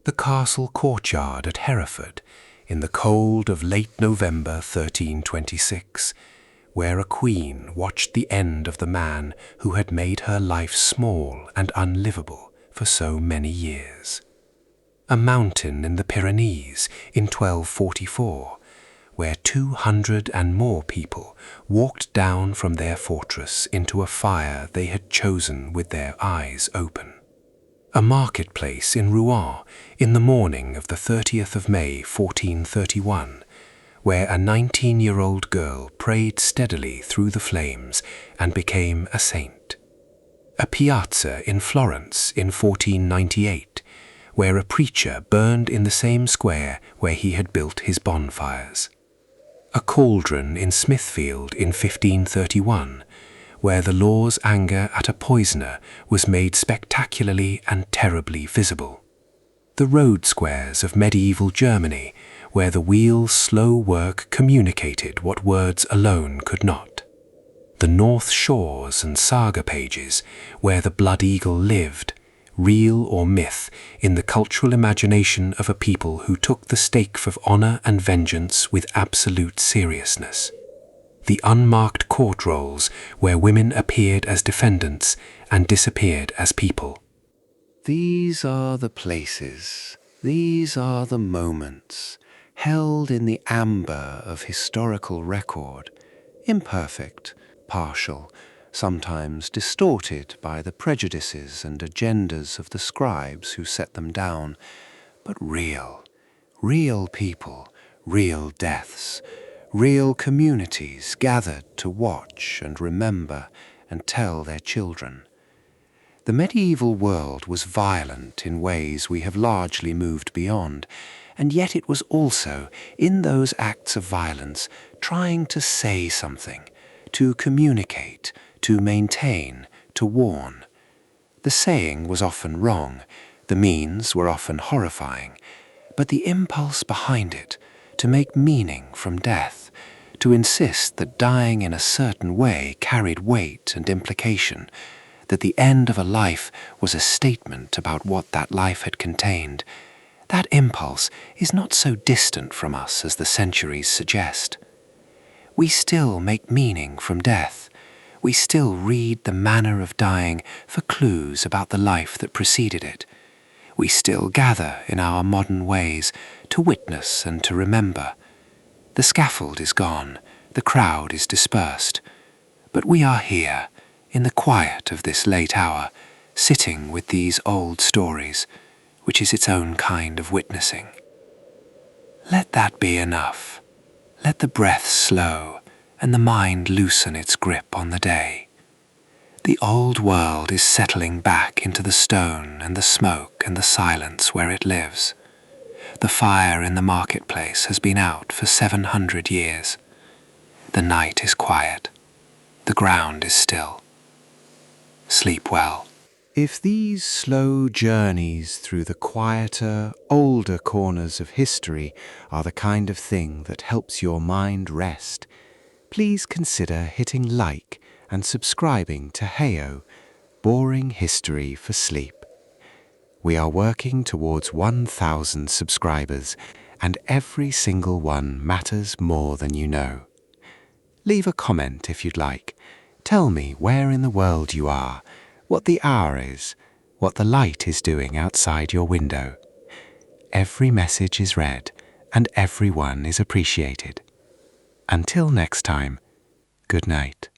The castle courtyard at Hereford, in the cold of late November 1326, where a queen watched the end of the man who had made her life small and unlivable for so many years. A mountain in the Pyrenees in 1244, where 200 and more people walked down from their fortress into a fire they had chosen with their eyes open. A marketplace in Rouen in the morning of the 30th of May 1431, where a 19-year-old girl prayed steadily through the flames and became a saint. A piazza in Florence in 1498, where a preacher burned in the same square where he had built his bonfires. A cauldron in Smithfield in 1531, where the law's anger at a poisoner was made spectacularly and terribly visible. The road squares of medieval Germany, where the wheel's slow work communicated what words alone could not. The North Shores and saga pages, where the blood eagle lived, real or myth, in the cultural imagination of a people who took the stake of honor and vengeance with absolute seriousness. The unmarked court rolls, where women appeared as defendants and disappeared as people. These are the places, these are the moments, held in the amber of historical record, imperfect, partial, sometimes distorted by the prejudices and agendas of the scribes who set them down, but real, real people, real deaths, real communities gathered to watch and remember and tell their children. The medieval world was violent in ways we have largely moved beyond, and yet it was also, in those acts of violence, trying to say something, to communicate, to maintain, to warn. The saying was often wrong, the means were often horrifying, but the impulse behind it, to make meaning from death, to insist that dying in a certain way carried weight and implication, that the end of a life was a statement about what that life had contained, that impulse is not so distant from us as the centuries suggest. We still make meaning from death. We still read the manner of dying for clues about the life that preceded it. We still gather in our modern ways to witness and to remember. The scaffold is gone, the crowd is dispersed, but we are here, in the quiet of this late hour, sitting with these old stories, which is its own kind of witnessing. Let that be enough. Let the breath slow and the mind loosen its grip on the day. The old world is settling back into the stone and the smoke and the silence where it lives. The fire in the marketplace has been out for 700 years. The night is quiet. The ground is still. Sleep well. If these slow journeys through the quieter, older corners of history are the kind of thing that helps your mind rest, please consider hitting like and subscribing to Heyo, Boring History for Sleep. We are working towards 1,000 subscribers, and every single one matters more than you know. Leave a comment if you'd like. Tell me where in the world you are, what the hour is, what the light is doing outside your window. Every message is read, and everyone is appreciated. Until next time, good night.